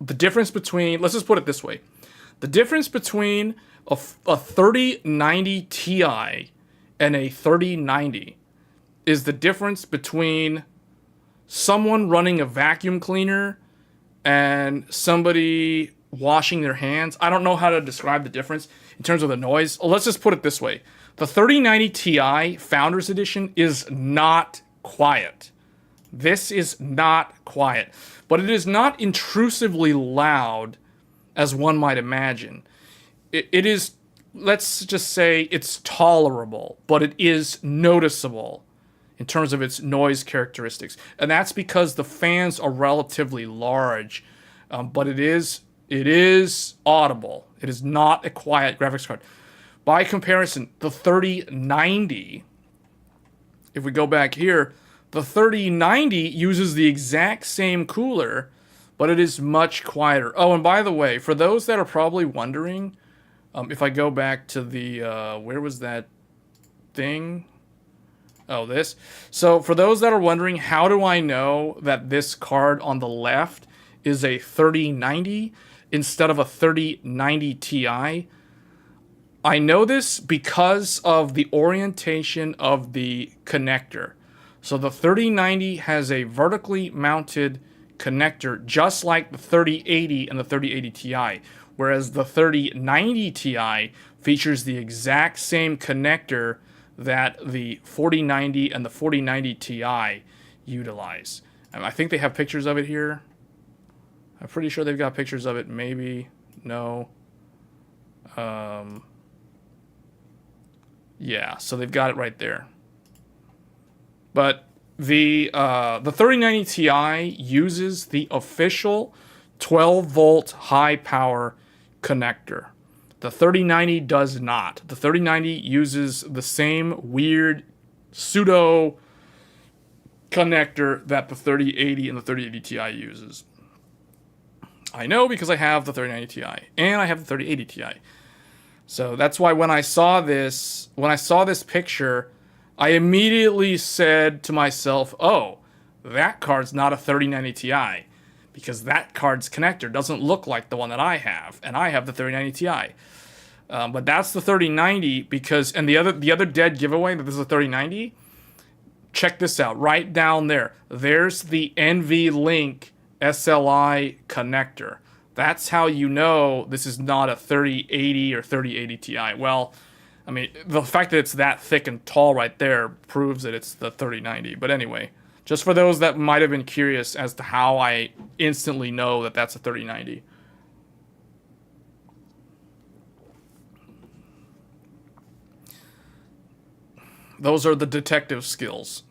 the difference between... Let's just put it this way. The difference between a 3090 Ti and a 3090 is the difference between someone running a vacuum cleaner and somebody washing their hands. I don't know how to describe the difference in terms of the noise. Let's just put it this way. The 3090 Ti Founders Edition is not quiet. This is not quiet. But it is not intrusively loud as one might imagine. It is, let's just say, it's tolerable, but it is noticeable in terms of its noise characteristics. And that's because the fans are relatively large, but it is audible. It is not a quiet graphics card. By comparison, the 3090, if we go back here, the 3090 uses the exact same cooler, but it is much quieter. Oh, and by the way, for those that are probably wondering, if I go back to the, where was that thing? Oh, this. So for those that are wondering, how do I know that this card on the left is a 3090 instead of a 3090 Ti? I know this because of the orientation of the connector. So the 3090 has a vertically mounted connector just like the 3080 and the 3080 Ti, whereas the 3090 Ti features the exact same connector that the 4090 and the 4090 Ti utilize. And I think they have pictures of it here. I'm pretty sure they've got pictures of it. Maybe. No. Yeah, so they've got it right there. But the 3090 Ti uses the official 12-volt high-power connector. The 3090 does not. The 3090 uses the same weird pseudo connector that the 3080 and the 3080 Ti uses. I know because I have the 3090 Ti and I have the 3080 Ti. So that's why when I saw this picture, I immediately said to myself, oh, that card's not a 3090 Ti, because that card's connector doesn't look like the one that I have, and I have the 3090 Ti. But that's the 3090 because, and the other dead giveaway that this is a 3090, check this out, right down there. There's the NVLink SLI connector. That's how you know this is not a 3080 or 3080 Ti. Well, I mean, the fact that it's that thick and tall right there proves that it's the 3090. But anyway, just for those that might have been curious as to how I instantly know that that's a 3090. Those are the detective skills.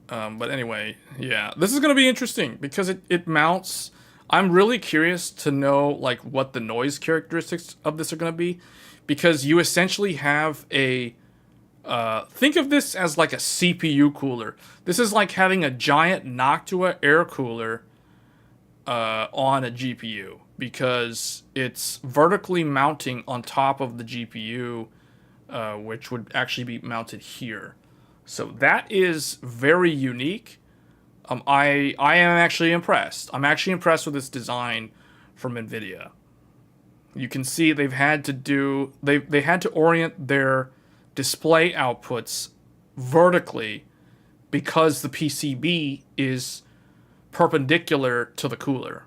But anyway, yeah, this is going to be interesting because it mounts. I'm really curious to know like what the noise characteristics of this are going to be, because you essentially have a think of this as like a CPU cooler. This is like having a giant Noctua air cooler on a GPU, because it's vertically mounting on top of the GPU, which would actually be mounted here. So that is very unique. I am actually impressed. I'm actually impressed with this design from NVIDIA. You can see they've had to do they had to orient their display outputs vertically because the PCB is perpendicular to the cooler.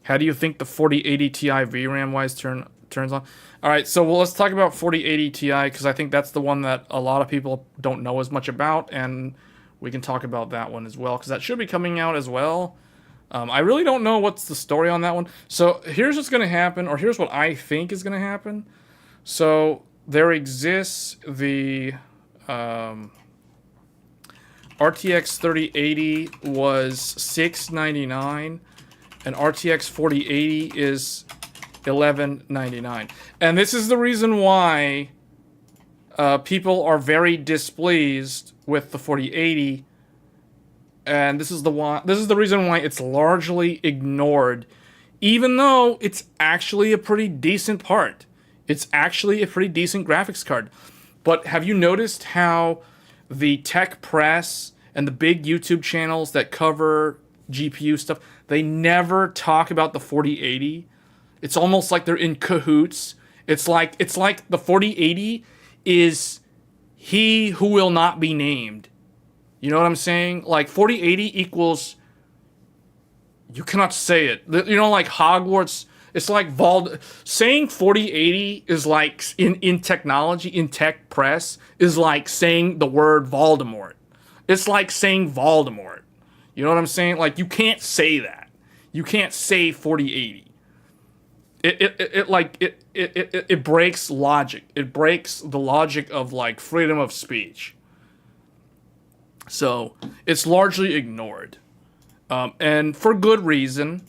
How do you think the 4080 Ti VRAM wise turns on? All right, so let's talk about 4080 Ti, because I think that's the one that a lot of people don't know as much about, and we can talk about that one as well, because that should be coming out as well. I really don't know what's the story on that one. So here's what's going to happen, or here's what I think is going to happen. So there exists the RTX 3080 was $699, and RTX 4080 is $1199. And this is the reason why people are very displeased with the 4080, and this is the reason why it's largely ignored, even though it's actually a pretty decent part. It's actually a pretty decent graphics card. But have you noticed how the tech press and the big YouTube channels that cover GPU stuff, they never talk about the 4080? It's almost like they're in cahoots. It's like the 4080 is he who will not be named. You know what I'm saying? Like 4080 equals, you cannot say it. You know, like Hogwarts. It's like saying 4080 is like in technology, in tech press, is like saying the word Voldemort. It's like saying Voldemort. You know what I'm saying? Like, you can't say that. You can't say 4080. It breaks logic. It breaks the logic of like freedom of speech. So it's largely ignored, and for good reason,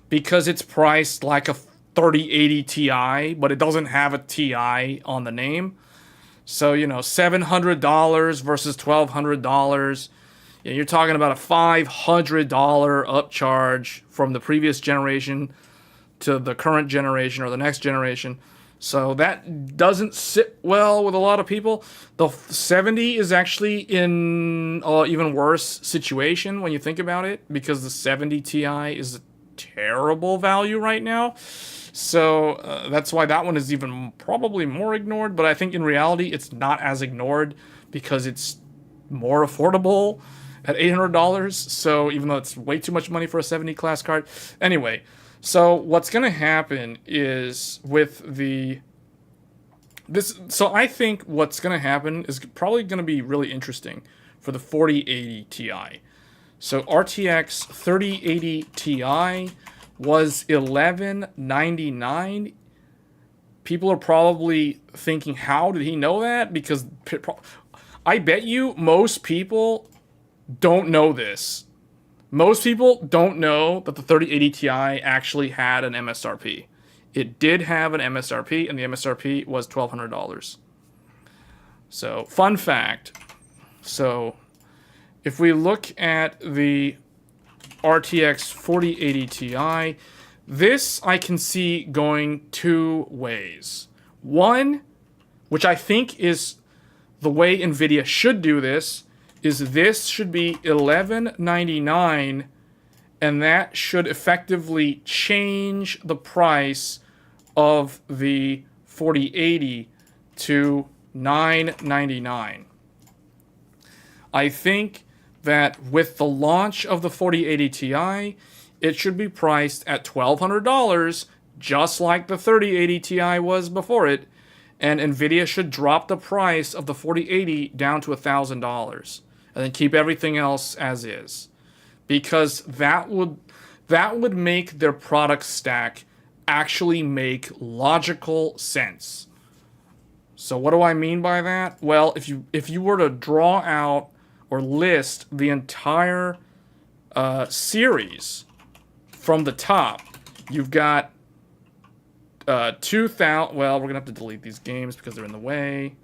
because it's priced like a 3080 Ti, but it doesn't have a Ti on the name. So, you know, $700 versus $1,200. You're talking about a $500 upcharge from the previous generation to the current generation or the next generation. So that doesn't sit well with a lot of people. The 70 is actually in an even worse situation when you think about it, because the 70 Ti is a terrible value right now. So that's why that one is even probably more ignored. But I think in reality, it's not as ignored because it's more affordable at $800. So even though it's way too much money for a 70 class card. Anyway, so what's going to happen is with so I think what's going to happen is probably going to be really interesting for the 4080 Ti. So RTX 3080 Ti was $1199. People are probably thinking, how did he know that? Because I bet you most people don't know this. Most people don't know that the 3080 Ti actually had an MSRP. It did have an MSRP, and the MSRP was $1,200. So, fun fact. So, if we look at the RTX 4080 Ti, this I can see going two ways. One, which I think is the way NVIDIA should do this should be $1199, and that should effectively change the price of the 4080 to $999. I think that with the launch of the 4080 Ti, it should be priced at $1,200, just like the 3080 Ti was before it, and NVIDIA should drop the price of the 4080 down to $1,000, and then keep everything else as is, because that would make their product stack actually make logical sense. So what do I mean by that? Well, if you were to draw out or list the entire series from the top, you've got 2,000. Well, we're gonna have to delete these games because they're in the way.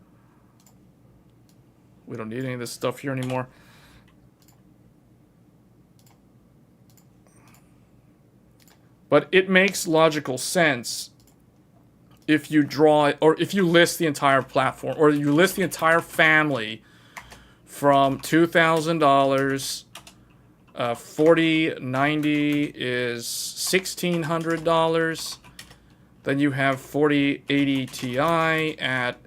We don't need any of this stuff here anymore. But it makes logical sense if you draw, or if you list the entire platform, or you list the entire family from $2,000. 4090 is $1,600. Then you have 4080 Ti at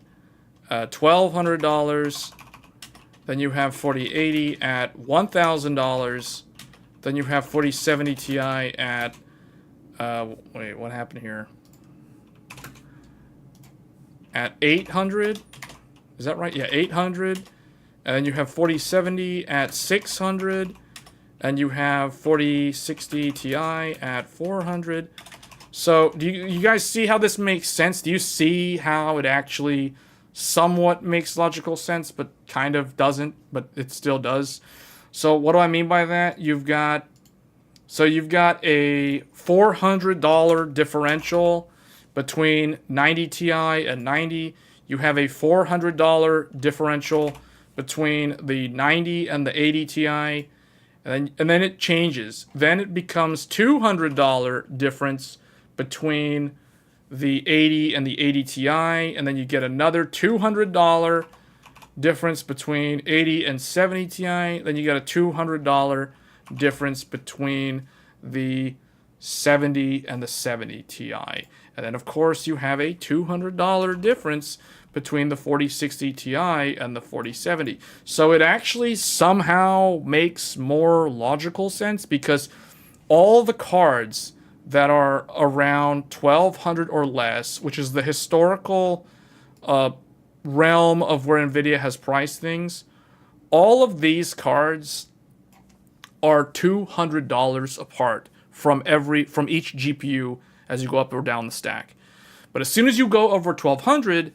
$1,200. Then you have 4080 at $1,000. Then you have 4070 Ti at wait, what happened here? At 800. Is that right? Yeah, 800. And then you have 4070 at 600. And you have 4060 Ti at 400. So, do you guys see how this makes sense? Do you see how it actually somewhat makes logical sense, but kind of doesn't, but it still does? So, what do I mean by that? You've got a $400 differential between 90 Ti and 90. You have a $400 differential between the 90 and the 80 Ti. And then it changes. Then it becomes $200 difference between the 80 and the 80 Ti. And then you get another $200 difference between 80 and 70 Ti. Then you get a $200 difference between the 70 and the 70 Ti. And then, of course, you have a $200 difference between the 4060 Ti and the 4070. So it actually somehow makes more logical sense, because all the cards that are around 1200 or less, which is the historical realm of where NVIDIA has priced things, all of these cards are $200 apart from each GPU as you go up or down the stack. But as soon as you go over 1200,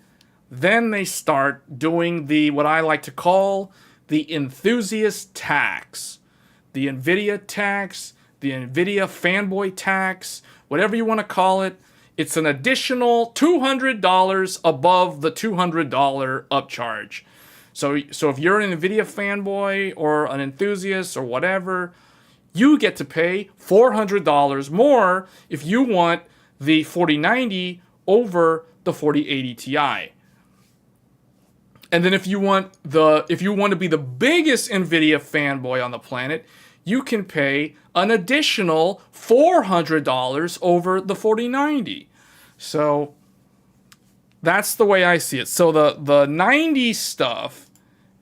then they start doing what I like to call the enthusiast tax. The NVIDIA tax, the NVIDIA fanboy tax, whatever you want to call it. It's an additional $200 above the $200 upcharge. So if you're an NVIDIA fanboy or an enthusiast or whatever, you get to pay $400 more if you want the 4090 over the 4080 Ti. And then if you want to be the biggest NVIDIA fanboy on the planet, you can pay an additional $400 over the 4090. So that's the way I see it. So the 90 stuff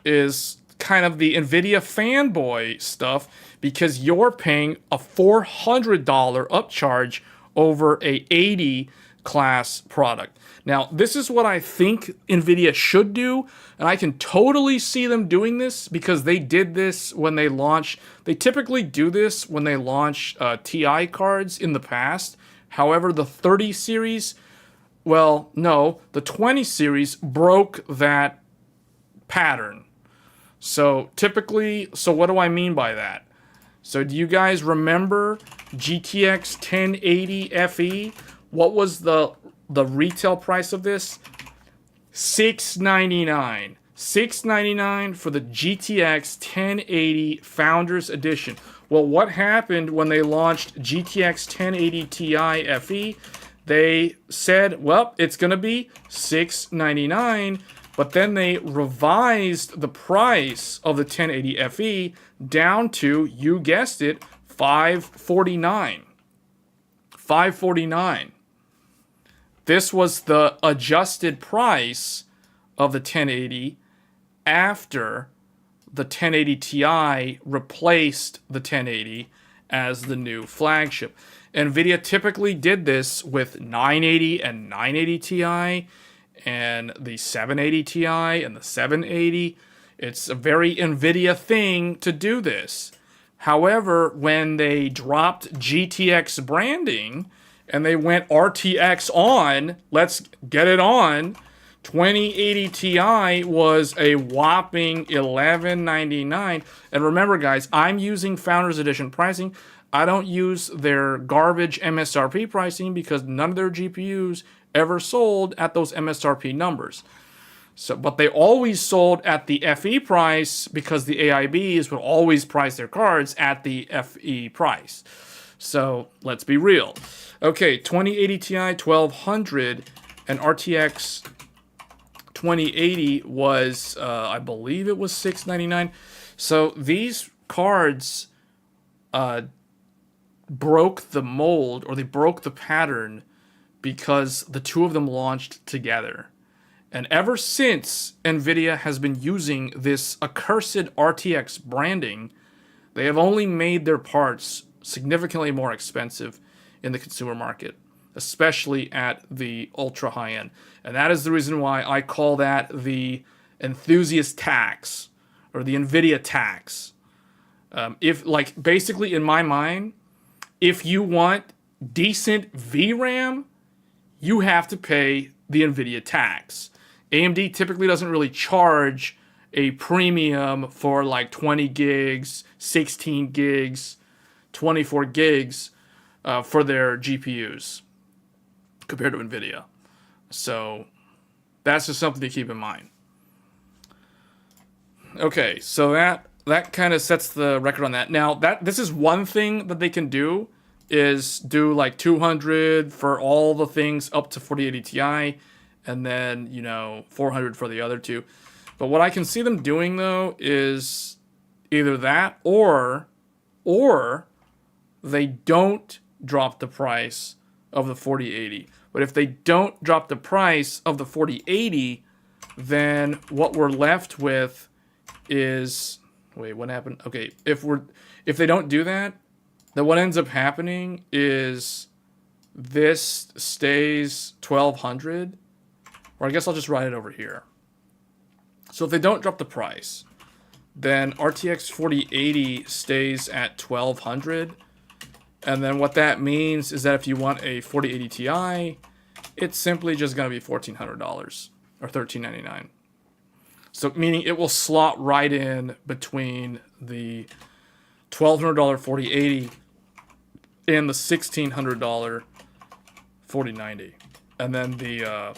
is kind of the NVIDIA fanboy stuff, because you're paying a $400 upcharge over a 80 class product. Now, this is what I think NVIDIA should do, and I can totally see them doing this because they did this when they launched. They typically do this when they launch TI cards in the past. However, the 30 series, well, no, the 20 series broke that pattern. So typically, what do I mean by that? So do you guys remember GTX 1080 FE? What was the retail price of this? $699. $699 for the GTX 1080 Founders Edition. Well, what happened when they launched GTX 1080 Ti FE? They said, well, it's going to be $699, but then they revised the price of the 1080 FE down to, you guessed it, $549. $549. This was the adjusted price of the 1080 after the 1080 Ti replaced the 1080 as the new flagship. NVIDIA typically did this with 980 and 980 Ti and the 780 Ti and the 780. It's a very NVIDIA thing to do this. However, when they dropped GTX branding and they went RTX on, let's get it on, 2080 Ti was a whopping $1199. And remember, guys, I'm using Founders Edition pricing. I don't use their garbage MSRP pricing because none of their GPUs ever sold at those MSRP numbers. So, but they always sold at the FE price because the AIBs would always price their cards at the FE price. So let's be real. Okay, 2080 Ti 1200 and RTX 2080 was, I believe it was $699. So these cards broke the mold, or they broke the pattern, because the two of them launched together. And ever since NVIDIA has been using this accursed RTX branding, they have only made their parts significantly more expensive in the consumer market, especially at the ultra high end. And that is the reason why I call that the enthusiast tax, or the NVIDIA tax. Basically in my mind, if you want decent VRAM, you have to pay the NVIDIA tax. AMD typically doesn't really charge a premium for like 20 gigs, 16 gigs, 24 gigs for their GPUs compared to NVIDIA. So that's just something to keep in mind. Okay, so that kind of sets the record on that. Now, this is one thing that they can do, is do like 200 for all the things up to 4080 Ti, and then, 400 for the other two. But what I can see them doing, though, is either that or they don't drop the price of the 4080. But if they don't drop the price of the 4080, then what we're left with is... Wait, what happened? Okay, if they don't do that, then what ends up happening is this stays 1200. Or I guess I'll just write it over here. So if they don't drop the price, then RTX 4080 stays at 1200. And then what that means is that if you want a 4080 Ti, it's simply just going to be $1,400 or $1,399. So meaning it will slot right in between the $1,200 4080 and the $1,600 4090. And then the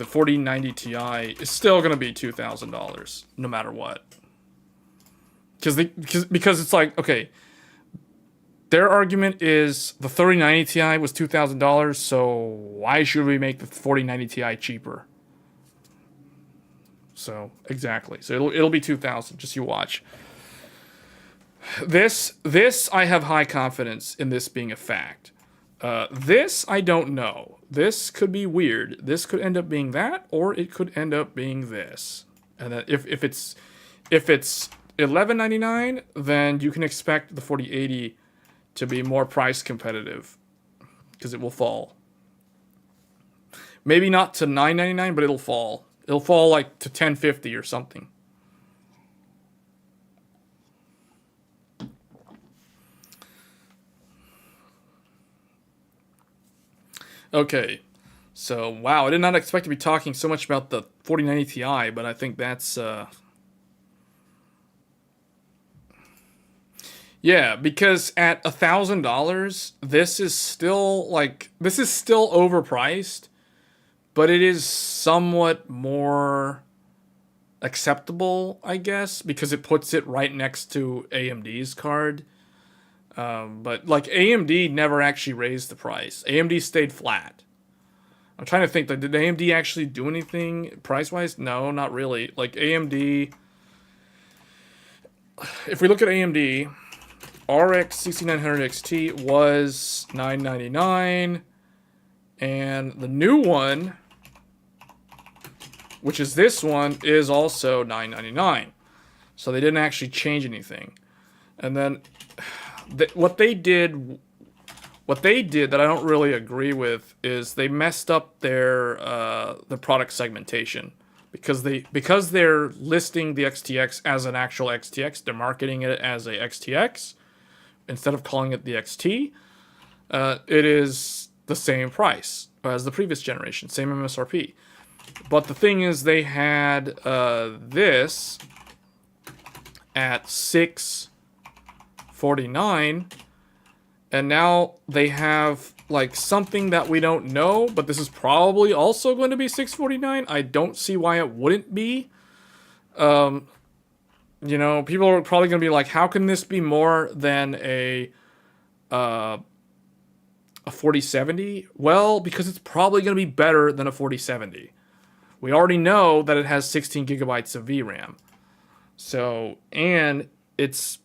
4090 Ti is still going to be $2,000 no matter what. Because it's like, okay, their argument is the 3090 Ti was $2,000, so why should we make the 4090 Ti cheaper? So exactly. So it'll be 2,000. Just you watch. This I have high confidence in this being a fact. This I don't know. This could be weird. This could end up being that, or it could end up being this. And then if it's $1199, then you can expect the 4080 to be more price competitive, because it will fall. Maybe not to $999, but it'll fall. It'll fall like to $1050 or something. Okay, so wow, I did not expect to be talking so much about the 4090 Ti, but I think that's yeah, because at $1,000, this is still overpriced, but it is somewhat more acceptable, I guess, because it puts it right next to AMD's card. But like AMD never actually raised the price. AMD stayed flat. I'm trying to think, like, did AMD actually do anything price-wise? No, not really. Like AMD, if we look at AMD, RX 6900 XT was $999, and the new one, which is this one, is also $999. So they didn't actually change anything. And then what they did that I don't really agree with is they messed up their the product segmentation, because they're listing the XTX as an actual XTX. They're marketing it as a XTX instead of calling it the XT. It is the same price as the previous generation, same MSRP. But the thing is, they had this at 649, and now they have like something that we don't know, but this is probably also going to be 649. I don't see why it wouldn't be. You know, people are probably going to be like, how can this be more than a 4070? Well, because it's probably going to be better than a 4070. We already know that it has 16 gigabytes of VRAM. So, and it's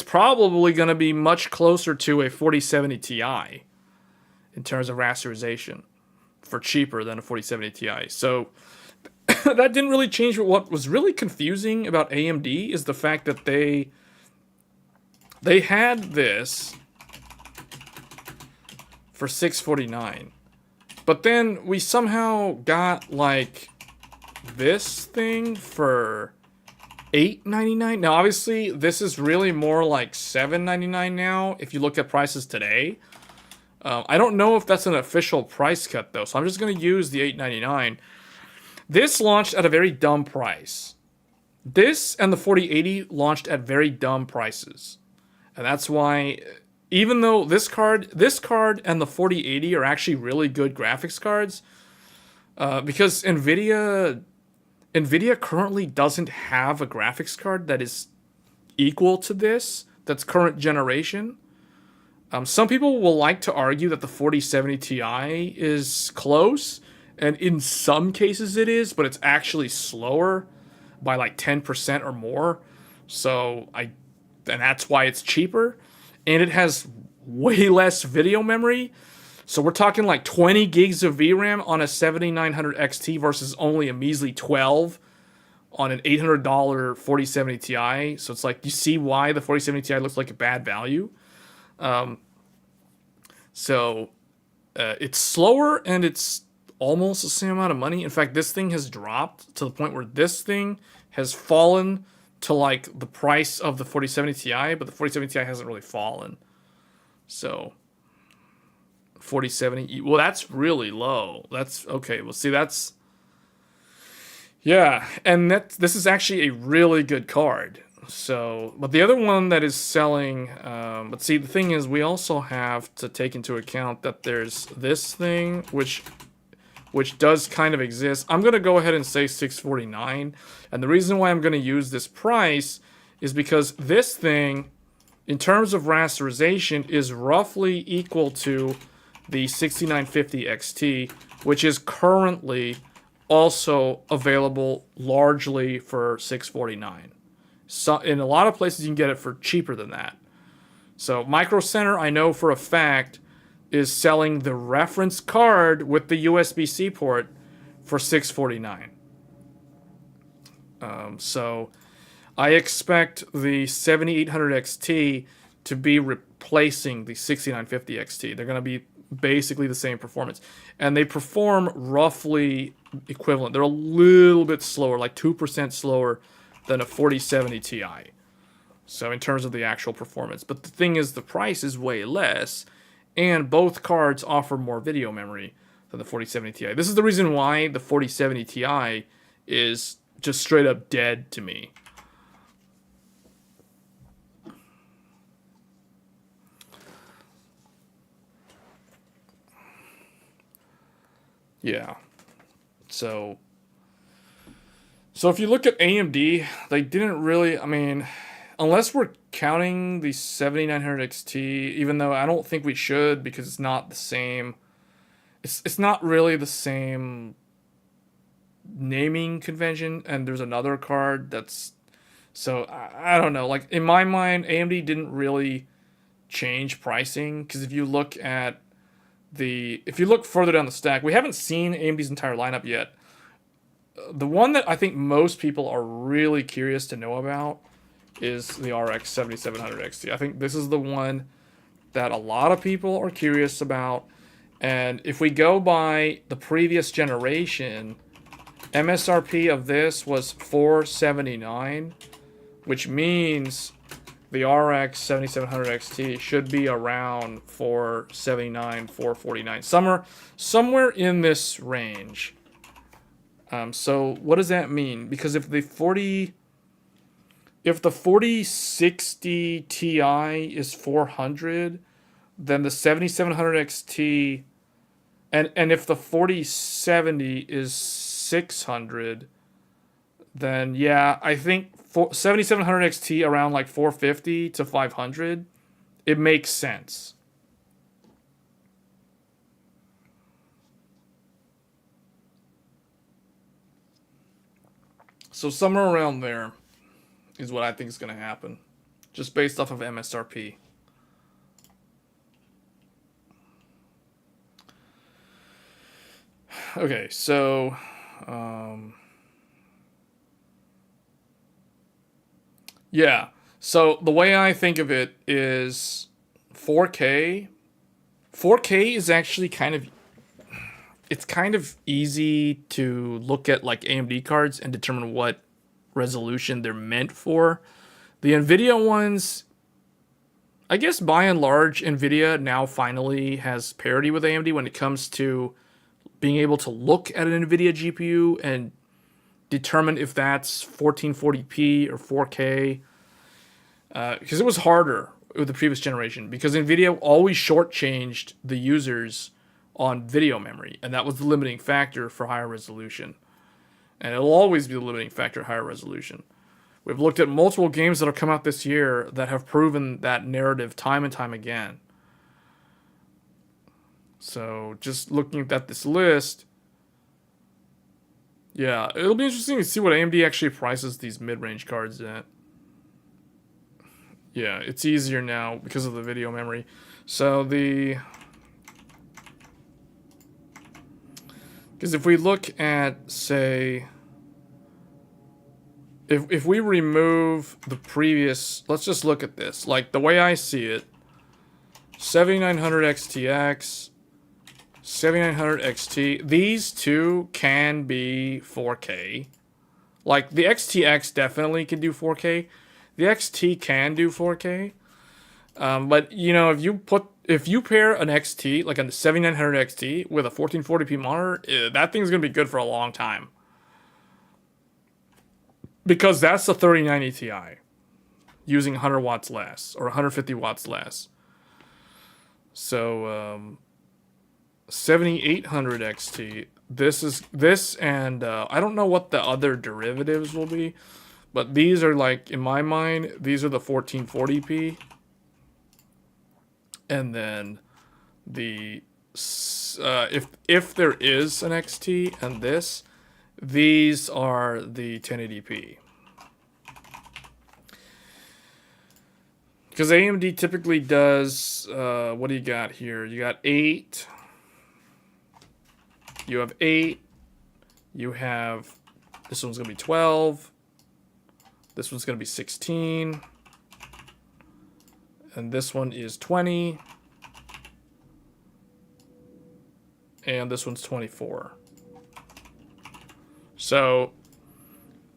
probably going to be much closer to a 4070 Ti in terms of rasterization for cheaper than a 4070 Ti. So, that didn't really change. What was really confusing about AMD is the fact that they had this for $649, but then we somehow got like this thing for $899. Now, obviously, this is really more like $799 now if you look at prices today. I don't know if that's an official price cut though, so I'm just going to use the $899. This launched at a very dumb price. This and the 4080 launched at very dumb prices. And that's why, even though this card and the 4080 are actually really good graphics cards, because NVIDIA currently doesn't have a graphics card that is equal to this, that's current generation. Some people will like to argue that the 4070 Ti is close, and in some cases it is, but it's actually slower by like 10% or more. And that's why it's cheaper. And it has way less video memory. So we're talking like 20 gigs of VRAM on a 7900 XT versus only a measly 12 on an $800 4070 Ti. So it's like, you see why the 4070 Ti looks like a bad value. It's slower and it's almost the same amount of money. In fact, this thing has dropped to the point where this thing has fallen to like the price of the 4070 Ti, but the 4070 Ti hasn't really fallen. So 4070, well, that's really low. That's okay. Well, see, that's, yeah, and this is actually a really good card. So, but the other one that is selling, but see, the thing is, we also have to take into account that there's this thing, which does kind of exist. I'm going to go ahead and say $649. And the reason why I'm going to use this price is because this thing, in terms of rasterization, is roughly equal to the 6950 XT, which is currently also available largely for $649. So in a lot of places, you can get it for cheaper than that. So Micro Center, I know for a fact, is selling the reference card with the USB-C port for $649. So I expect the 7800 XT to be replacing the 6950 XT. They're going to be basically the same performance. And they perform roughly equivalent. They're a little bit slower, like 2% slower than a 4070 Ti. So in terms of the actual performance. But the thing is, the price is way less. And both cards offer more video memory than the 4070 Ti. This is the reason why the 4070 Ti is just straight up dead to me. Yeah. So if you look at AMD, they didn't really, I mean, unless we're counting the 7900 XT, even though I don't think we should because it's not the same. It's not really the same naming convention, and there's another card that's, so I don't know. Like in my mind, AMD didn't really change pricing, because if you look further down the stack, we haven't seen AMD's entire lineup yet. The one that I think most people are really curious to know about is the RX 7700 XT. I think this is the one that a lot of people are curious about. And if we go by the previous generation, MSRP of this was $479, which means the RX 7700 XT should be around $479, $449, somewhere in this range. So what does that mean? Because if the 4060 Ti is 400, then the 7700 XT, and if the 4070 is 600, then yeah, I think 7700 XT around like 450 to 500, it makes sense. So somewhere around there is what I think is going to happen, just based off of MSRP. Okay, so yeah. So the way I think of it is 4K. 4K is actually it's kind of easy to look at like AMD cards and determine what resolution they're meant for. The Nvidia ones, I guess by and large, Nvidia now finally has parity with AMD when it comes to being able to look at an Nvidia GPU and determine if that's 1440p or 4K. Because it was harder with the previous generation, because Nvidia always shortchanged the users on video memory, and that was the limiting factor for higher resolution. And it'll always be the limiting factor, higher resolution. We've looked at multiple games that have come out this year that have proven that narrative time and time again. So just looking at this list, yeah, it'll be interesting to see what AMD actually prices these mid-range cards at. Yeah, it's easier now because of the video memory. So because if we look at, say, if we remove the previous, let's just look at this. Like, the way I see it, 7900 XTX, 7900 XT, these two can be 4K. Like, the XTX definitely can do 4K. The XT can do 4K. But, you know, if you pair an XT, like a 7900 XT, with a 1440p monitor, that thing's going to be good for a long time. Because that's the 3090 Ti, using 100 watts less, or 150 watts less. So, 7800 XT, this and I don't know what the other derivatives will be, but these are, like, in my mind, these are the 1440p. And then the if there is an XT and this, these are the 1080p. Because AMD typically does, what do you got here? You got 8. You have 8. You have, this one's going to be 12. This one's going to be 16. And this one is 20. And this one's 24. So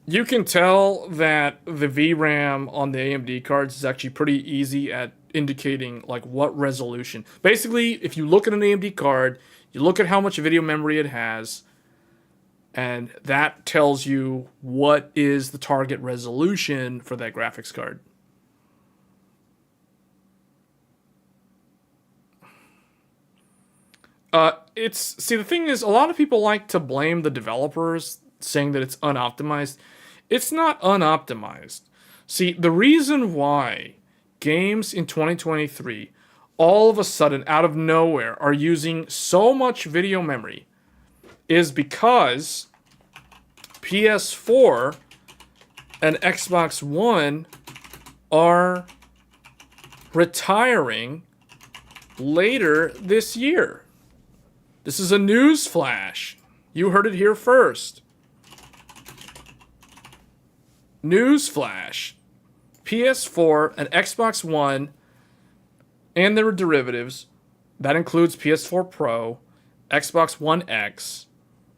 you can tell that the VRAM on the AMD cards is actually pretty easy at indicating like what resolution. Basically, if you look at an AMD card, you look at how much video memory it has, and that tells you what is the target resolution for that graphics card. See, the thing is, a lot of people like to blame the developers, saying that it's unoptimized. It's not unoptimized. See, the reason why games in 2023, all of a sudden, out of nowhere, are using so much video memory is because PS4 and Xbox One are retiring later this year. This is a news flash. You heard it here first. News flash. PS4 and Xbox One and their derivatives, that includes PS4 Pro, Xbox One X,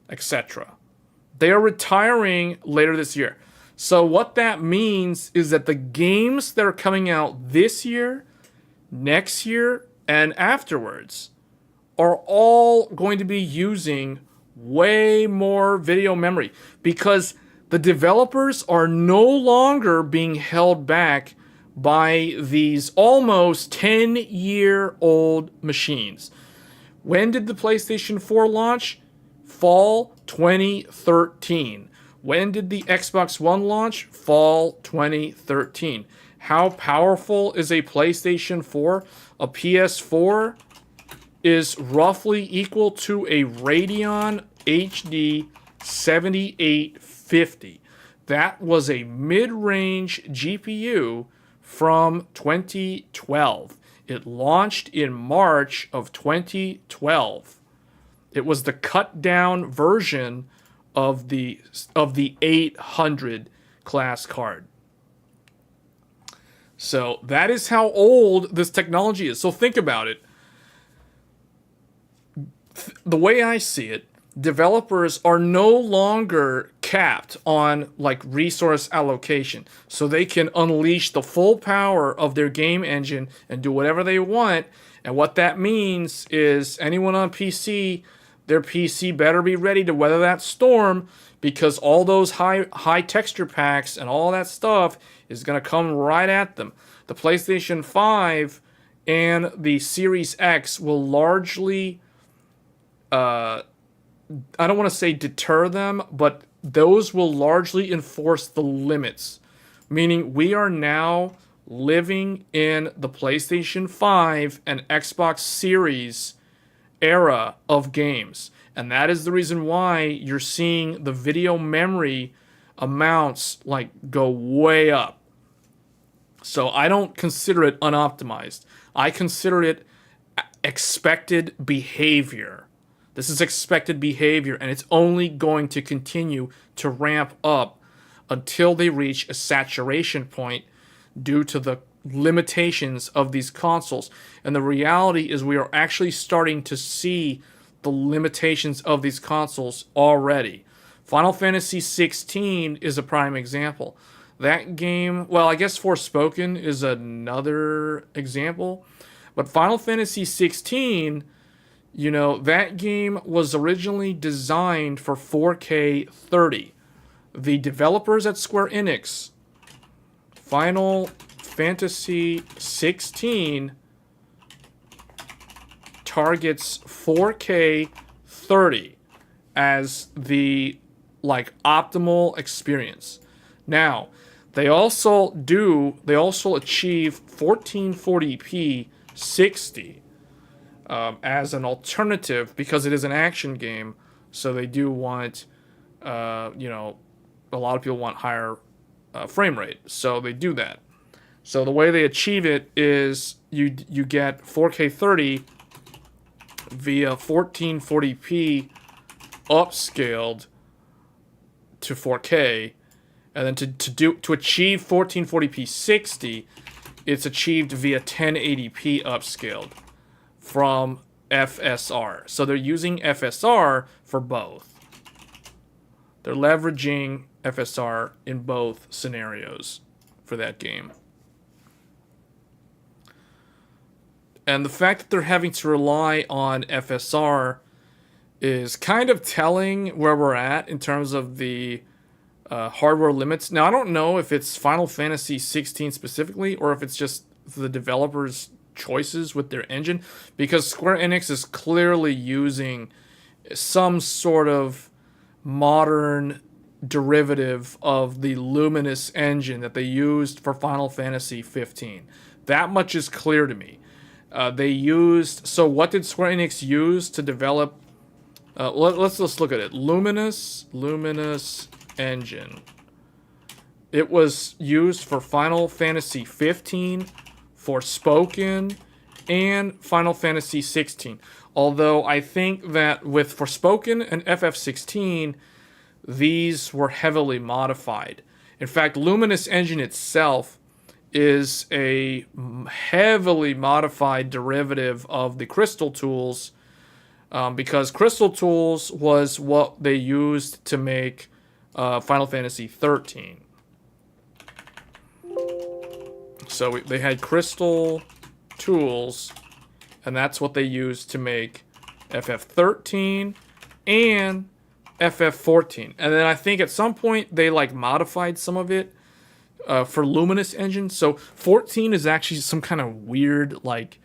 etc. They are retiring later this year. So what that means is that the games that are coming out this year, next year, and afterwards are all going to be using way more video memory because the developers are no longer being held back by these almost 10-year-old machines. When did the PlayStation 4 launch? Fall 2013. When did the Xbox One launch? Fall 2013. How powerful is a PlayStation 4? A PS4 is roughly equal to a Radeon HD 7850. That was a mid-range GPU from 2012. It launched in March of 2012. It was the cut-down version of the 800 class card. So that is how old this technology is. So think about it. The way I see it, developers are no longer capped on like resource allocation. So they can unleash the full power of their game engine and do whatever they want. And what that means is anyone on PC, their PC better be ready to weather that storm because all those high texture packs and all that stuff is going to come right at them. The PlayStation 5 and the Series X will largely I don't want to say deter them, but those will largely enforce the limits. Meaning we are now living in the PlayStation 5 and Xbox Series era of games. And that is the reason why you're seeing the video memory amounts like go way up. So I don't consider it unoptimized. I consider it expected behavior. This is expected behavior, and it's only going to continue to ramp up until they reach a saturation point due to the limitations of these consoles. And the reality is we are actually starting to see the limitations of these consoles already. Final Fantasy 16 is a prime example. That game, well, I guess Forspoken is another example, but Final Fantasy 16... You know, that game was originally designed for 4K 30. The developers at Square Enix, Final Fantasy 16 targets 4K 30 as the like optimal experience. Now, they also achieve 1440p 60 as an alternative because it is an action game. So they do want, a lot of people want higher frame rate. So they do that. So the way they achieve it is you get 4K 30 via 1440p upscaled to 4K, and then to achieve 1440p 60, it's achieved via 1080p upscaled from FSR. So they're using FSR for both. They're leveraging FSR in both scenarios for that game. And the fact that they're having to rely on FSR is kind of telling where we're at in terms of the hardware limits. Now, I don't know if it's Final Fantasy 16 specifically or if it's just the developers' choices with their engine, because Square Enix is clearly using some sort of modern derivative of the Luminous engine that they used for Final Fantasy 15. That much is clear to me. So what did Square Enix use to develop? Let's look at it. Luminous engine. It was used for Final Fantasy 15, Forspoken, and Final Fantasy 16. Although I think that with Forspoken and FF16, these were heavily modified. In fact, Luminous Engine itself is a heavily modified derivative of the Crystal Tools, because Crystal Tools was what they used to make Final Fantasy 13. So they had Crystal Tools, and that's what they used to make FF13 and FF14. And then I think at some point they like modified some of it for Luminous Engine. So 14 is actually some kind of weird like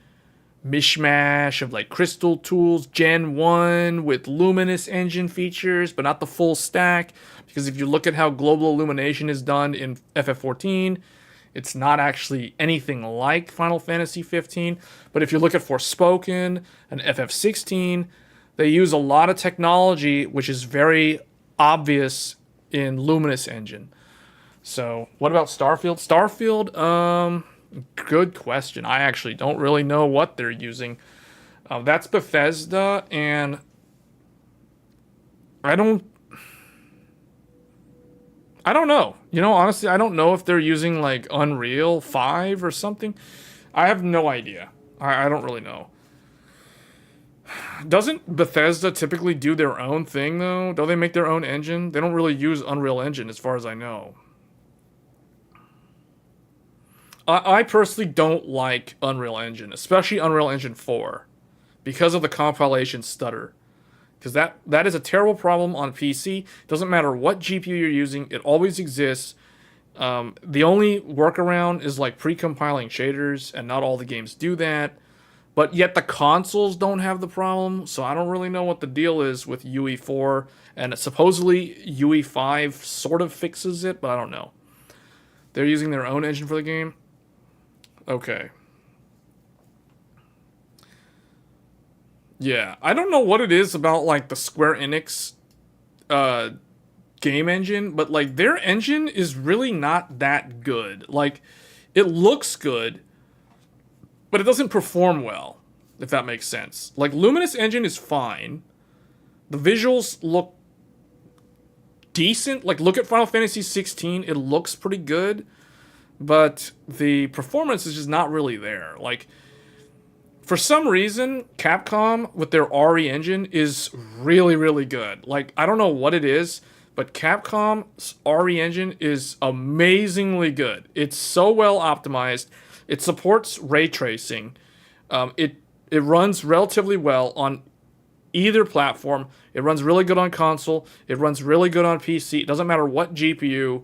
mishmash of like Crystal Tools Gen 1 with Luminous Engine features, but not the full stack. Because if you look at how global illumination is done in FF14, it's not actually anything like Final Fantasy 15. But if you look at Forspoken and FF16, they use a lot of technology which is very obvious in Luminous Engine. So, what about Starfield? Starfield, good question. I actually don't really know what they're using. That's Bethesda, and I don't know. You know, honestly, I don't know if they're using like Unreal 5 or something. I have no idea. I don't really know. Doesn't Bethesda typically do their own thing, though? Don't they make their own engine? They don't really use Unreal Engine, as far as I know. I personally don't like Unreal Engine, especially Unreal Engine 4, because of the compilation stutter. Because that is a terrible problem on PC. Doesn't matter what GPU you're using, it always exists. The only workaround is like pre-compiling shaders, and not all the games do that. But yet the consoles don't have the problem, so I don't really know what the deal is with UE4. And supposedly UE5 sort of fixes it, but I don't know. They're using their own engine for the game. Okay. Yeah, I don't know what it is about like the Square Enix game engine, but like their engine is really not that good. Like it looks good, but it doesn't perform well, if that makes sense. Like Luminous Engine is fine. The visuals look decent. Like look at Final Fantasy 16, it looks pretty good, but the performance is just not really there. Like for some reason, Capcom with their RE engine is really, really good. Like, I don't know what it is, but Capcom's RE engine is amazingly good. It's so well optimized. It supports ray tracing. It runs relatively well on either platform. It runs really good on console. It runs really good on PC. It doesn't matter what GPU.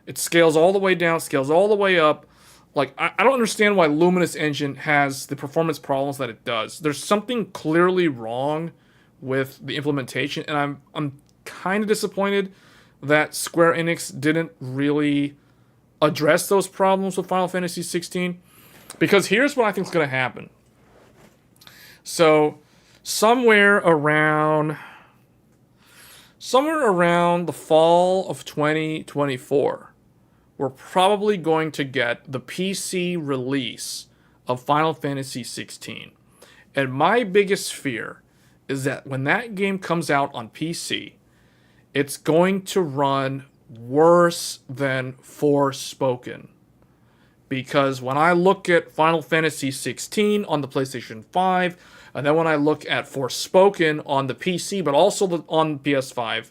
It scales all the way down, scales all the way up. Like, I don't understand why Luminous Engine has the performance problems that it does. There's something clearly wrong with the implementation, and I'm kind of disappointed that Square Enix didn't really address those problems with Final Fantasy 16. Because here's what I think is going to happen. So, somewhere around the fall of 2024, we're probably going to get the PC release of Final Fantasy 16. And my biggest fear is that when that game comes out on PC, it's going to run worse than Forspoken. Because when I look at Final Fantasy 16 on the PlayStation 5, and then when I look at Forspoken on the PC, but also on PS5,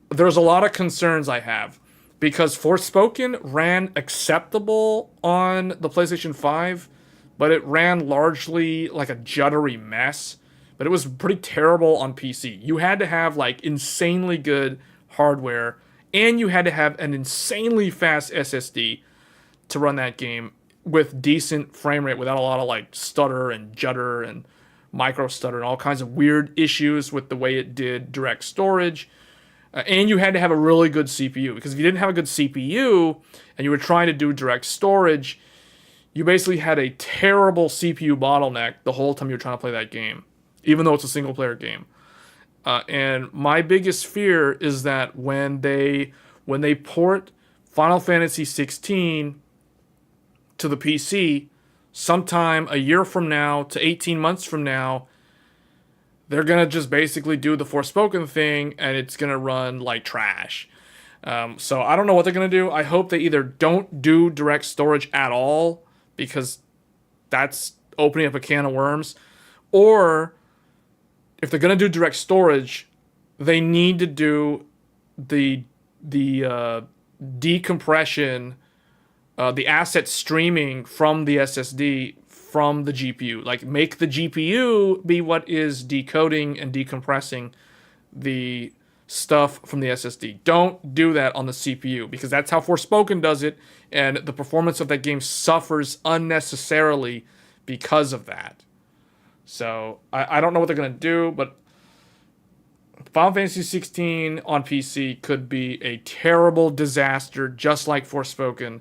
there's a lot of concerns I have. Because Forspoken ran acceptable on the PlayStation 5, but it ran largely like a juddery mess. But it was pretty terrible on PC. You had to have like insanely good hardware, and you had to have an insanely fast SSD to run that game with decent frame rate without a lot of like stutter and judder and micro stutter and all kinds of weird issues with the way it did direct storage. And you had to have a really good CPU, because if you didn't have a good CPU and you were trying to do direct storage, you basically had a terrible CPU bottleneck the whole time you were trying to play that game, even though it's a single player game. And my biggest fear is that when they port Final Fantasy 16 to the PC, sometime a year from now to 18 months from now, they're going to just basically do the Forspoken thing, and it's going to run like trash. So I don't know what they're going to do. I hope they either don't do direct storage at all, because that's opening up a can of worms, or if they're going to do direct storage, they need to do the decompression, the asset streaming from the SSD from the GPU. Like, make the GPU be what is decoding and decompressing the stuff from the SSD. Don't do that on the CPU, because that's how Forspoken does it, and the performance of that game suffers unnecessarily because of that. So, I don't know what they're going to do, but Final Fantasy 16 on PC could be a terrible disaster, just like Forspoken,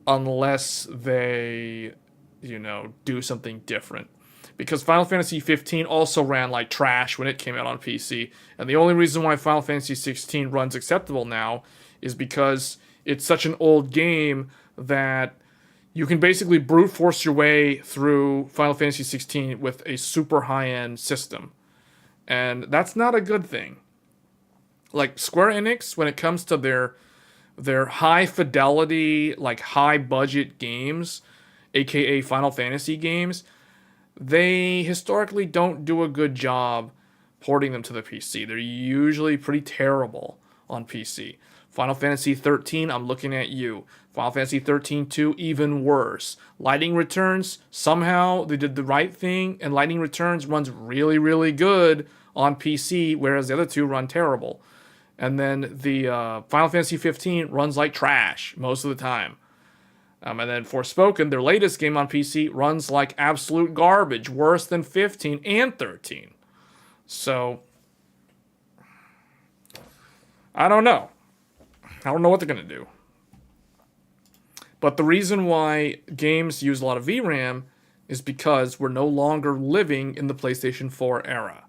unless they, do something different. Because Final Fantasy 15 also ran like trash when it came out on PC, and the only reason why Final Fantasy 16 runs acceptable now is because it's such an old game that you can basically brute force your way through Final Fantasy 16 with a super high-end system. And that's not a good thing. Like, Square Enix, when it comes to their high fidelity, like high budget games, aka Final Fantasy games, they historically don't do a good job porting them to the PC. They're usually pretty terrible on PC. Final Fantasy 13, I'm looking at you. Final Fantasy 13-2, even worse. Lightning Returns, somehow they did the right thing, and Lightning Returns runs really, really good on PC, whereas the other two run terrible. And then the Final Fantasy 15 runs like trash most of the time. And then Forspoken, their latest game on PC, runs like absolute garbage, worse than 15 and 13. So, I don't know. I don't know what they're going to do. But the reason why games use a lot of VRAM is because we're no longer living in the PlayStation 4 era.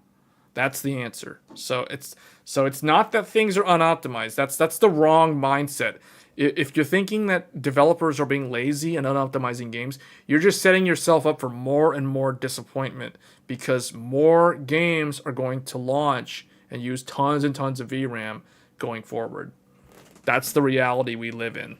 That's the answer. So it's not that things are unoptimized. That's the wrong mindset. If you're thinking that developers are being lazy and unoptimizing games, you're just setting yourself up for more and more disappointment, because more games are going to launch and use tons and tons of VRAM going forward. That's the reality we live in.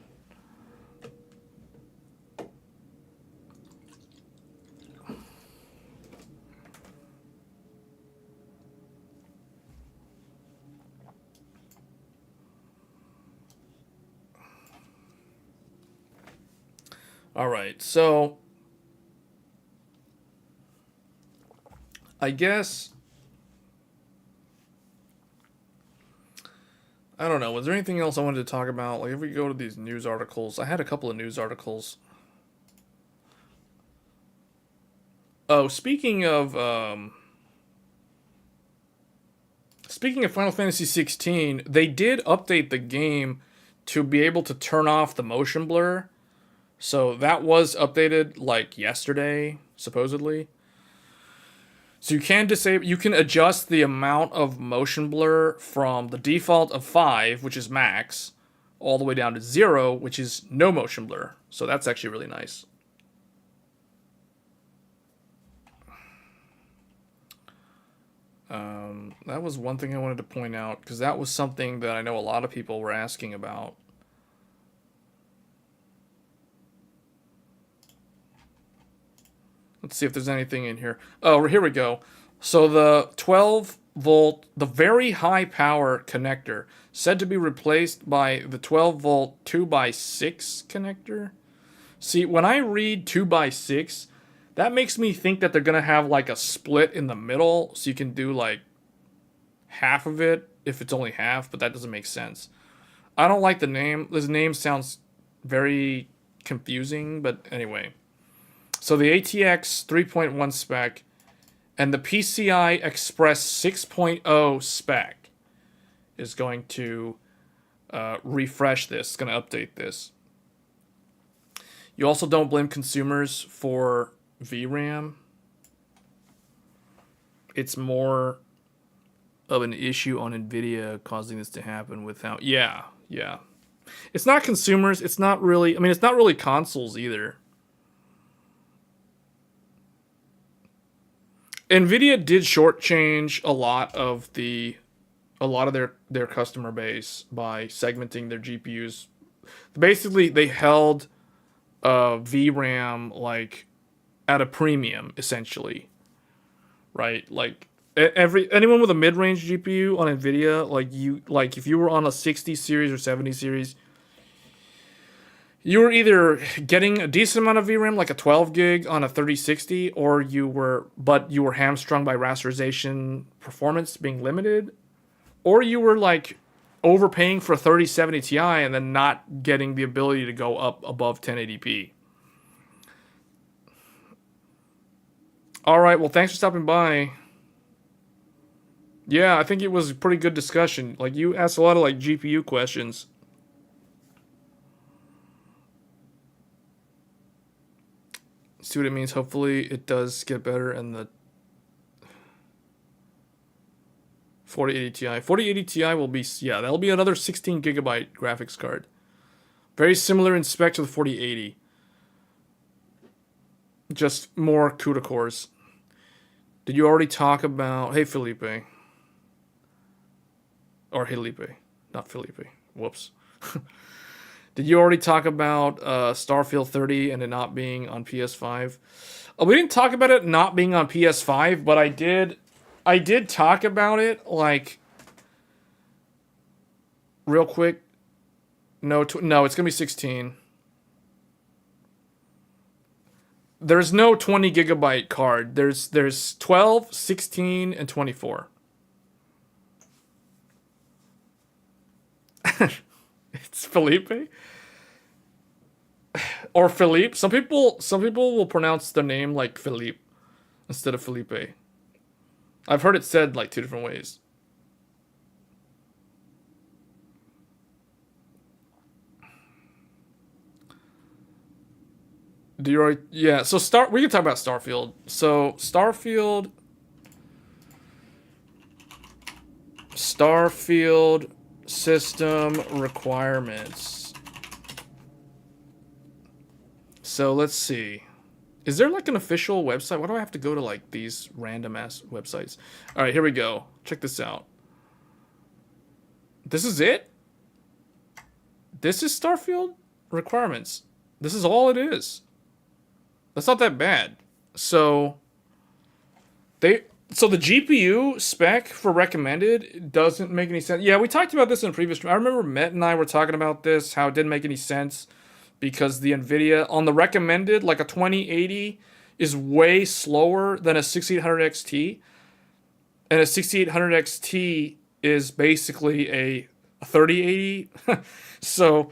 All right, so I guess, I don't know, was there anything else I wanted to talk about? Like, if we go to these news articles, I had a couple of news articles. Oh, speaking of Final Fantasy 16, they did update the game to be able to turn off the motion blur. So that was updated like yesterday, supposedly. So you can adjust the amount of motion blur from the default of 5, which is max, all the way down to 0, which is no motion blur. So that's actually really nice. That was one thing I wanted to point out, because that was something that I know a lot of people were asking about. Let's see if there's anything in here. Oh, here we go. So the 12 volt, the very high power connector, said to be replaced by the 12 volt 2x6 connector. See, when I read 2x6, that makes me think that they're going to have like a split in the middle, so you can do like half of it if it's only half, but that doesn't make sense. I don't like the name. This name sounds very confusing, but anyway. So the ATX 3.1 spec and the PCI Express 6.0 spec is going to refresh this. It's going to update this. You also don't blame consumers for VRAM. It's more of an issue on NVIDIA causing this to happen without... Yeah. It's not consumers. It's not really... I mean, it's not really consoles either. NVIDIA did shortchange a lot of their customer base by segmenting their GPUs. Basically, they held VRAM like at a premium, essentially, right? Like anyone with a mid-range GPU on NVIDIA, like if you were on a 60 series or 70 series, You were either getting a decent amount of VRAM, like a 12 gig on a 3060, or you were hamstrung by rasterization performance being limited, or you were like overpaying for a 3070 Ti and then not getting the ability to go up above 1080p. All right, well, thanks for stopping by. Yeah, I think it was a pretty good discussion. Like, you asked a lot of like GPU questions. See what it means. Hopefully it does get better in the 4080 Ti. 4080 Ti will be, yeah, that'll be another 16 gigabyte graphics card. Very similar in spec to the 4080. Just more CUDA cores. Did you already talk about... Hey, Felipe. Or Felipe. Not Felipe. Whoops. Did you already talk about Starfield 30 and it not being on PS5? We didn't talk about it not being on PS5, but I did talk about it, like, real quick. No, it's going to be 16. There's no 20 gigabyte card. There's 12, 16, and 24. It's Felipe? Or Philippe? Some people will pronounce their name like Philippe instead of Felipe. I've heard it said like two different ways. Do you already... Yeah, so we can talk about Starfield. So Starfield system requirements. So let's see. Is there like an official website? Why do I have to go to like these random ass websites? All right, here we go. Check this out. This is it? This is Starfield requirements. This is all it is. That's not that bad. So the GPU spec for recommended doesn't make any sense. Yeah, we talked about this in a previous stream. I remember Met and I were talking about this, how it didn't make any sense because the NVIDIA on the recommended, like a 2080 is way slower than a 6800 XT. And a 6800 XT is basically a 3080. So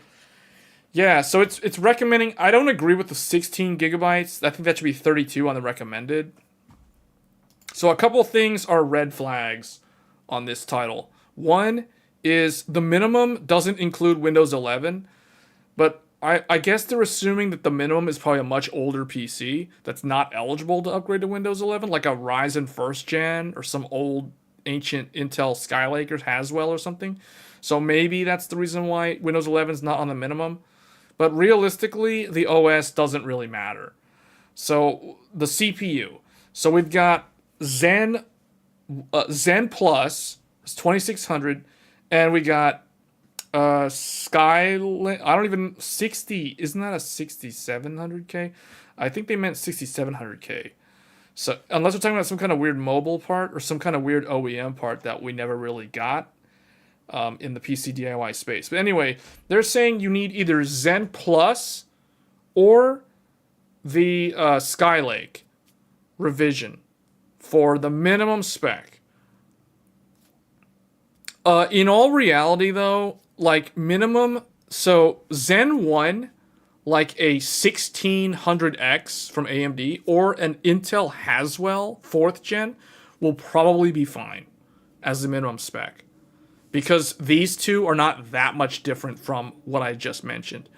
yeah, so it's recommending. I don't agree with the 16 gigabytes. I think that should be 32 on the recommended. So a couple things are red flags on this title. One is the minimum doesn't include Windows 11, but I guess they're assuming that the minimum is probably a much older PC that's not eligible to upgrade to Windows 11, like a Ryzen 1st gen or some old ancient Intel Skylake or Haswell or something. So maybe that's the reason why Windows 11 is not on the minimum. But realistically, the OS doesn't really matter. So the CPU. So we've got Zen Plus, it's 2600, and we got Skylake. I don't even 60. Isn't that a 6700K? I think they meant 6700K. So unless we're talking about some kind of weird mobile part or some kind of weird OEM part that we never really got. In the PC DIY space. But anyway, they're saying you need either Zen Plus or the Skylake revision for the minimum spec. In all reality, though, like minimum, so Zen 1, like a 1600X from AMD or an Intel Haswell 4th gen will probably be fine as the minimum spec. Because these two are not that much different from what I just mentioned.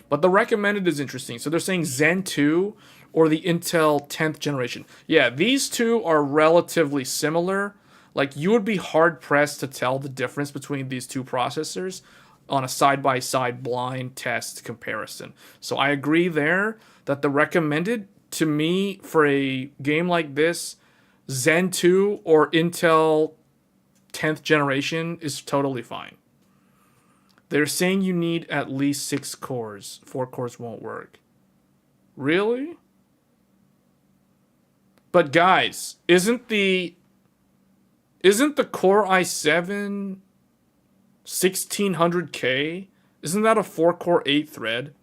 But the recommended is interesting. So they're saying Zen 2 or the Intel 10th generation. Yeah, these two are relatively similar. Like, you would be hard-pressed to tell the difference between these two processors on a side-by-side blind test comparison. So I agree there that the recommended, to me, for a game like this, Zen 2 or Intel 10th generation is totally fine. They're saying you need at least 6 cores. 4 cores won't work. Really? But guys, isn't the Core i7 1600K? Isn't that a 4-core 8 thread?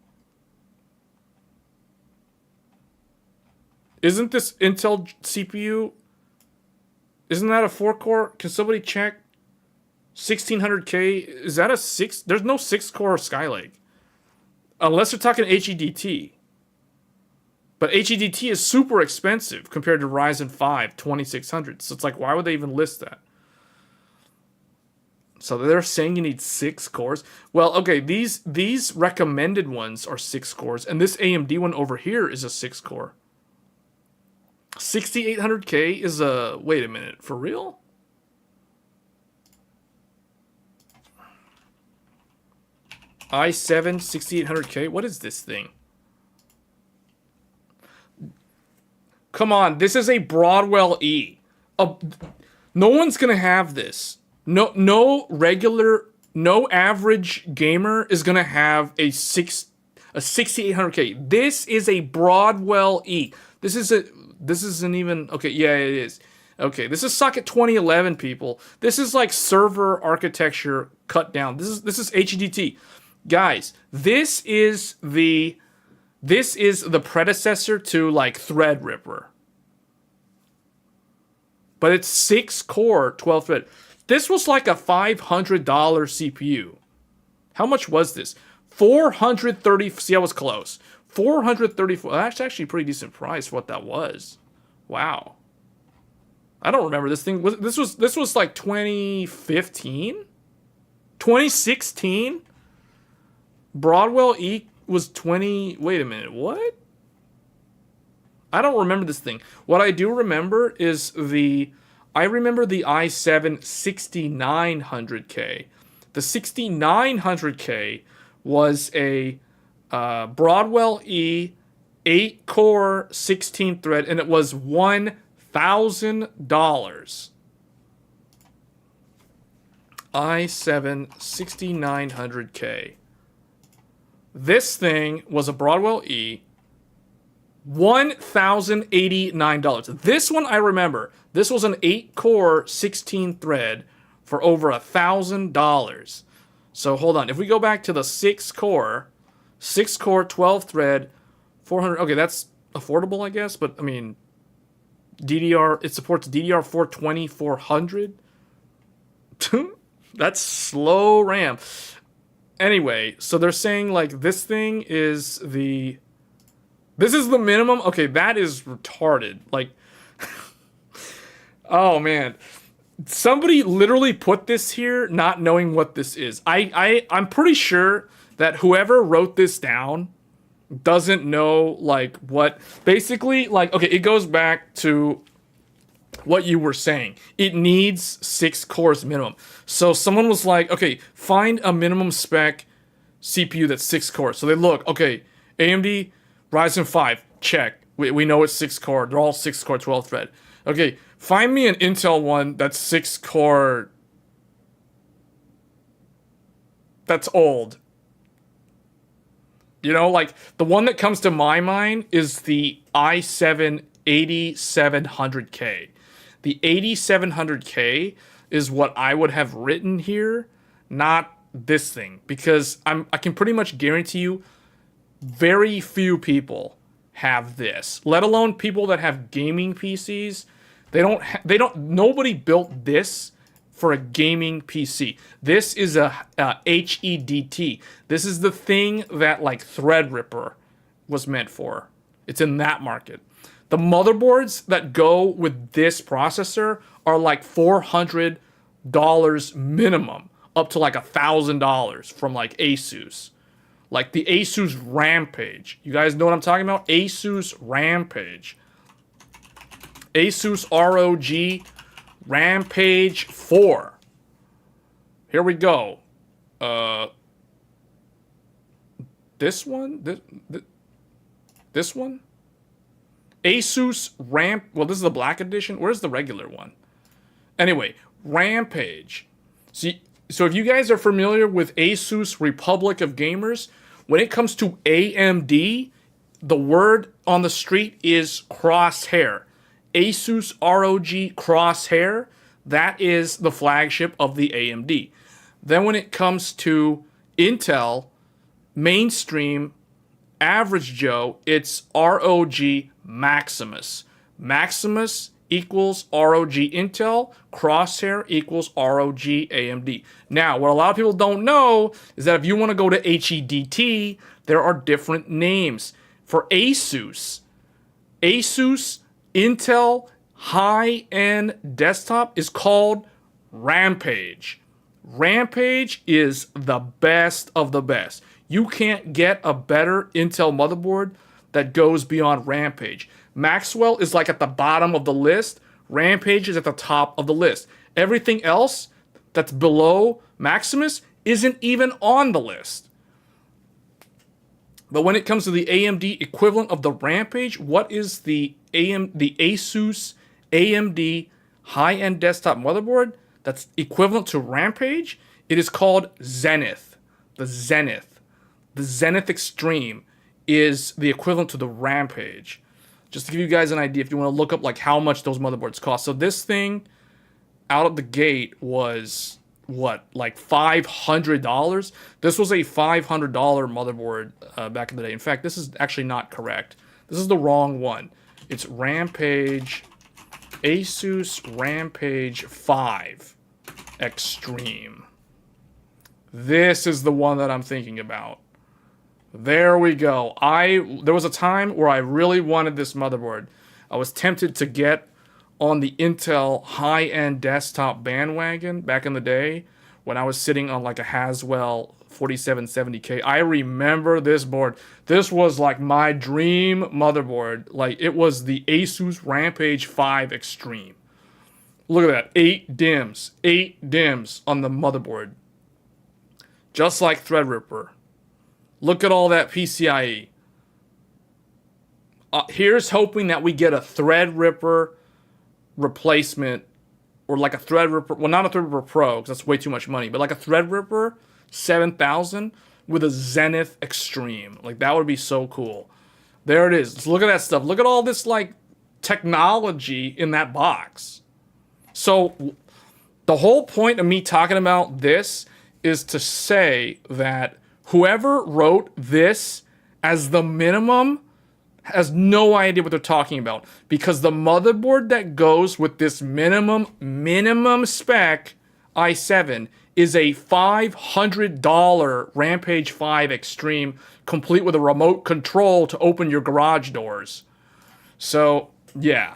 Isn't this Intel CPU? Isn't that a 4-core? Can somebody check? 1600K, is that a 6? There's no 6-core Skylake. Unless you're talking HEDT. But HEDT is super expensive compared to Ryzen 5 2600. So it's like, why would they even list that? So they're saying you need 6 cores. Well, okay, these recommended ones are 6 cores, and this AMD one over here is a 6-core. 6800K is a... Wait a minute, for real? i7 6800K? What is this thing? Come on, this is a Broadwell E. No one's gonna have this. No average gamer is gonna have a 6800K. This is a Broadwell E. This isn't even okay. Yeah, it is. Okay, this is socket 2011, people. This is like server architecture cut down. This is HEDT, guys. This is the predecessor to like Threadripper. But it's 6-core, 12 thread. This was like a $500 CPU. How much was this? 430. See, I was close. 434. That's actually a pretty decent price for what that was. Wow. I don't remember this thing. This was like 2015, 2016. Broadwell E was 20. Wait a minute. What? I don't remember this thing. What I do remember is I remember the i7 6900K. The 6900K was a Broadwell E 8-core 16-thread, and it was $1,000. i7 6900K. This thing was a Broadwell E. $1,089. This one I remember. This was an 8-core 16-thread for over $1,000. So hold on. If we go back to the 6-core 12-thread, 400. Okay, that's affordable, I guess. But I mean, it supports DDR4 2400. That's slow RAM. Anyway, so they're saying like this thing is the... This is the minimum? Okay, that is retarded. Like, oh man. Somebody literally put this here not knowing what this is. I'm pretty sure that whoever wrote this down doesn't know, like, what... Basically, like, okay, it goes back to what you were saying. It needs 6 cores minimum. So someone was like, okay, find a minimum spec CPU that's 6 cores. So they look, okay, AMD... Ryzen 5, check. We know it's 6-core. They're all 6-core 12-thread. Okay, find me an Intel one that's 6-core. That's old. You know, like, the one that comes to my mind is the i7 8700K. The 8700K is what I would have written here, not this thing. Because I can pretty much guarantee you very few people have this, let alone people that have gaming PCs. Nobody built this for a gaming PC. This is a HEDT. This is the thing that like Threadripper was meant for. It's in that market. The motherboards that go with this processor are like $400 minimum, up to like $1,000 from like Asus. Like the Asus Rampage. You guys know what I'm talking about? Asus Rampage. Asus ROG Rampage 4. Here we go. This one? This one? Asus Well, this is the black edition. Where's the regular one? Anyway, Rampage. See... So if you guys are familiar with Asus Republic of Gamers, when it comes to AMD, the word on the street is Crosshair. Asus ROG Crosshair, that is the flagship of the AMD. Then when it comes to Intel, mainstream, average Joe, it's ROG Maximus. Maximus equals ROG Intel, Crosshair equals ROG AMD. Now, what a lot of people don't know is that if you want to go to HEDT, there are different names. For Asus Intel high-end desktop is called Rampage. Rampage is the best of the best. You can't get a better Intel motherboard that goes beyond Rampage. Maxwell is like at the bottom of the list. Rampage is at the top of the list. Everything else that's below Maximus isn't even on the list. But when it comes to the AMD equivalent of the Rampage, what is the Asus AMD high-end desktop motherboard that's equivalent to Rampage? It is called Zenith. The Zenith. The Zenith Extreme is the equivalent to the Rampage. Just to give you guys an idea, if you want to look up like how much those motherboards cost. So this thing out of the gate was what, like $500? This was a $500 motherboard back in the day. In fact, this is actually not correct. This is the wrong one. It's Rampage, Asus Rampage 5 Extreme. This is the one that I'm thinking about. There we go. There was a time where I really wanted this motherboard. I was tempted to get on the Intel high-end desktop bandwagon back in the day when I was sitting on like a Haswell 4770K. I remember this board. This was like my dream motherboard. Like it was the Asus Rampage 5 Extreme. Look at that. 8 DIMMs. 8 DIMMs on the motherboard. Just like Threadripper. Look at all that PCIe. Here's hoping that we get a Threadripper replacement, or like a Threadripper, well, not a Threadripper Pro, because that's way too much money, but like a Threadripper 7000 with a Zenith Extreme. Like, that would be so cool. There it is. Let's look at that stuff. Look at all this, like, technology in that box. So, the whole point of me talking about this is to say that whoever wrote this as the minimum has no idea what they're talking about, because the motherboard that goes with this minimum spec i7 is a $500 Rampage 5 Extreme, complete with a remote control to open your garage doors. So, yeah,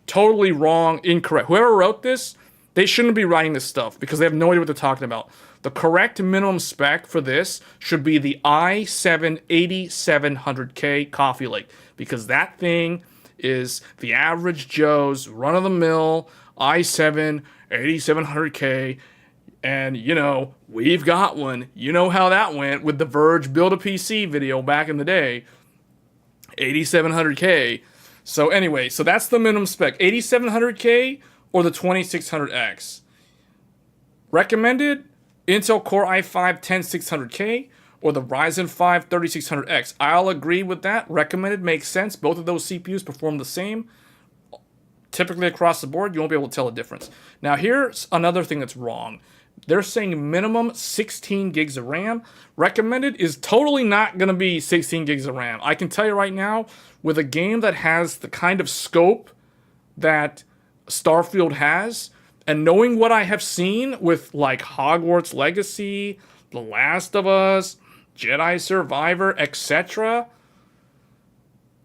totally wrong, incorrect. Whoever wrote this, they shouldn't be writing this stuff because they have no idea what they're talking about. The correct minimum spec for this should be the i7 8700K Coffee Lake, because that thing is the average Joe's run-of-the-mill i7 8700K, and, you know, we've got one. You know how that went with the Verge Build a PC video back in the day. 8700K. So anyway, so that's the minimum spec. 8700K or the 2600X. Recommended Intel Core i5 10600K or the Ryzen 5 3600X. I'll agree with that. Recommended makes sense. Both of those CPUs perform the same. Typically across the board, you won't be able to tell the difference. Now here's another thing that's wrong. They're saying minimum 16 gigs of RAM. Recommended is totally not going to be 16 gigs of RAM. I can tell you right now, with a game that has the kind of scope that Starfield has, and knowing what I have seen with like Hogwarts Legacy, The Last of Us, Jedi Survivor, etc.,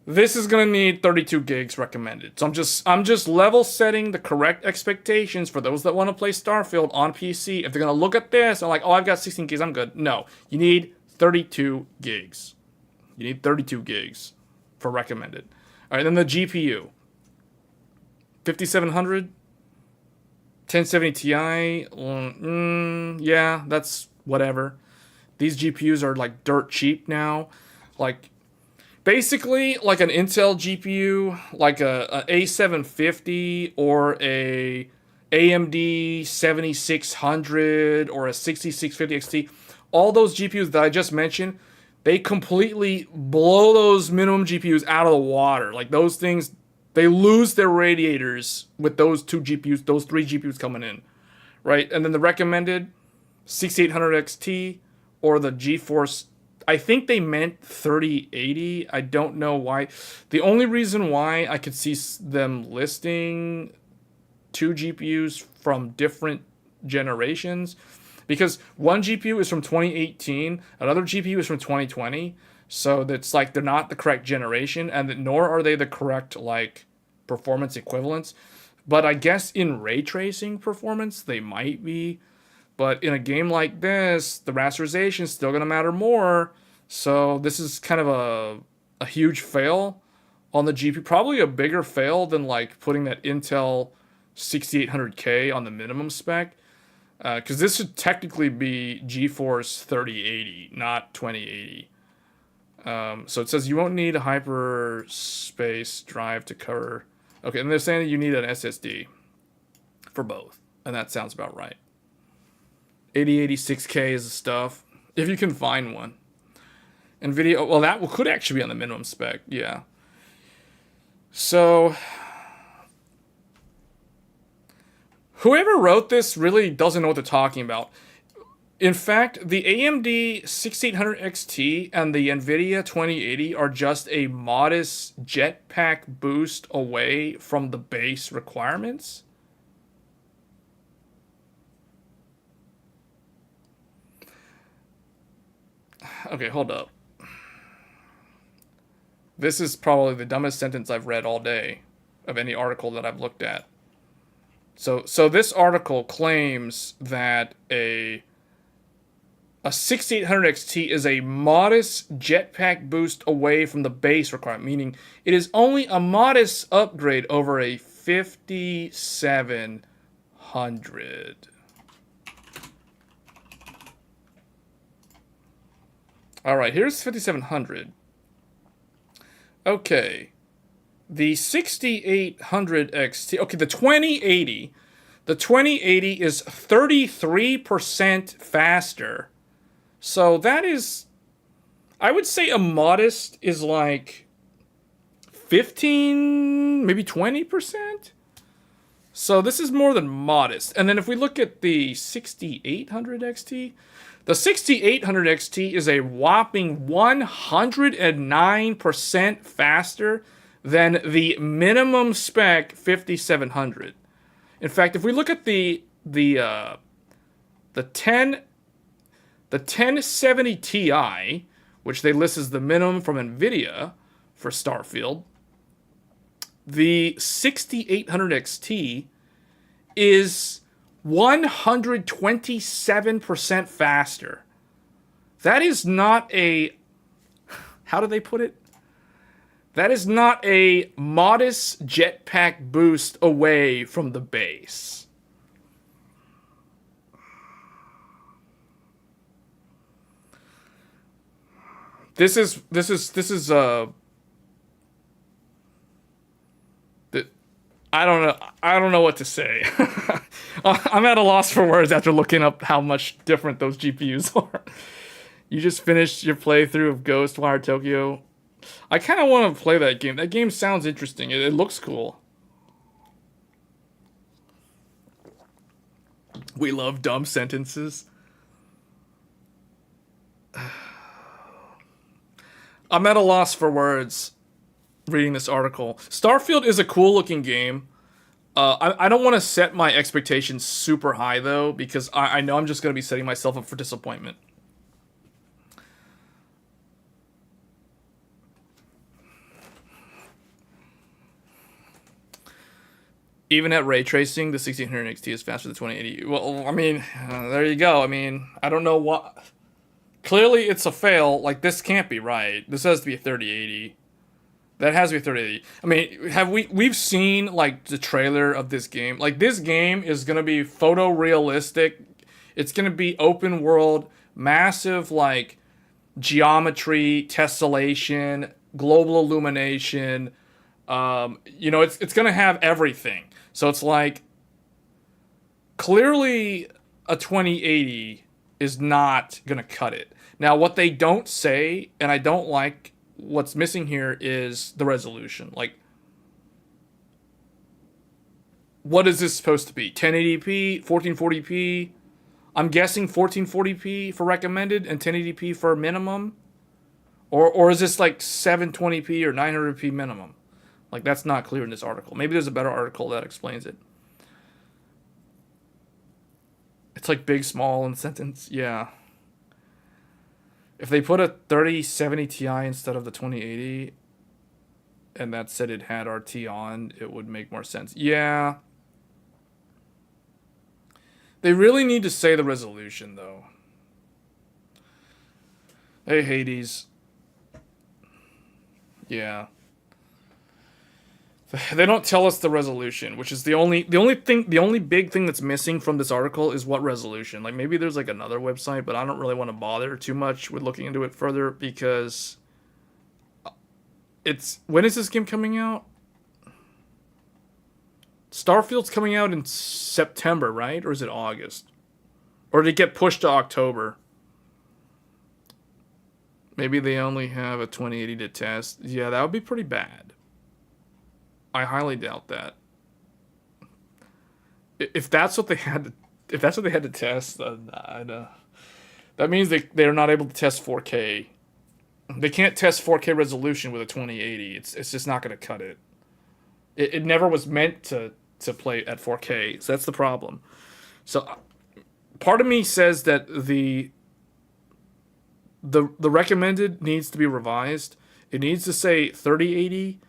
this is gonna need 32 gigs recommended. So I'm just level setting the correct expectations for those that want to play Starfield on PC. If they're gonna look at this and like, oh, I've got 16 gigs, I'm good. No, you need 32 gigs. You need 32 gigs for recommended. All right, then the GPU, 5700. 1070 Ti, yeah, that's whatever. These GPUs are like dirt cheap now. Like, basically, like an Intel GPU, like a A750 or a AMD 7600 or a 6650 XT, all those GPUs that I just mentioned, they completely blow those minimum GPUs out of the water. Like, those things, they lose their radiators with those two GPUs, those three GPUs coming in, right? And then the recommended 6800 XT or the GeForce I think they meant 3080. I don't know why. The only reason why I could see them listing two GPUs from different generations, because one GPU is from 2018, another GPU is from 2020. So that's like they're not the correct generation, and nor are they the correct like performance equivalents. But I guess in ray tracing performance they might be. But in a game like this, the rasterization is still gonna matter more. So this is kind of a huge fail on the GPU. Probably a bigger fail than like putting that Intel 6800K on the minimum spec. Because this should technically be GeForce 3080, not 2080. So it says you won't need a hyperspace drive to cover. Okay, and they're saying that you need an SSD for both, and that sounds about right. 8086K is the stuff, if you can find one. NVIDIA, well, that could actually be on the minimum spec, yeah. So, whoever wrote this really doesn't know what they're talking about. In fact, the AMD 6800 XT and the NVIDIA 2080 are just a modest jetpack boost away from the base requirements. Okay, hold up. This is probably the dumbest sentence I've read all day of any article that I've looked at. So this article claims that a 6800 XT is a modest jetpack boost away from the base requirement, meaning it is only a modest upgrade over a 5700. All right, here's 5700. Okay. The 6800 XT, okay, the 2080 is 33% faster. So that is, I would say a modest is like 15, maybe 20%. So this is more than modest. And then if we look at the 6800 XT, the 6800 XT is a whopping 109% faster than the minimum spec 5700. In fact, if we look at the 1070 Ti, which they list as the minimum from NVIDIA for Starfield, the 6800 XT is 127% faster. That is not a, how do they put it? That is not a modest jetpack boost away from the base. This is I don't know what to say. I'm at a loss for words after looking up how much different those GPUs are. You just finished your playthrough of Ghostwire Tokyo. I kind of want to play that game. That game sounds interesting. It looks cool. We love dumb sentences. I'm at a loss for words reading this article. Starfield is a cool looking game. I don't want to set my expectations super high though, because I know I'm just going to be setting myself up for disappointment. Even at ray tracing, the 1600 XT is faster than 2080. Well, I mean, there you go. I mean, I don't know what. Clearly, it's a fail. Like, this can't be right. This has to be a 3080. That has to be a 3080. I mean, we've seen like the trailer of this game. Like, this game is gonna be photorealistic. It's gonna be open world, massive like geometry, tessellation, global illumination. You know, it's gonna have everything. So it's like, clearly a 2080 is not gonna cut it. Now, what they don't say, and I don't like what's missing here, is the resolution. Like, what is this supposed to be? 1080p, 1440p? I'm guessing 1440p for recommended and 1080p for minimum. Or is this like 720p or 900p minimum? Like, that's not clear in this article. Maybe there's a better article that explains it. It's like big, small, in sentence. Yeah. If they put a 3070 Ti instead of the 2080, and that said it had RT on, it would make more sense. Yeah. They really need to say the resolution, though. Hey, Hades. Yeah. They don't tell us the resolution, which is the only big thing that's missing from this article is what resolution. Like, maybe there's like another website, but I don't really want to bother too much with looking into it further because when is this game coming out? Starfield's coming out in September, right? Or is it August? Or did it get pushed to October? Maybe they only have a 2080 to test. Yeah, that would be pretty bad. I highly doubt that. If that's what they had to test, then that means they're not able to test 4K. They can't test 4K resolution with a 2080. It's just not going to cut it. It never was meant to play at 4K. So that's the problem. So part of me says that the recommended needs to be revised. It needs to say 3080.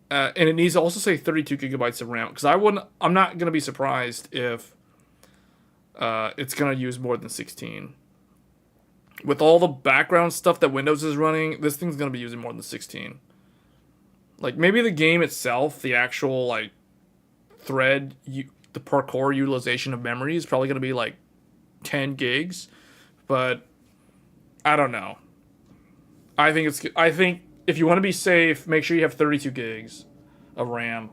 And it needs to also say 32 gigabytes of RAM, because I'm not going to be surprised if it's going to use more than 16. With all the background stuff that Windows is running, this thing's going to be using more than 16. Like, maybe the game itself, the actual, like, the per core utilization of memory is probably going to be, like, 10 gigs. But, I don't know. I think if you want to be safe, make sure you have 32 gigs of RAM.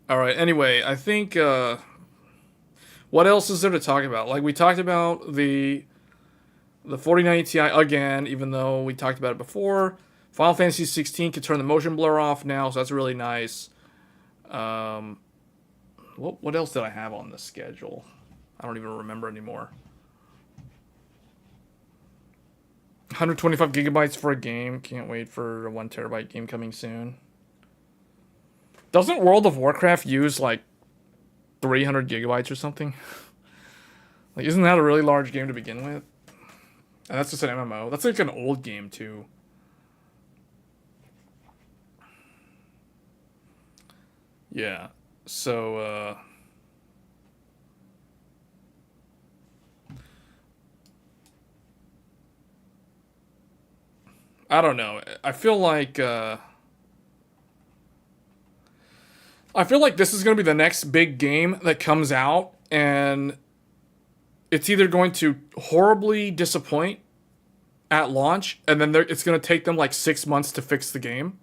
All right, anyway, I think, what else is there to talk about? Like, we talked about the 4090 Ti again, even though we talked about it before. Final Fantasy 16 can turn the motion blur off now, so that's really nice. What else did I have on the schedule? I don't even remember anymore. 125 gigabytes for a game. Can't wait for a 1 terabyte game coming soon. Doesn't World of Warcraft use like 300 gigabytes or something? Like, isn't that a really large game to begin with? And that's just an MMO. That's like an old game too. Yeah. So, I don't know. I feel like this is going to be the next big game that comes out, and it's either going to horribly disappoint at launch, and then it's going to take them like 6 months to fix the game.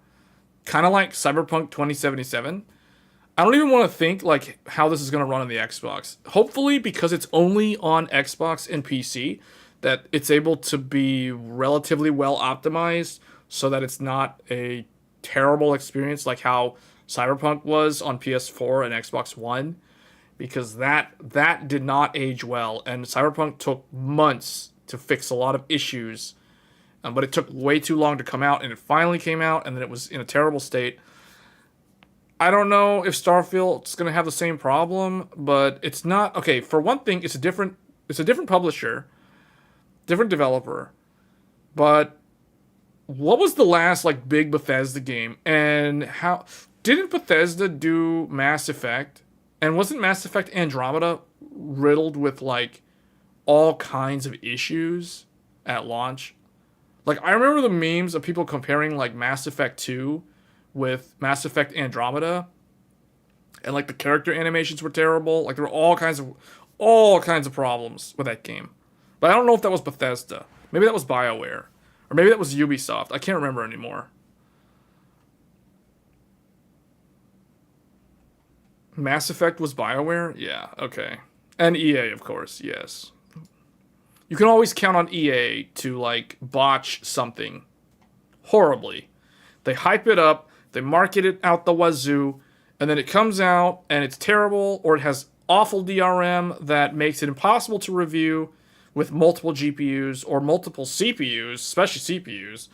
Kind of like Cyberpunk 2077. I don't even want to think like how this is going to run on the Xbox. Hopefully, because it's only on Xbox and PC, that it's able to be relatively well optimized so that it's not a terrible experience like how Cyberpunk was on PS4 and Xbox One, because that did not age well, and Cyberpunk took months to fix a lot of issues, but it took way too long to come out, and it finally came out, and then it was in a terrible state. I don't know if Starfield's going to have the same problem, but it's not. Okay, for one thing, it's a different publisher, different developer. But what was the last like big Bethesda game, and how didn't Bethesda do Mass Effect? And wasn't Mass Effect Andromeda riddled with like all kinds of issues at launch? Like, I remember the memes of people comparing like Mass Effect 2 with Mass Effect Andromeda, and like the character animations were terrible. Like, there were all kinds of problems with that game. But I don't know if that was Bethesda. Maybe that was BioWare, or maybe that was Ubisoft. I can't remember anymore. Mass Effect was BioWare? Yeah, okay. And EA, of course, yes. You can always count on EA to like botch something horribly. They hype it up, they market it out the wazoo, and then it comes out and it's terrible, or it has awful DRM that makes it impossible to review with multiple GPUs or multiple CPUs, especially CPUs.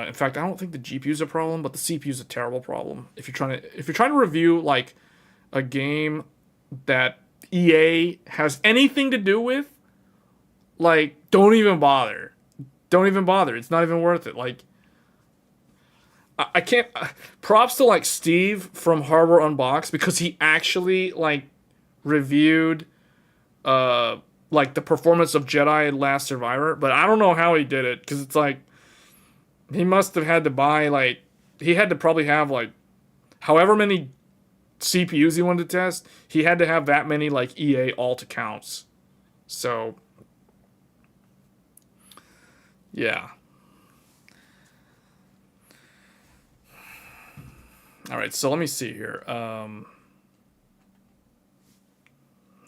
In fact, I don't think the GPU is a problem, but the CPU is a terrible problem. If you're trying to review like a game that EA has anything to do with, like, don't even bother. Don't even bother. It's not even worth it. Like, I can't. Props to like Steve from Hardware Unboxed, because he actually like reviewed like the performance of Jedi Last Survivor, but I don't know how he did it, because it's like he must have had to buy, like, he had to probably have like however many CPUs he wanted to test. He had to have that many like EA alt accounts. So yeah. All right, so let me see here. No,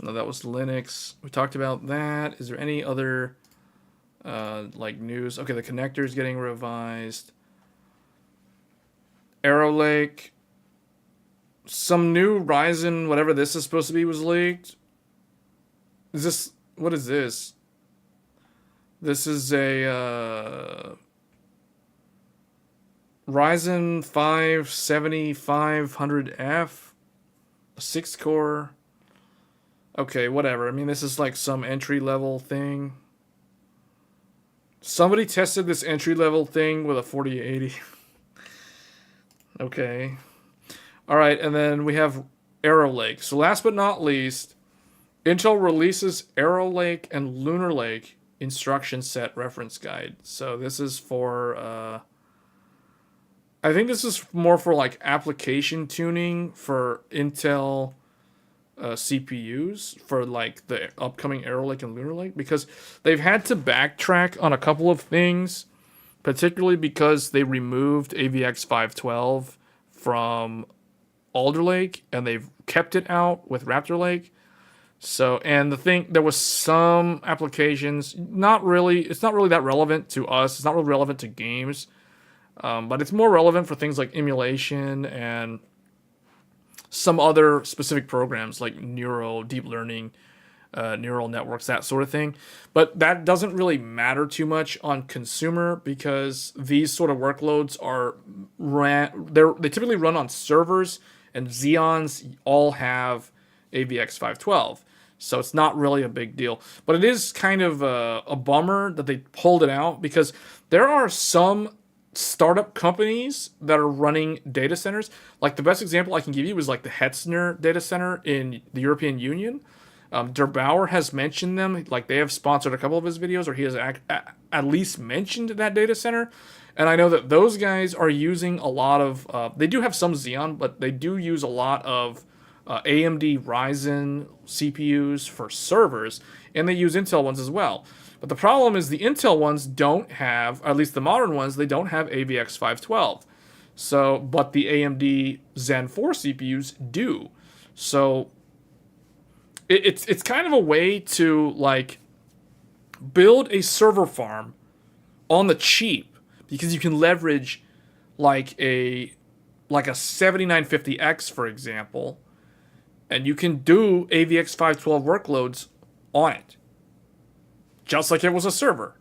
that was Linux. We talked about that. Is there any other like news? Okay, the connector is getting revised. Arrow Lake. Some new Ryzen, whatever this is supposed to be, was leaked. Is this, what is this? This is a Ryzen 5 7500F, a 6-core. Okay, whatever. I mean, this is like some entry-level thing. Somebody tested this entry-level thing with a 4080. Okay. All right, and then we have Arrow Lake. So last but not least, Intel releases Arrow Lake and Lunar Lake instruction set reference guide. So this is for I think this is more for like application tuning for Intel CPUs for like the upcoming Arrow Lake and Lunar Lake, because they've had to backtrack on a couple of things, particularly because they removed AVX 512 from Alder Lake and they've kept it out with Raptor Lake. So, and the thing, there was some applications, it's not really that relevant to us. It's not really relevant to games. But it's more relevant for things like emulation and some other specific programs like deep learning, neural networks, that sort of thing. But that doesn't really matter too much on consumer, because these sort of workloads they typically run on servers, and Xeons all have AVX 512. So it's not really a big deal. But it is kind of a bummer that they pulled it out, because there are some startup companies that are running data centers. Like the best example I can give you is like the Hetzner data center in the European Union. Der Bauer has mentioned them. Like, they have sponsored a couple of his videos, or he has at least mentioned that data center. And I know that those guys are using a lot of, they do have some Xeon, but they do use a lot of AMD Ryzen CPUs for servers, and they use Intel ones as well. But the problem is the Intel ones don't have, at least the modern ones, they don't have AVX 512. So, but the AMD Zen 4 CPUs do. So it's kind of a way to like build a server farm on the cheap, because you can leverage like a 7950X, for example, and you can do AVX 512 workloads on it, just like it was a server.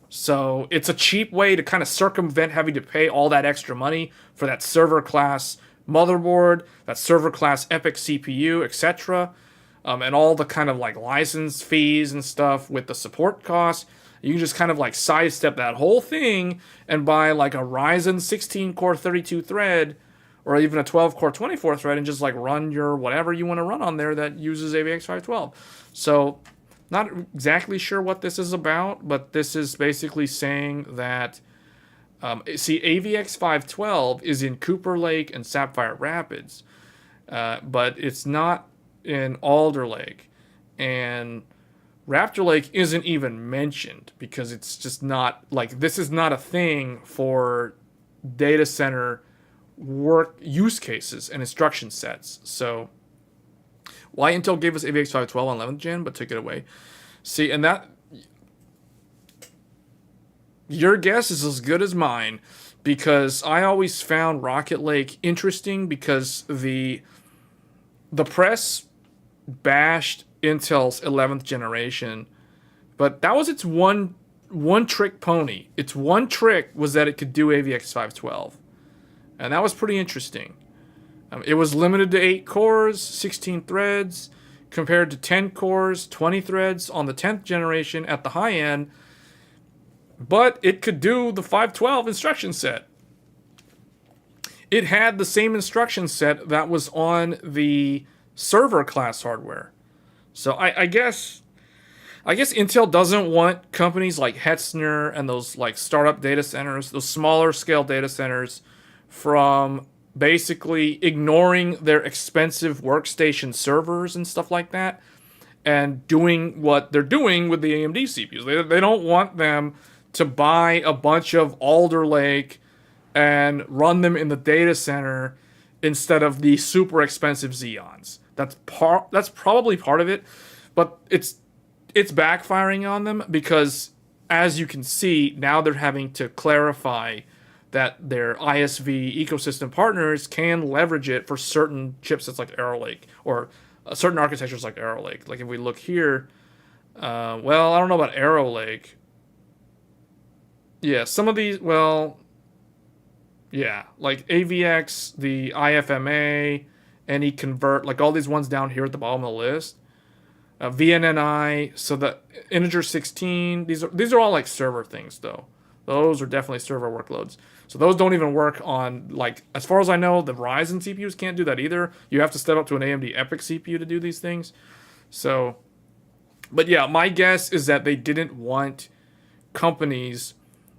So it's a cheap way to kind of circumvent having to pay all that extra money for that server class motherboard, that server class EPYC CPU, etc. And all the kind of like license fees and stuff with the support costs. You can just kind of like sidestep that whole thing and buy like a Ryzen 16 core 32 thread, or even a 12 core 24 thread, and just like run your whatever you want to run on there that uses AVX 512. So, not exactly sure what this is about, but this is basically saying that, see, AVX 512 is in Cooper Lake and Sapphire Rapids, but it's not in Alder Lake. And Raptor Lake isn't even mentioned, because it's just not, like, this is not a thing for data center work use cases and instruction sets. So why Intel gave us AVX 512 on 11th gen but took it away. See, and that, your guess is as good as mine, because I always found Rocket Lake interesting, because the press bashed Intel's 11th generation, but that was its one trick pony. Its one trick was that it could do AVX 512, and that was pretty interesting. It was limited to 8 cores, 16 threads, compared to 10 cores, 20 threads on the 10th generation at the high end, but it could do the 512 instruction set. It had the same instruction set that was on the server class hardware. So I guess Intel doesn't want companies like Hetzner and those like startup data centers, those smaller scale data centers, from basically ignoring their expensive workstation servers and stuff like that and doing what they're doing with the AMD CPUs. They don't want them to buy a bunch of Alder Lake and run them in the data center instead of the super expensive Xeons. That's probably part of it, but it's backfiring on them because, as you can see, now they're having to clarify that their ISV ecosystem partners can leverage it for certain chipsets like Arrow Lake or certain architectures like Arrow Lake. Like if we look here, well, I don't know about Arrow Lake. Yeah, some of these, well, yeah, like AVX, the IFMA, any convert, like all these ones down here at the bottom of the list. VNNI, so the integer 16, these are all like server things though. Those are definitely server workloads. So those don't even work on, like, as far as I know, the Ryzen CPUs can't do that either. You have to step up to an AMD EPYC CPU to do these things. So, but yeah, my guess is that they didn't want companies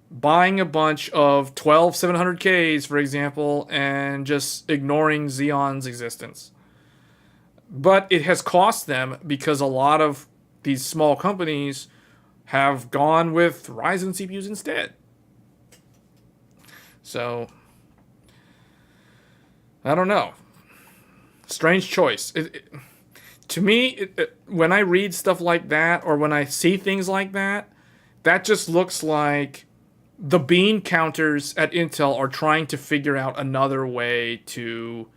buying a bunch of 12 700Ks, for example, and just ignoring Xeon's existence. But it has cost them because a lot of these small companies have gone with Ryzen CPUs instead. So, I don't know. Strange choice. To me, when I read stuff like that, or when I see things like that, that just looks like the bean counters at Intel are trying to figure out another way to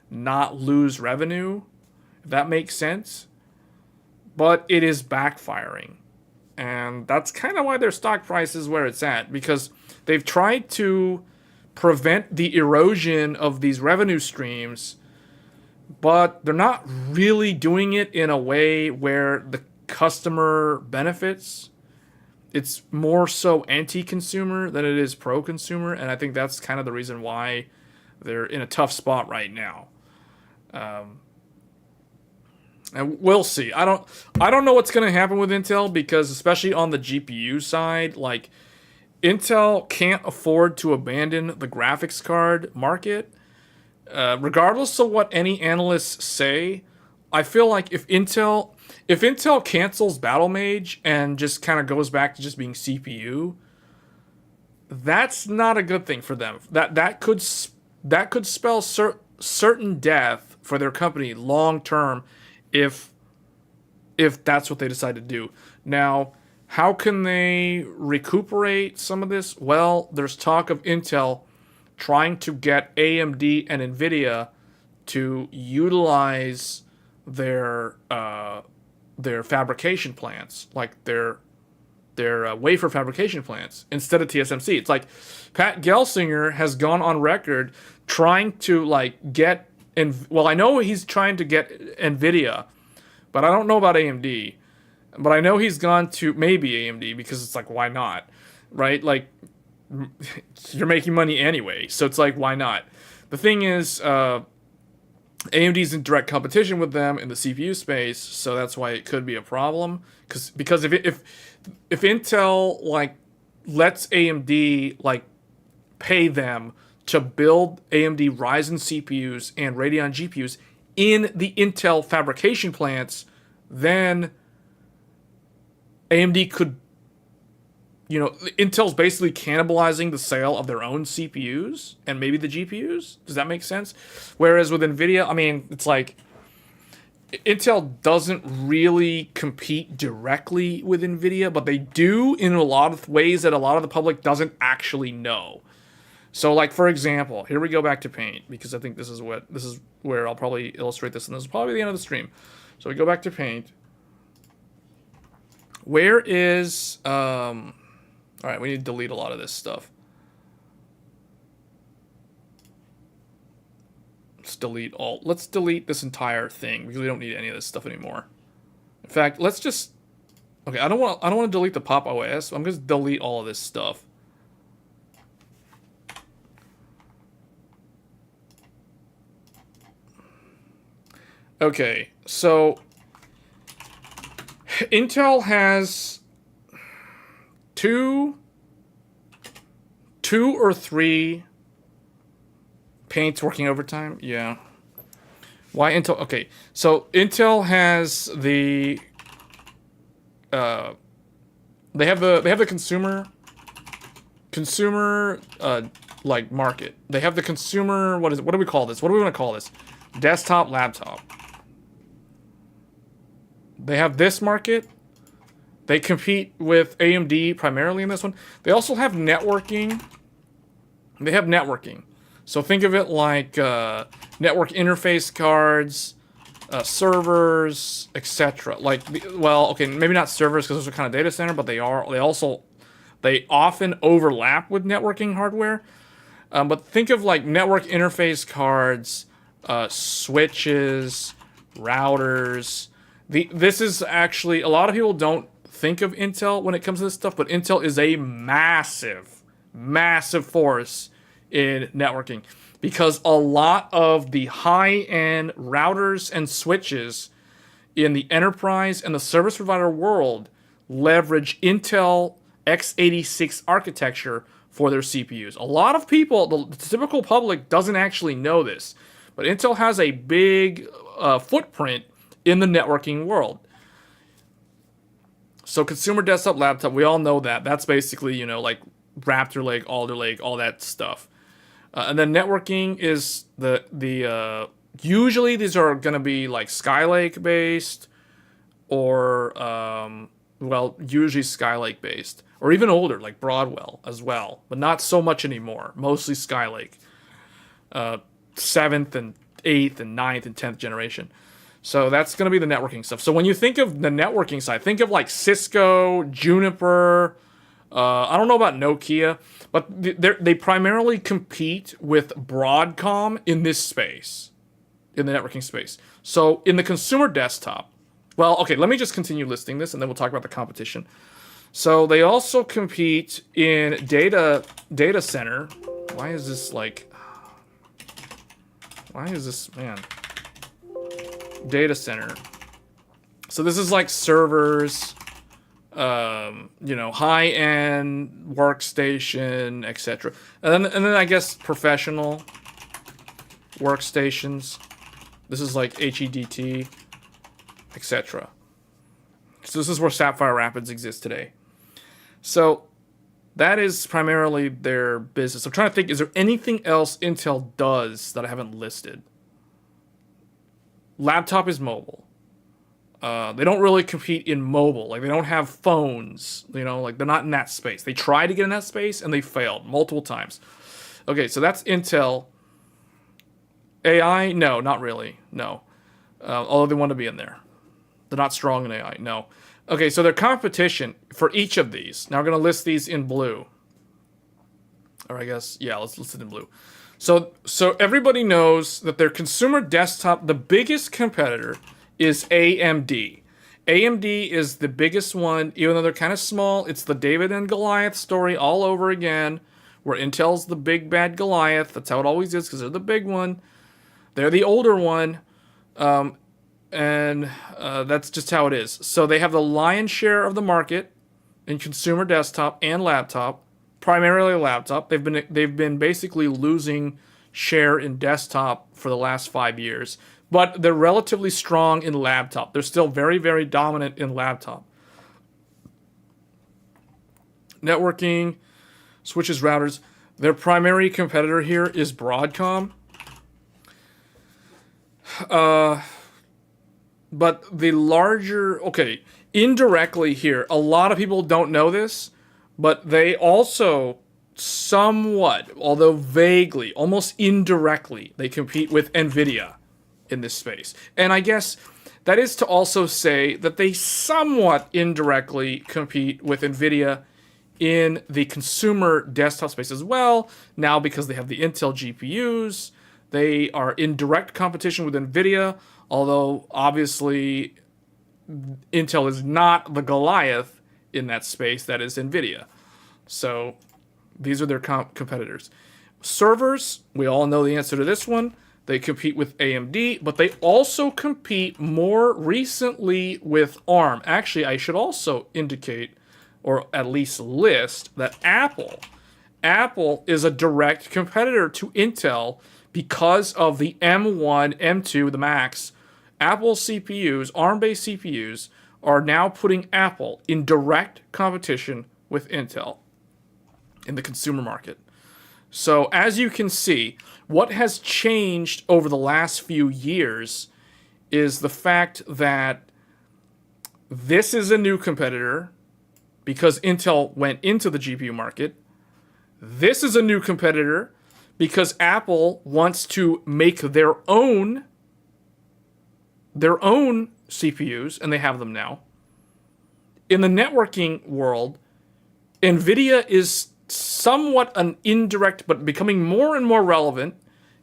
not lose revenue, if that makes sense. But it is backfiring. And that's kind of why their stock price is where it's at, because they've tried to prevent the erosion of these revenue streams, but they're not really doing it in a way where the customer benefits. It's more so anti-consumer than it is pro-consumer, and I think that's kind of the reason why they're in a tough spot right now. And we'll see. I don't know what's going to happen with Intel, because especially on the GPU side, like, Intel can't afford to abandon the graphics card market. Regardless of what any analysts say, I feel like if Intel cancels Battlemage and just kind of goes back to just being CPU, that's not a good thing for them. That could spell certain death for their company long term if that's what they decide to do. Now, how can they recuperate some of this? Well, there's talk of Intel trying to get AMD and NVIDIA to utilize their fabrication plants, like their wafer fabrication plants, instead of TSMC. It's like Pat Gelsinger has gone on record trying to get, well, I know he's trying to get NVIDIA, but I don't know about AMD. But I know he's gone to maybe AMD, because it's like, why not? Right? Like, you're making money anyway, so it's like, why not? The thing is, AMD's in direct competition with them in the CPU space, so that's why it could be a problem. Because if Intel lets AMD pay them to build AMD Ryzen CPUs and Radeon GPUs in the Intel fabrication plants, then AMD could, Intel's basically cannibalizing the sale of their own CPUs and maybe the GPUs. Does that make sense? Whereas with NVIDIA, I mean, it's like Intel doesn't really compete directly with NVIDIA, but they do in a lot of ways that a lot of the public doesn't actually know. So, for example, here we go back to Paint, because I think this is where I'll probably illustrate this, and this is probably the end of the stream. So we go back to Paint. Where is... all right, we need to delete a lot of this stuff. Let's delete all. Let's delete this entire thing because we don't need any of this stuff anymore. In fact, let's just... Okay, I don't want to delete the Pop OS. I'm going to delete all of this stuff. Okay, so Intel has two or three Paints working overtime. Yeah. Why Intel? Okay, so Intel has the they have the consumer like market. They have the consumer, what do we call this? What do we want to call this? Desktop, laptop. They have this market. They compete with AMD primarily in this one. They also have networking. They have networking. So think of it like network interface cards, servers, etc. Like, well, okay, maybe not servers because those are kind of data center, but they often overlap with networking hardware. But think of like network interface cards, switches, routers. This is actually, a lot of people don't think of Intel when it comes to this stuff, but Intel is a massive, massive force in networking because a lot of the high-end routers and switches in the enterprise and the service provider world leverage Intel x86 architecture for their CPUs. A lot of people, the typical public doesn't actually know this, but Intel has a big footprint in the networking world. So consumer desktop laptop, we all know that. That's basically, you know, like Raptor Lake, Alder Lake, all that stuff. And then networking is usually these are going to be like Skylake based or, usually Skylake based. Or even older, like Broadwell as well. But not so much anymore. Mostly Skylake. 7th and 8th and 9th and 10th generation. So that's going to be the networking stuff. So when you think of the networking side, think of like Cisco, Juniper. I don't know about Nokia, but they primarily compete with Broadcom in this space, in the networking space. So in the consumer desktop, well, okay, let me just continue listing this, and then we'll talk about the competition. So they also compete in data center. Why is this, man? Data center. So this is like servers, high-end workstation, etc. And then I guess professional workstations. This is like HEDT, etc. So this is where Sapphire Rapids exists today. So that is primarily their business. I'm trying to think, is there anything else Intel does that I haven't listed? Laptop is mobile. They don't really compete in mobile. Like, they don't have phones. Like, they're not in that space. They tried to get in that space, and they failed multiple times. Okay, so that's Intel. AI? No, not really. No. Although they want to be in there. They're not strong in AI. No. Okay, so their competition for each of these. Now we're going to list these in blue. Or I guess, yeah, let's list it in blue. So everybody knows that their consumer desktop, the biggest competitor is AMD. AMD is the biggest one, even though they're kind of small. It's the David and Goliath story all over again, where Intel's the big bad Goliath. That's how it always is, because they're the big one. They're the older one. And that's just how it is. So they have the lion's share of the market in consumer desktop and laptop, primarily laptop. They've been basically losing share in desktop for the last 5 years, but they're relatively strong in laptop. They're still very, very dominant in laptop. Networking, switches, routers. Their primary competitor here is Broadcom. But the larger, indirectly here, a lot of people don't know this, but they also somewhat, although vaguely, almost indirectly, they compete with NVIDIA in this space. And I guess That is to also say that they somewhat indirectly compete with NVIDIA in the consumer desktop space as well. Now, because they have the Intel GPUs, they are in direct competition with NVIDIA, although obviously Intel is not the Goliath in that space that is NVIDIA. So these are their competitors. Servers, we all know the answer to this one. They compete with AMD, but they also compete more recently with ARM. Actually, I should also indicate, or at least list, that Apple is a direct competitor to Intel because of the M1, M2, the Max. Apple CPUs, ARM-based CPUs, are now putting Apple in direct competition with Intel in the consumer market. So as you can see, what has changed over the last few years is the fact that this is a new competitor because Intel went into the GPU market. This is a new competitor because Apple wants to make their own CPUs, and they have them now. In the networking world, NVIDIA is somewhat an indirect, but becoming more and more relevant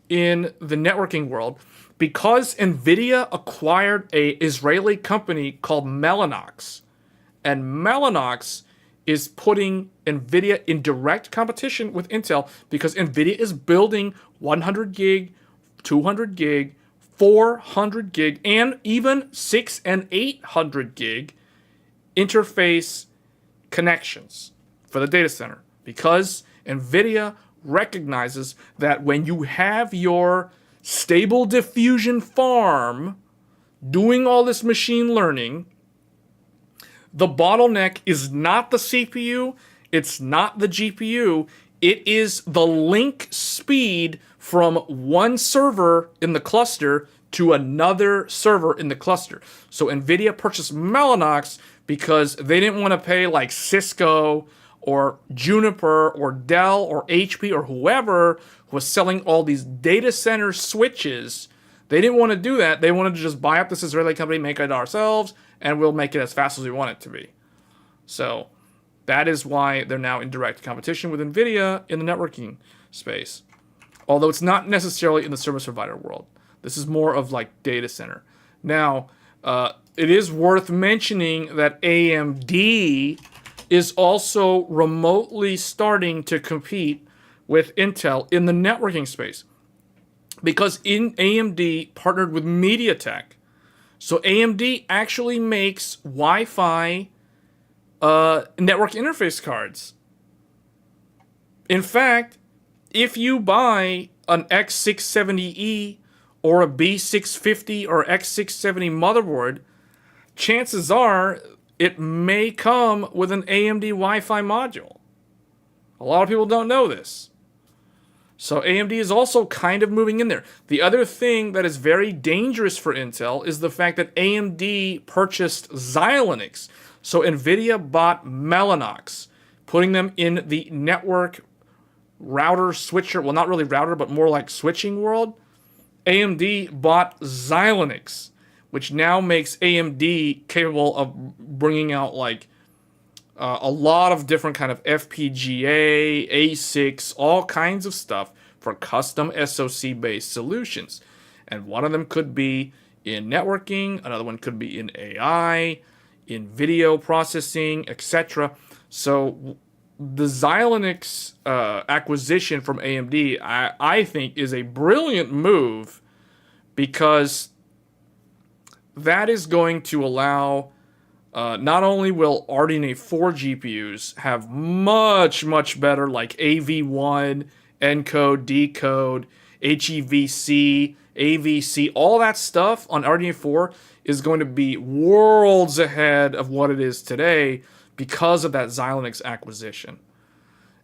in the networking world because NVIDIA acquired a Israeli company called Mellanox. And Mellanox is putting NVIDIA in direct competition with Intel because NVIDIA is building 100 gig, 200 gig, 400 gig, and even 600 and 800 gig interface connections for the data center. Because NVIDIA recognizes that when you have your stable diffusion farm doing all this machine learning, the bottleneck is not the CPU, it's not the GPU, it is the link speed from one server in the cluster to another server in the cluster. So NVIDIA purchased Mellanox because they didn't want to pay like Cisco or Juniper or Dell or HP or whoever was selling all these data center switches. They didn't want to do that. They wanted to just buy up this Israeli company, make it ourselves, and we'll make it as fast as we want it to be. So that is why they're now in direct competition with NVIDIA in the networking space. Although it's not necessarily in the service provider world. This is more of like data center. Now, it is worth mentioning that AMD is also remotely starting to compete with Intel in the networking space. Because AMD partnered with MediaTek. So AMD actually makes Wi-Fi network interface cards. In fact, if you buy an X670E or a B650 or X670 motherboard, chances are it may come with an AMD Wi-Fi module. A lot of people don't know this. So AMD is also kind of moving in there. The other thing that is very dangerous for Intel is the fact that AMD purchased Xilinx. So NVIDIA bought Mellanox, putting them in the network router switcher, well, not really router, but more like switching world. AMD bought Xilinx, which now makes AMD capable of bringing out like a lot of different kind of FPGA, ASICs, all kinds of stuff for custom SoC-based solutions. And one of them could be in networking, another one could be in AI, in video processing, etc. So the Xilinx acquisition from AMD, I think, is a brilliant move because that is going to allow, not only will RDNA 4 GPUs have much, much better like AV1, encode, decode, HEVC, AVC, all that stuff on RDNA 4 is going to be worlds ahead of what it is today because of that Xilinx acquisition.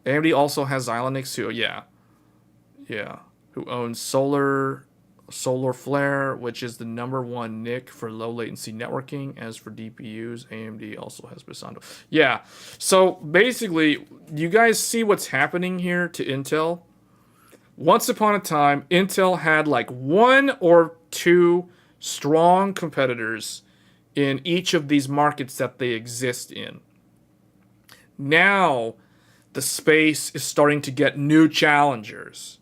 AMD also has Xilinx who owns Solarflare, which is the #1 NIC for low latency networking. As for DPUs, AMD also has Bisando. Yeah, so basically, you guys see what's happening here to Intel? Once upon a time, Intel had like one or two strong competitors in each of these markets that they exist in. Now, the space is starting to get new challengers.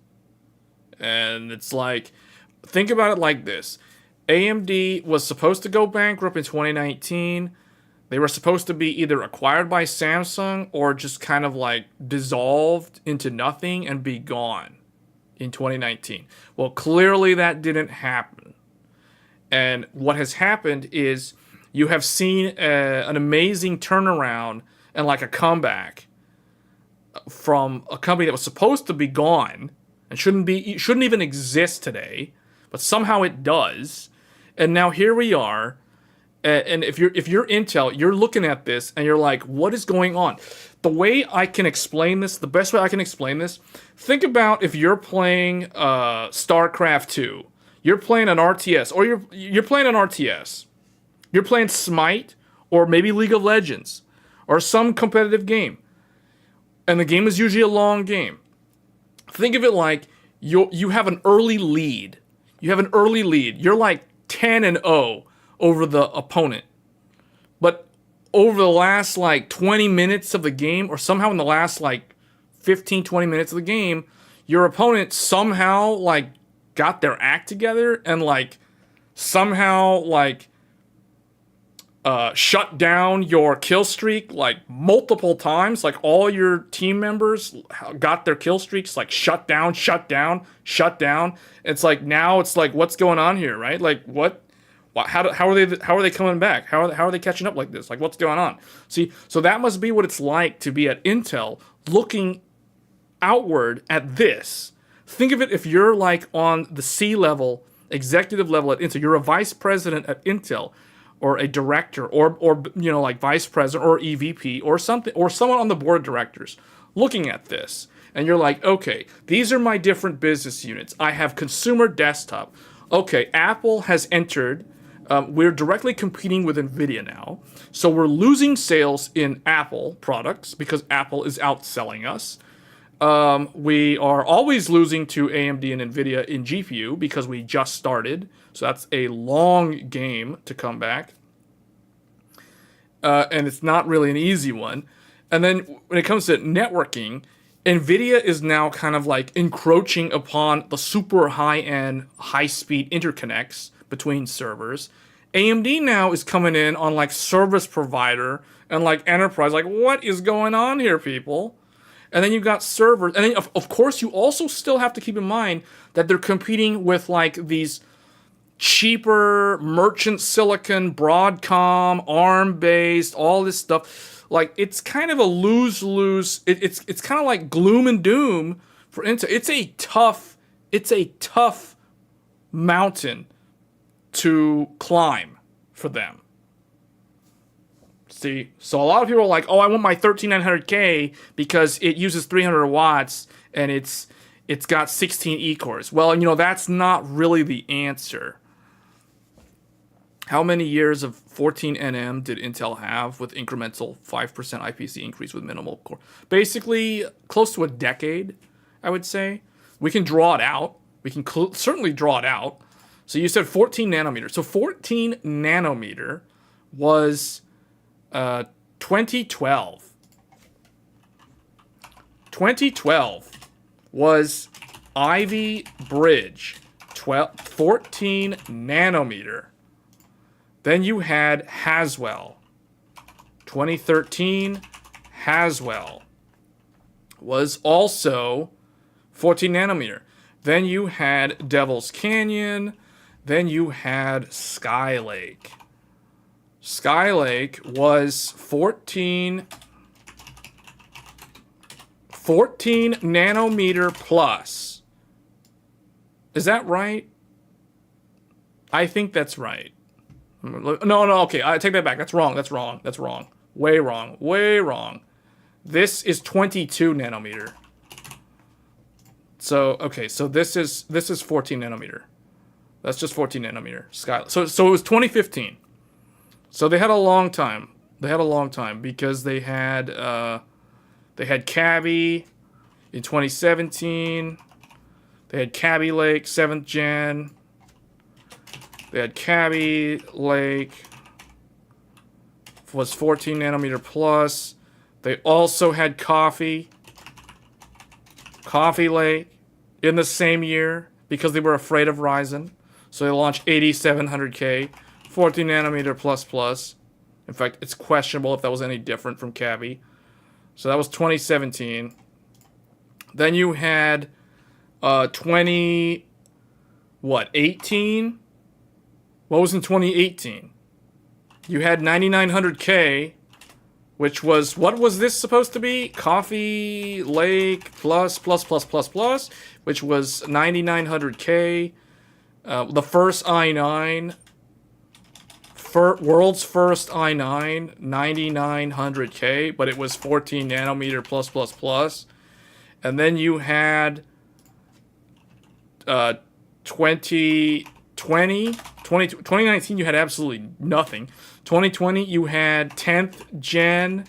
And it's like, think about it like this. AMD was supposed to go bankrupt in 2019. They were supposed to be either acquired by Samsung or just kind of like dissolved into nothing and be gone in 2019. Well, clearly that didn't happen. And what has happened is you have seen an amazing turnaround and like a comeback from a company that was supposed to be gone and shouldn't even exist today, but somehow it does. And now here we are. And if you're Intel, you're looking at this and you're like, what is going on? The way I can explain this, the best way I can explain this, think about if you're playing StarCraft 2. You're playing an RTS, or you're playing an RTS. You're playing Smite, or maybe League of Legends, or some competitive game. And the game is usually a long game. Think of it like you have an early lead. You have an early lead. You're like 10-0 over the opponent. But over the last like 20 minutes of the game, or somehow in the last like 15, 20 minutes of the game, your opponent somehow like got their act together and like somehow like shut down your kill streak like multiple times. Like all your team members got their kill streaks like shut down. It's like now it's like, what's going on here, right? Like what? How are they coming back? How are they catching up like this? Like what's going on? See, so that must be what it's like to be at Intel, looking outward at this. Think of it if you're like on the C-level, executive level at Intel. You're a vice president at Intel, or a director, or you know, like vice president or EVP or something, or someone on the board of directors looking at this. And you're like, okay, these are my different business units. I have consumer desktop. Okay, Apple has entered. We're directly competing with NVIDIA now. So we're losing sales in Apple products because Apple is outselling us. We are always losing to AMD and NVIDIA in GPU because we just started. So that's a long game to come back. And it's not really an easy one. And then when it comes to networking, NVIDIA is now kind of like encroaching upon the super high-end, high-speed interconnects between servers. AMD now is coming in on like service provider and like enterprise. Like, what is going on here, people? And then you've got servers. And then, of course, you also still have to keep in mind that they're competing with like these cheaper merchant silicon, Broadcom, ARM-based, all this stuff. Like, it's kind of a lose-lose. It's kind of like gloom and doom for Intel. It's a tough mountain to climb for them. See, so a lot of people are like, oh, I want my 13900K because it uses 300 watts and it's got 16 E-cores. Well, you know, that's not really the answer. How many years of 14nm did Intel have with incremental 5% IPC increase with minimal core? Basically, close to a decade, I would say. We can draw it out. We can certainly draw it out. So you said 14 nanometer. So 14 nanometer was 2012. 2012 was Ivy Bridge, 14 nanometer. Then you had Haswell. 2013, Haswell was also 14 nanometer. Then you had Devil's Canyon. Then you had Skylake. Skylake was 14 nanometer plus. Is that right? I think that's right. No, okay, I take that back. That's wrong. Way wrong. This is 22 nanometer. So, okay, so this is 14 nanometer. That's just 14 nanometer. Skylake. So it was 2015. So they had a long time. Because they had Cabby in 2017. They had Cabby Lake 7th gen. They had Kaby Lake, was 14 nanometer plus. They also had Coffee Lake in the same year because they were afraid of Ryzen. So they launched 8700K, 14 nanometer plus plus. In fact, it's questionable if that was any different from Kaby. So that was 2017. Then you had 18? What was in 2018? You had 9900K, which was, what was this supposed to be? Coffee Lake plus, which was 9900K. The first i9, world's first i9, 9900K, but it was 14 nanometer plus. And then you had 2019, you had absolutely nothing. 2020, you had 10th gen,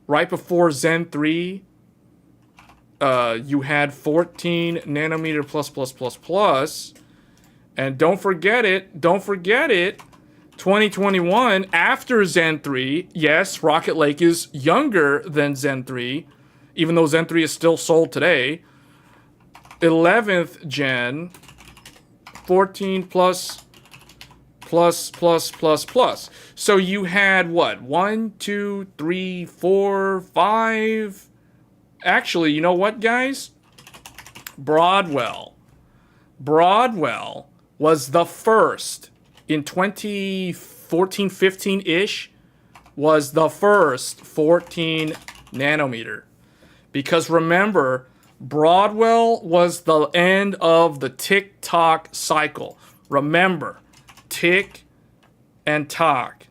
right before Zen 3. You had 14 nanometer plus. And don't forget it, 2021, after Zen 3, yes, Rocket Lake is younger than Zen 3, even though Zen 3 is still sold today. 11th gen, 14 plus. So you had what? 1, 2, 3, 4, 5. Actually, you know what, guys? Broadwell was the first in 2014, 15-ish, was the first 14 nanometer. Because remember, Broadwell was the end of the tick-tock cycle. Remember, tick and tock.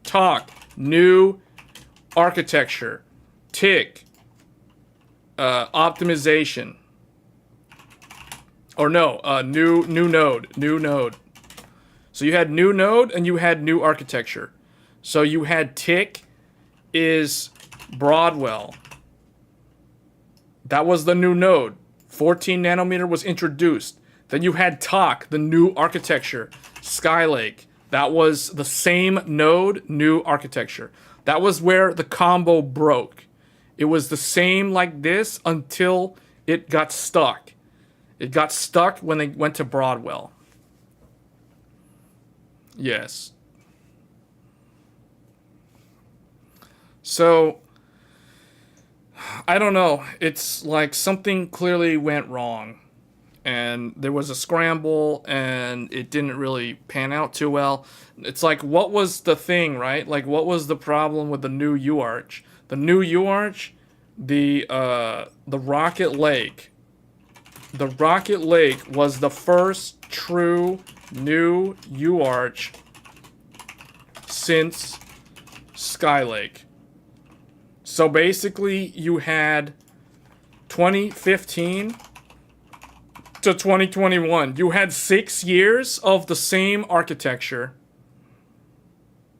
Tock, new architecture. Tick, optimization. Or no, new node. So you had new node and you had new architecture. So you had tick is Broadwell. That was the new node. 14 nanometer was introduced. Then you had Talk, the new architecture. Skylake. That was the same node, new architecture. That was where the combo broke. It was the same like this until it got stuck. It got stuck when they went to Broadwell. Yes. So, I don't know. It's like something clearly went wrong. And there was a scramble, and it didn't really pan out too well. It's like, what was the thing, right? Like, what was the problem with the new UARch? The new UARch, the Rocket Lake. The Rocket Lake was the first true new UARch since Skylake. So basically, you had 2015 to 2021. You had 6 years of the same architecture.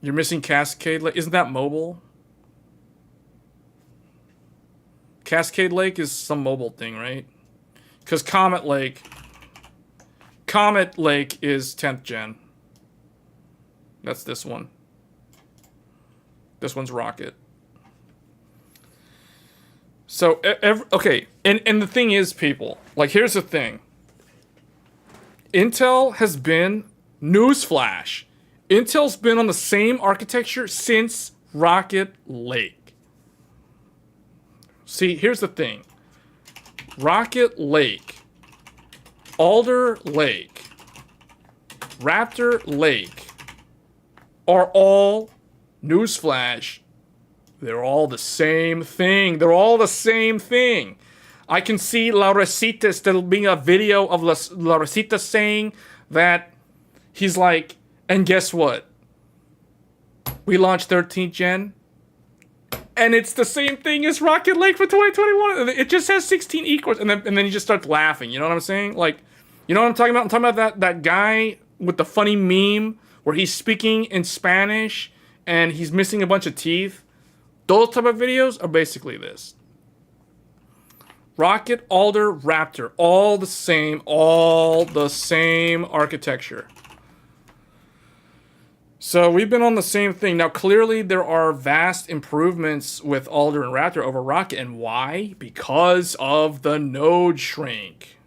You're missing Cascade Lake. Isn't that mobile? Cascade Lake is some mobile thing, right? Because Comet Lake is 10th gen. That's this one. This one's Rocket. So, okay, and the thing is, people, like, here's the thing. Intel has been, newsflash, Intel's been on the same architecture since Rocket Lake. See, here's the thing. Rocket Lake, Alder Lake, Raptor Lake are all, newsflash, they're all the same thing. They're all the same thing. I can see La Recitas, there'll be a video of La Recitas saying that he's like, and guess what? We launched 13th gen, and it's the same thing as Rocket Lake for 2021. It just has 16 equals, and then he just starts laughing. You know what I'm saying? Like, you know what I'm talking about? I'm talking about that guy with the funny meme where he's speaking in Spanish and he's missing a bunch of teeth. Those type of videos are basically this. Rocket, Alder, Raptor, all the same architecture. So we've been on the same thing. Now, clearly there are vast improvements with Alder and Raptor over Rocket. And why? Because of the node shrink.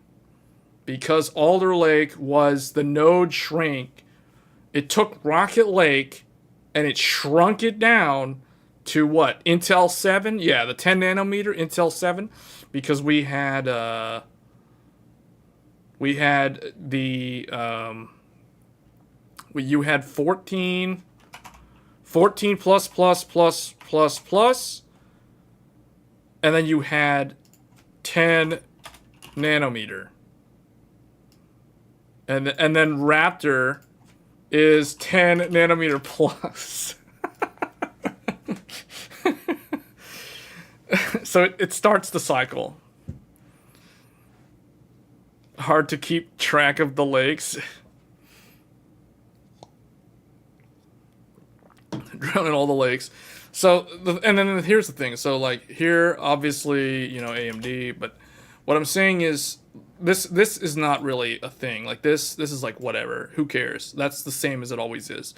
Because Alder Lake was the node shrink. It took Rocket Lake and it shrunk it down to what? Intel 7? Yeah, the 10 nanometer Intel 7. Because we had the you had 14 plus plus plus plus plus, and then you had 10 nanometer, and then Raptor is 10 nanometer plus. So it starts the cycle. Hard to keep track of the lakes. Drowning all the lakes. So, and then here's the thing. So, like, here, obviously, you know, AMD, but what I'm saying is, this is not really a thing. Like, this is like, whatever. Who cares? That's the same as it always is.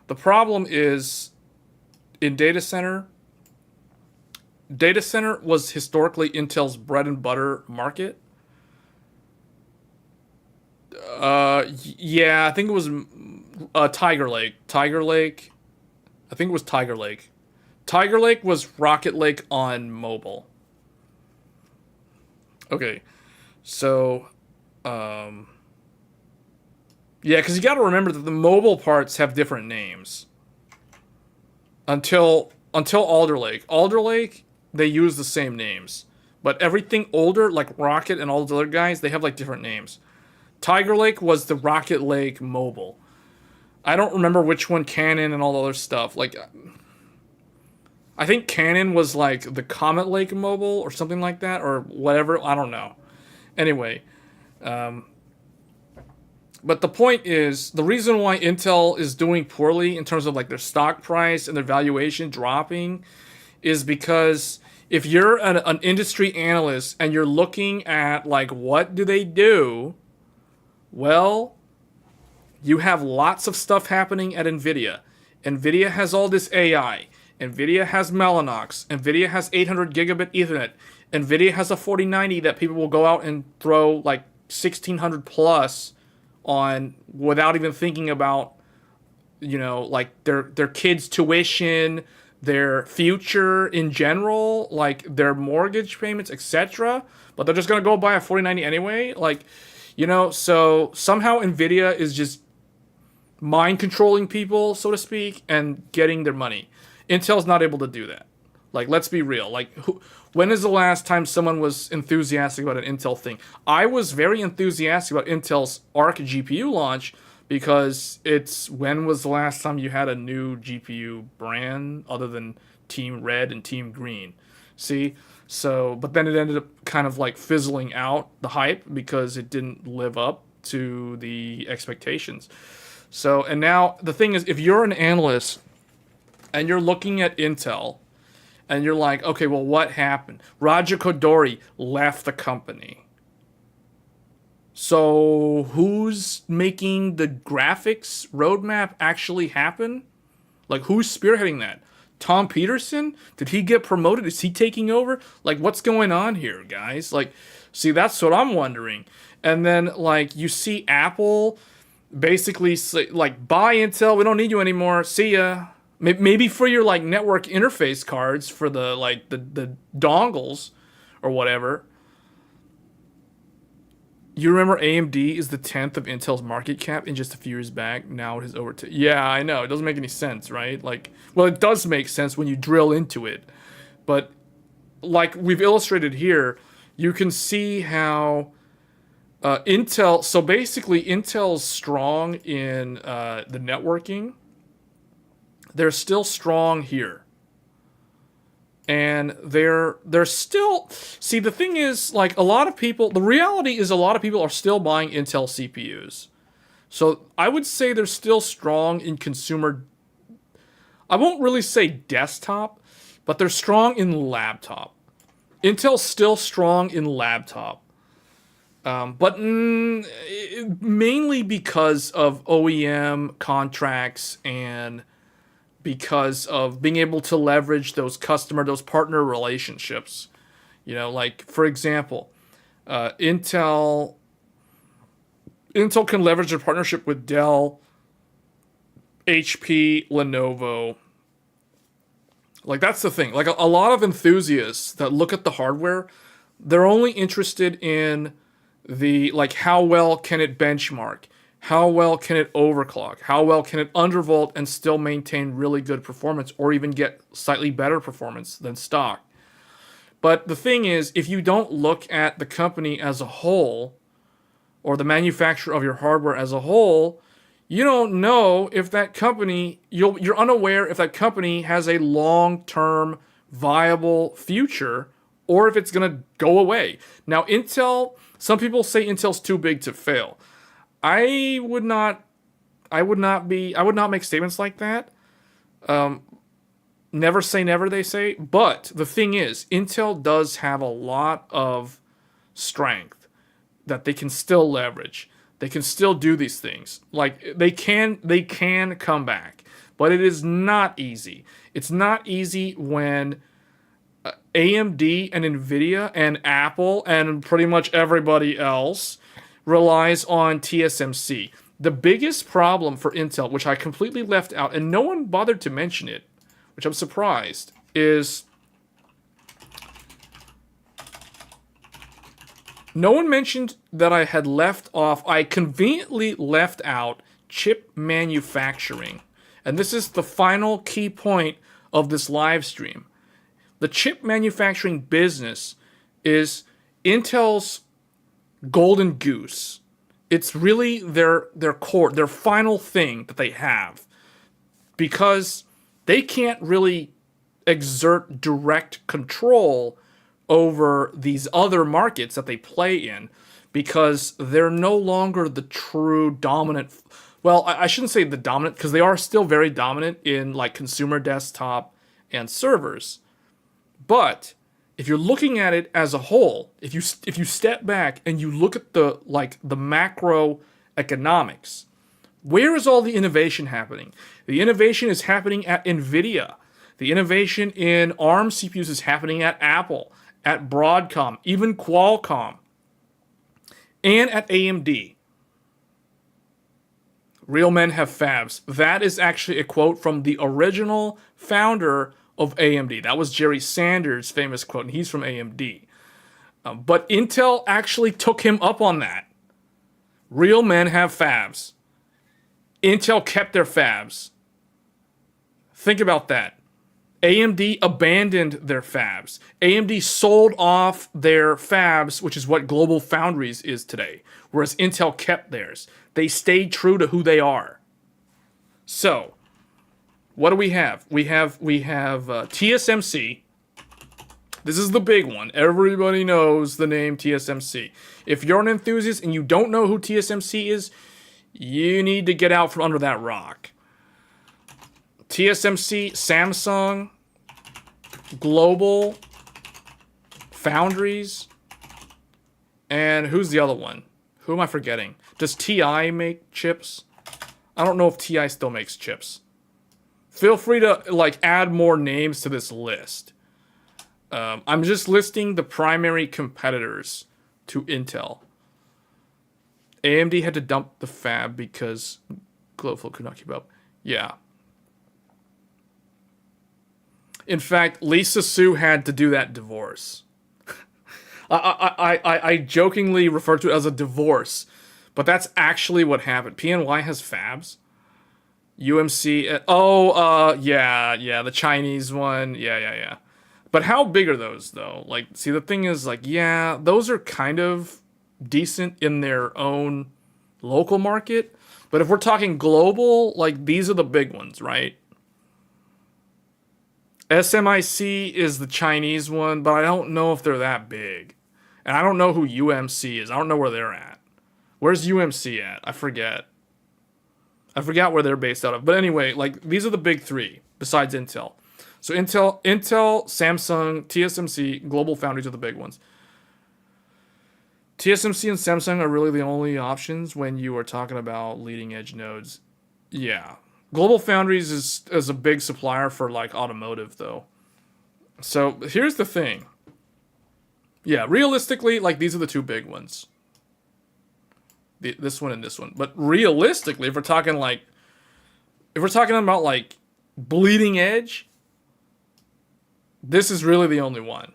The problem is, in data center was historically Intel's bread and butter market. Yeah, I think it was Tiger Lake. I think it was Tiger Lake. Tiger Lake was Rocket Lake on mobile. Okay, so, yeah, because you got to remember that the mobile parts have different names. Until Alder Lake. Alder Lake, they use the same names. But everything older, like Rocket and all the other guys, they have like different names. Tiger Lake was the Rocket Lake mobile. I don't remember which one Canon and all the other stuff. Like, I think Canon was like the Comet Lake mobile or something like that, or whatever. I don't know. Anyway, but the point is, the reason why Intel is doing poorly in terms of like their stock price and their valuation dropping is because if you're an industry analyst and you're looking at like what do they do, well, you have lots of stuff happening at NVIDIA. NVIDIA has all this AI. NVIDIA has Mellanox. NVIDIA has 800 gigabit Ethernet. NVIDIA has a 4090 that people will go out and throw like 1600 plus on without even thinking about, you know, like their kids' tuition, their future in general, like their mortgage payments, etc. But they're just going to go buy a 4090 anyway. Like, you know, so somehow NVIDIA is just mind controlling people, so to speak, and getting their money. Intel's not able to do that. Like, let's be real. Like, when is the last time someone was enthusiastic about an Intel thing? I was very enthusiastic about Intel's Arc GPU launch because when was the last time you had a new GPU brand other than Team Red and Team Green? See? So, but then it ended up kind of like fizzling out the hype because it didn't live up to the expectations. So, and now the thing is, if you're an analyst and you're looking at Intel and you're like, okay, well, what happened? Raja Koduri left the company. So who's making the graphics roadmap actually happen? Like, who's spearheading that? Tom Peterson? Did he get promoted? Is he taking over? Like, what's going on here, guys? Like, see, that's what I'm wondering. And then, like, you see Apple basically say, like, bye Intel, we don't need you anymore, see ya. Maybe for your, like, network interface cards for the, like, the dongles or whatever. You remember AMD is the 10th of Intel's market cap in just a few years back. Now it is over to... Yeah, I know. It doesn't make any sense, right? Like, well, it does make sense when you drill into it. But, like we've illustrated here, you can see how Intel... So basically, Intel's strong in the networking. They're still strong here. And they're still... See, the thing is, like, a lot of people... The reality is a lot of people are still buying Intel CPUs. So I would say they're still strong in consumer... I won't really say desktop, but they're strong in laptop. Intel's still strong in laptop, but mainly because of OEM contracts and because of being able to leverage those partner relationships. You know, like for example, Intel can leverage a partnership with Dell, HP, Lenovo. Like that's the thing. Like a lot of enthusiasts that look at the hardware, they're only interested in the like how well can it benchmark? How well can it overclock? How well can it undervolt and still maintain really good performance or even get slightly better performance than stock? But the thing is, if you don't look at the company as a whole or the manufacturer of your hardware as a whole, you don't know if that company, you're unaware if that company has a long-term viable future or if it's going to go away. Now, Intel, some people say Intel's too big to fail. I would not make statements like that. Never say never, they say. But the thing is, Intel does have a lot of strength that they can still leverage. They can still do these things. Like they can come back, but it is not easy. It's not easy when AMD and Nvidia and Apple and pretty much everybody else relies on TSMC. The biggest problem for Intel, which I completely left out and no one bothered to mention it, which I'm surprised, is no one mentioned that I had left off. I conveniently left out chip manufacturing. And this is the final key point of this live stream. The chip manufacturing business is Intel's golden goose. It's really their core, their final thing that they have. Because they can't really exert direct control over these other markets that they play in because they're no longer the true dominant. Well, I shouldn't say the dominant because they are still very dominant in like consumer desktop and servers. But if you're looking at it as a whole, if you step back and you look at the macro economics, where is all the innovation happening? The innovation is happening at Nvidia. The innovation in ARM CPUs is happening at Apple, at Broadcom, even Qualcomm, and at AMD. Real men have fabs. That is actually a quote from the original founder of AMD. That was Jerry Sanders' famous quote, and he's from AMD. But Intel actually took him up on that. Real men have fabs. Intel kept their fabs. Think about that. AMD abandoned their fabs. AMD sold off their fabs, which is what Global Foundries is today, whereas Intel kept theirs. They stayed true to who they are. So, what do we have? We have TSMC. This is the big one. Everybody knows the name TSMC. If you're an enthusiast and you don't know who TSMC is, you need to get out from under that rock. TSMC, Samsung, Global Foundries, and who's the other one? Who am I forgetting? Does TI make chips? I don't know if TI still makes chips. Feel free to add more names to this list. I'm just listing the primary competitors to Intel. AMD had to dump the fab because Global could not keep up. Yeah. In fact, Lisa Su had to do that divorce. I jokingly refer to it as a divorce, but that's actually what happened. PNY has fabs. UMC, yeah, the Chinese one, yeah. But how big are those though? See, the thing is, yeah, those are kind of decent in their own local market, but if we're talking global, these are the big ones, right? SMIC is the Chinese one, but I don't know if they're that big. And I don't know who UMC is. I don't know where they're at. Where's UMC at? I forget where they're based out of. But anyway, these are the big three, besides Intel. So Intel, Samsung, TSMC, Global Foundries are the big ones. TSMC and Samsung are really the only options when you are talking about leading edge nodes. Yeah. Global Foundries is a big supplier for like automotive though. So here's the thing. Yeah, realistically, like these are the two big ones. This one and this one. But realistically, if we're talking about like bleeding edge, this is really the only one.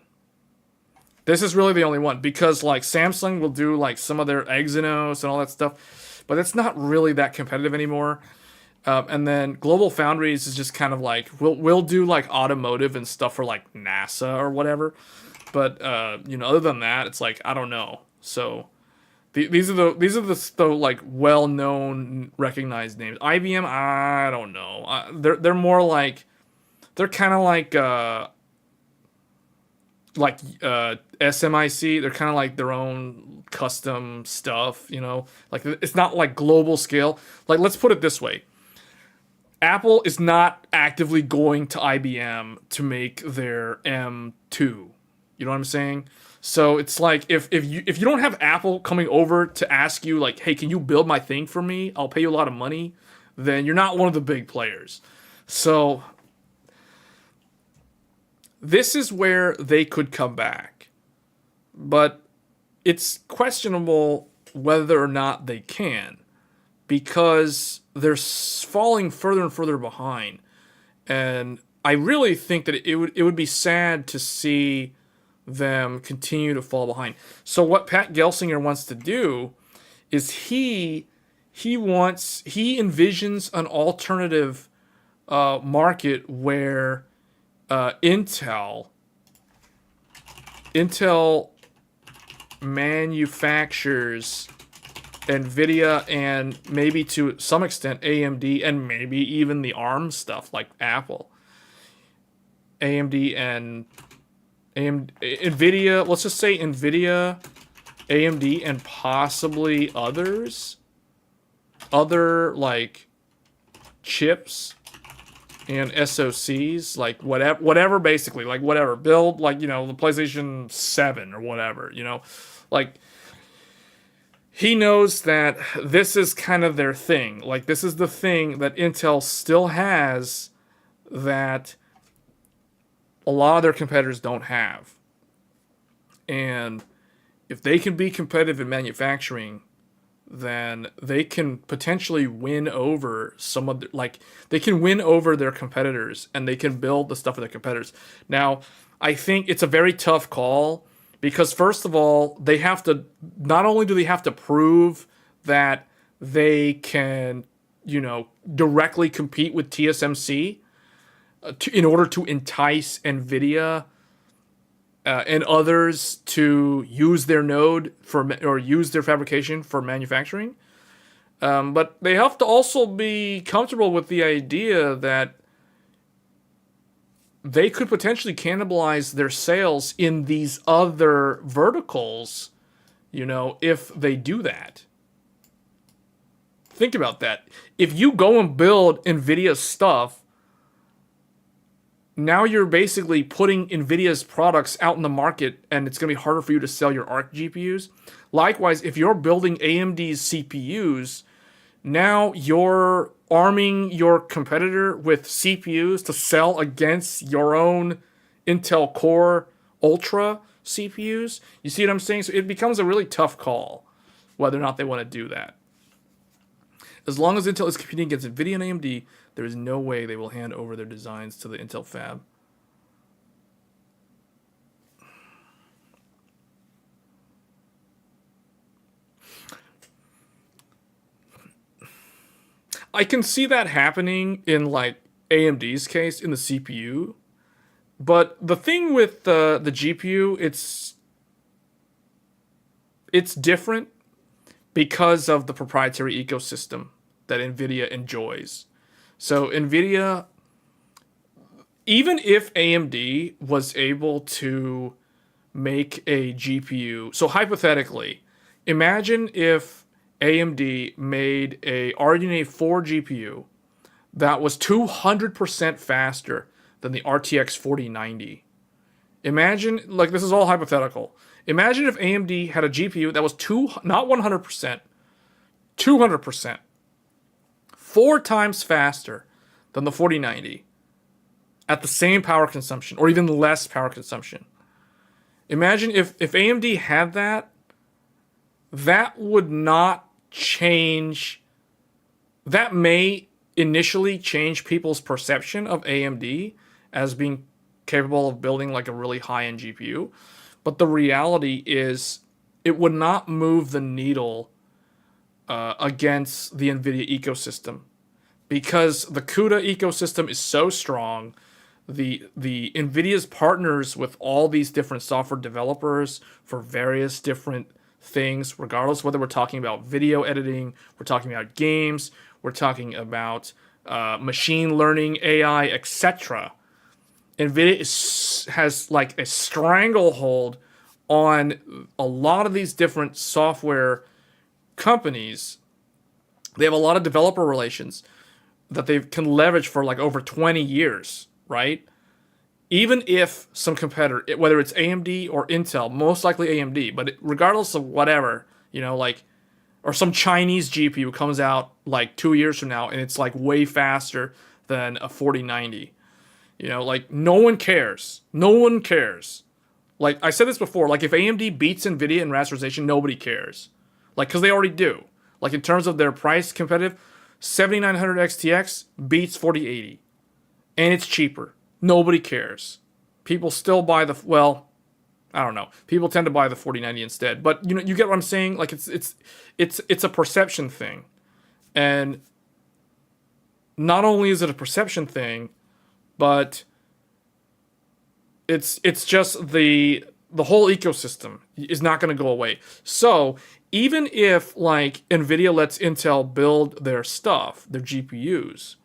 This is really the only one because like Samsung will do like some of their Exynos and all that stuff, but it's not really that competitive anymore. And then Global Foundries is just kind of like we'll do like automotive and stuff for like NASA or whatever, but other than that, it's like I don't know. So these are the like well known recognized names. IBM, I don't know. They're more like they're kind of like SMIC, they're kind of like their own custom stuff, like it's not like global scale. Like let's put it this way. Apple is not actively going to IBM to make their M2. You know what I'm saying? So it's like if you don't have Apple coming over to ask you like, "Hey, can you build my thing for me? I'll pay you a lot of money." Then you're not one of the big players. So this is where they could come back. But it's questionable whether or not they can because they're falling further and further behind. And I really think that it would be sad to see them continue to fall behind. So what Pat Gelsinger wants to do is he envisions an alternative market where Intel manufactures NVIDIA and maybe to some extent AMD and maybe even the ARM stuff like Apple. NVIDIA, let's just say NVIDIA, AMD, and possibly other like chips and SoCs, like whatever basically, like whatever, build like, the PlayStation 7 or whatever, like he knows that this is kind of their thing. Like this is the thing that Intel still has that a lot of their competitors don't have. And if they can be competitive in manufacturing, then they can potentially win over they can win over their competitors and they can build the stuff for their competitors. Now, I think it's a very tough call because first of all, they have to, not only do they have to prove that they can, directly compete with TSMC in order to entice NVIDIA and others to use their node or use their fabrication for manufacturing. But they have to also be comfortable with the idea that they could potentially cannibalize their sales in these other verticals, if they do that. Think about that. If you go and build NVIDIA stuff, now you're basically putting NVIDIA's products out in the market and it's going to be harder for you to sell your ARC GPUs. Likewise, if you're building AMD's CPUs, now you're arming your competitor with CPUs to sell against your own Intel Core Ultra CPUs. You see what I'm saying? So it becomes a really tough call whether or not they want to do that. As long as Intel is competing against NVIDIA and AMD, there is no way they will hand over their designs to the Intel fab. I can see that happening in like AMD's case in the CPU, but the thing with the GPU, it's different because of the proprietary ecosystem that NVIDIA enjoys. So NVIDIA, even if AMD was able to make a GPU, so hypothetically, imagine if AMD made a RDNA 4 GPU that was 200% faster than the RTX 4090. Imagine, like, this is all hypothetical. Imagine if AMD had a GPU that was not 100%, 200%, 4 times faster than the 4090 at the same power consumption, or even less power consumption. Imagine if AMD had that, that would not change. That may initially change people's perception of AMD as being capable of building like a really high-end GPU. But the reality is it would not move the needle against the NVIDIA ecosystem, because the CUDA ecosystem is so strong. The NVIDIA's partners with all these different software developers for various different things, regardless whether we're talking about video editing, we're talking about games, we're talking about machine learning, AI, etc. NVIDIA has like a stranglehold on a lot of these different software companies. They have a lot of developer relations that they can leverage for like over 20 years, right? Even if some competitor, whether it's AMD or Intel, most likely AMD, but regardless of whatever, like, or some Chinese GPU comes out like 2 years from now and it's like way faster than a 4090. Like, no one cares. No one cares. Like, I said this before, like, if AMD beats NVIDIA in rasterization, nobody cares. Like, because they already do. Like, in terms of their price competitive, 7900 XTX beats 4080. And it's cheaper. Nobody cares. People still buy I don't know. People tend to buy the 4090 instead. But, you get what I'm saying? Like, it's a perception thing. And not only is it a perception thing, but it's just the whole ecosystem is not going to go away. So even if like NVIDIA lets Intel build their stuff, their GPUs,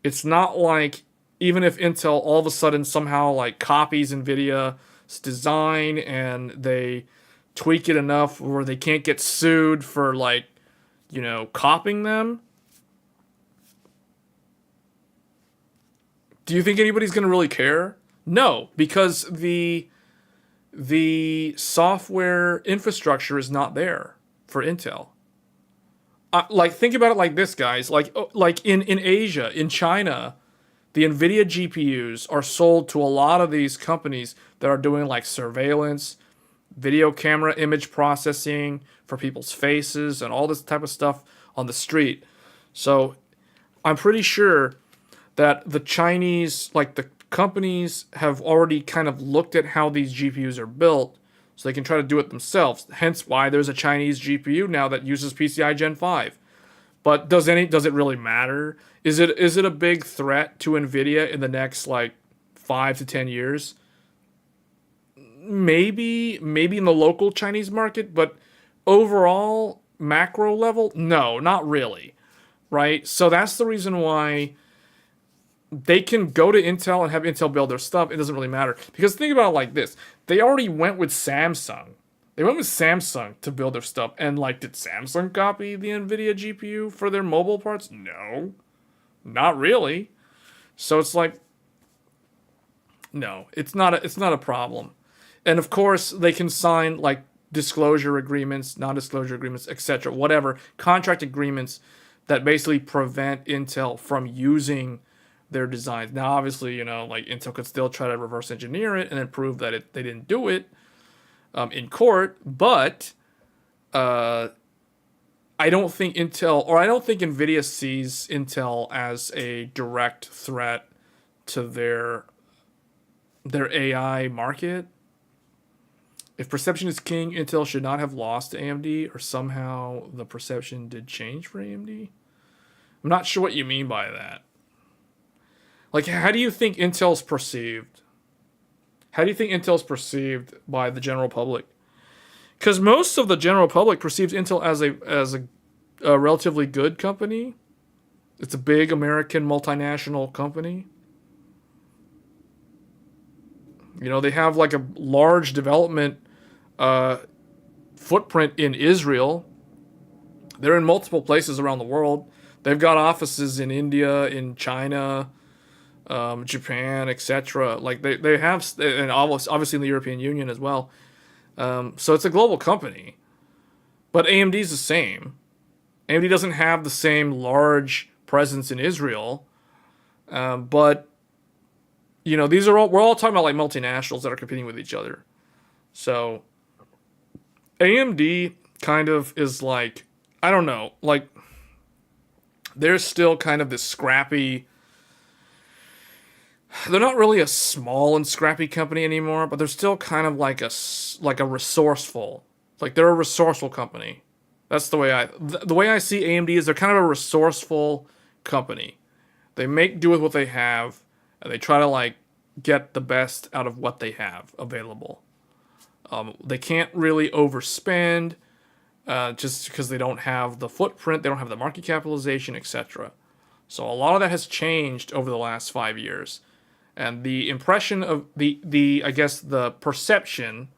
it's not like, even if Intel all of a sudden somehow like copies NVIDIA's design and they tweak it enough where they can't get sued for like, copying them, do you think anybody's going to really care? No, because the software infrastructure is not there for Intel. Like, think about it like this, guys. Like in Asia, in China, the NVIDIA GPUs are sold to a lot of these companies that are doing like surveillance, video camera image processing for people's faces, and all this type of stuff on the street. So I'm pretty sure that the Chinese, like the companies, have already kind of looked at how these GPUs are built so they can try to do it themselves. Hence why there's a Chinese GPU now that uses PCI Gen 5. But does it really matter? Is it a big threat to NVIDIA in the next like 5 to 10 years? Maybe in the local Chinese market, but overall macro level, no, not really. Right? So that's the reason why they can go to Intel and have Intel build their stuff. It doesn't really matter. Because think about it like this. They already went with Samsung. They went with Samsung to build their stuff. And like, did Samsung copy the NVIDIA GPU for their mobile parts? No. Not really. So it's like, no, it's not a problem. And of course, they can sign like disclosure agreements, non-disclosure agreements, etc., whatever, contract agreements that basically prevent Intel from using their designs. Now, obviously, like Intel could still try to reverse engineer it and then prove that they didn't do it in court. But I don't think NVIDIA sees Intel as a direct threat to their AI market. If perception is king, Intel should not have lost to AMD, or somehow the perception did change for AMD. I'm not sure what you mean by that. Like, how do you think Intel's perceived? How do you think Intel's perceived by the general public? Because most of the general public perceives Intel as a relatively good company. It's a big American multinational company. They have like a large development footprint in Israel. They're in multiple places around the world. They've got offices in India, in China, Japan, etc. Like they have, and obviously in the European Union as well. So it's a global company, but AMD is the same. AMD doesn't have the same large presence in Israel, but these are we're all talking about like multinationals that are competing with each other. So AMD kind of is like, I don't know, like they're still kind of this scrappy. They're not really a small and scrappy company anymore, but they're still kind of like a resourceful. Like they're a resourceful company. That's the way I see AMD is they're kind of a resourceful company. They make do with what they have, and they try to like get the best out of what they have available. They can't really overspend just because they don't have the footprint, they don't have the market capitalization, etc. So a lot of that has changed over the last 5 years. And the impression of the I guess the perception,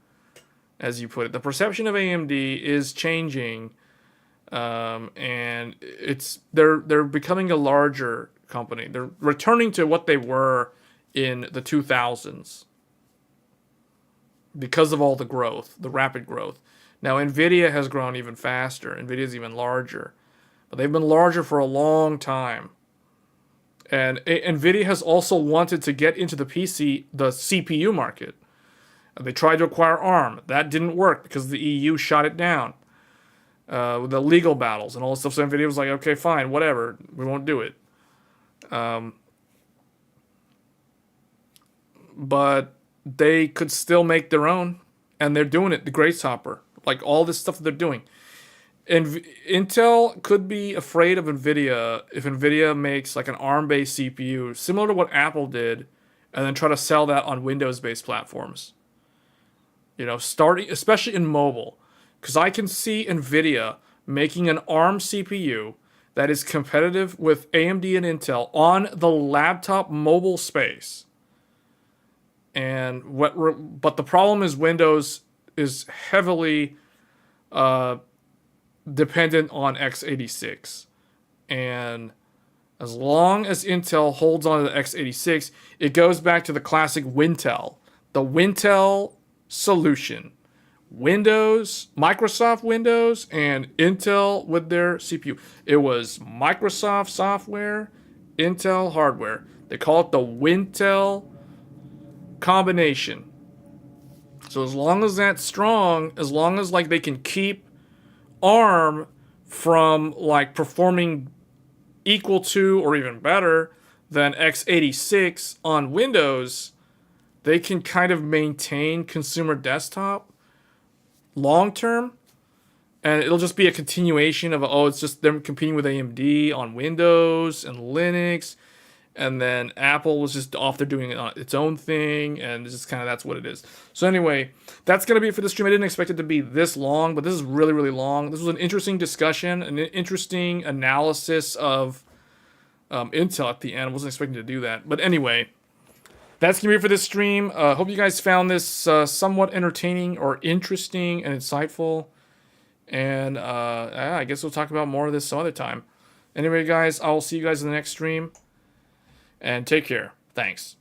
as you put it, the perception of AMD is changing, and they're becoming a larger company. They're returning to what they were in the 2000s because of all the growth, the rapid growth. Now Nvidia has grown even faster. Nvidia is even larger, but they've been larger for a long time. And Nvidia has also wanted to get into the CPU market. They tried to acquire ARM. That didn't work because the EU shot it down with the legal battles and all this stuff. So Nvidia was like, okay, fine, whatever. We won't do it. But they could still make their own, and they're doing it. The Grace Hopper, like all this stuff that they're doing. And Intel could be afraid of NVIDIA if NVIDIA makes like an ARM-based CPU, similar to what Apple did, and then try to sell that on Windows-based platforms. Starting, especially in mobile. Because I can see NVIDIA making an ARM CPU that is competitive with AMD and Intel on the laptop mobile space. But the problem is Windows is heavily dependent on x86, and as long as Intel holds on to the x86, it goes back to the classic Wintel, the Wintel solution. Microsoft Windows, and Intel with their CPU. It was Microsoft software, Intel hardware. They call it the Wintel combination. So as long as that's strong, as long as like they can keep ARM from like performing equal to or even better than x86 on Windows, they can kind of maintain consumer desktop long term, and it'll just be a continuation of it's just them competing with AMD on Windows and Linux, and then Apple was just off there doing it on its own thing, and it's just kind of that's what it is. So anyway, that's going to be it for this stream. I didn't expect it to be this long, but this is really, really long. This was an interesting discussion, an interesting analysis of Intel at the end. I wasn't expecting to do that. But anyway, that's going to be it for this stream. Hope you guys found this somewhat entertaining or interesting and insightful. And I guess we'll talk about more of this some other time. Anyway, guys, I will see you guys in the next stream. And take care. Thanks.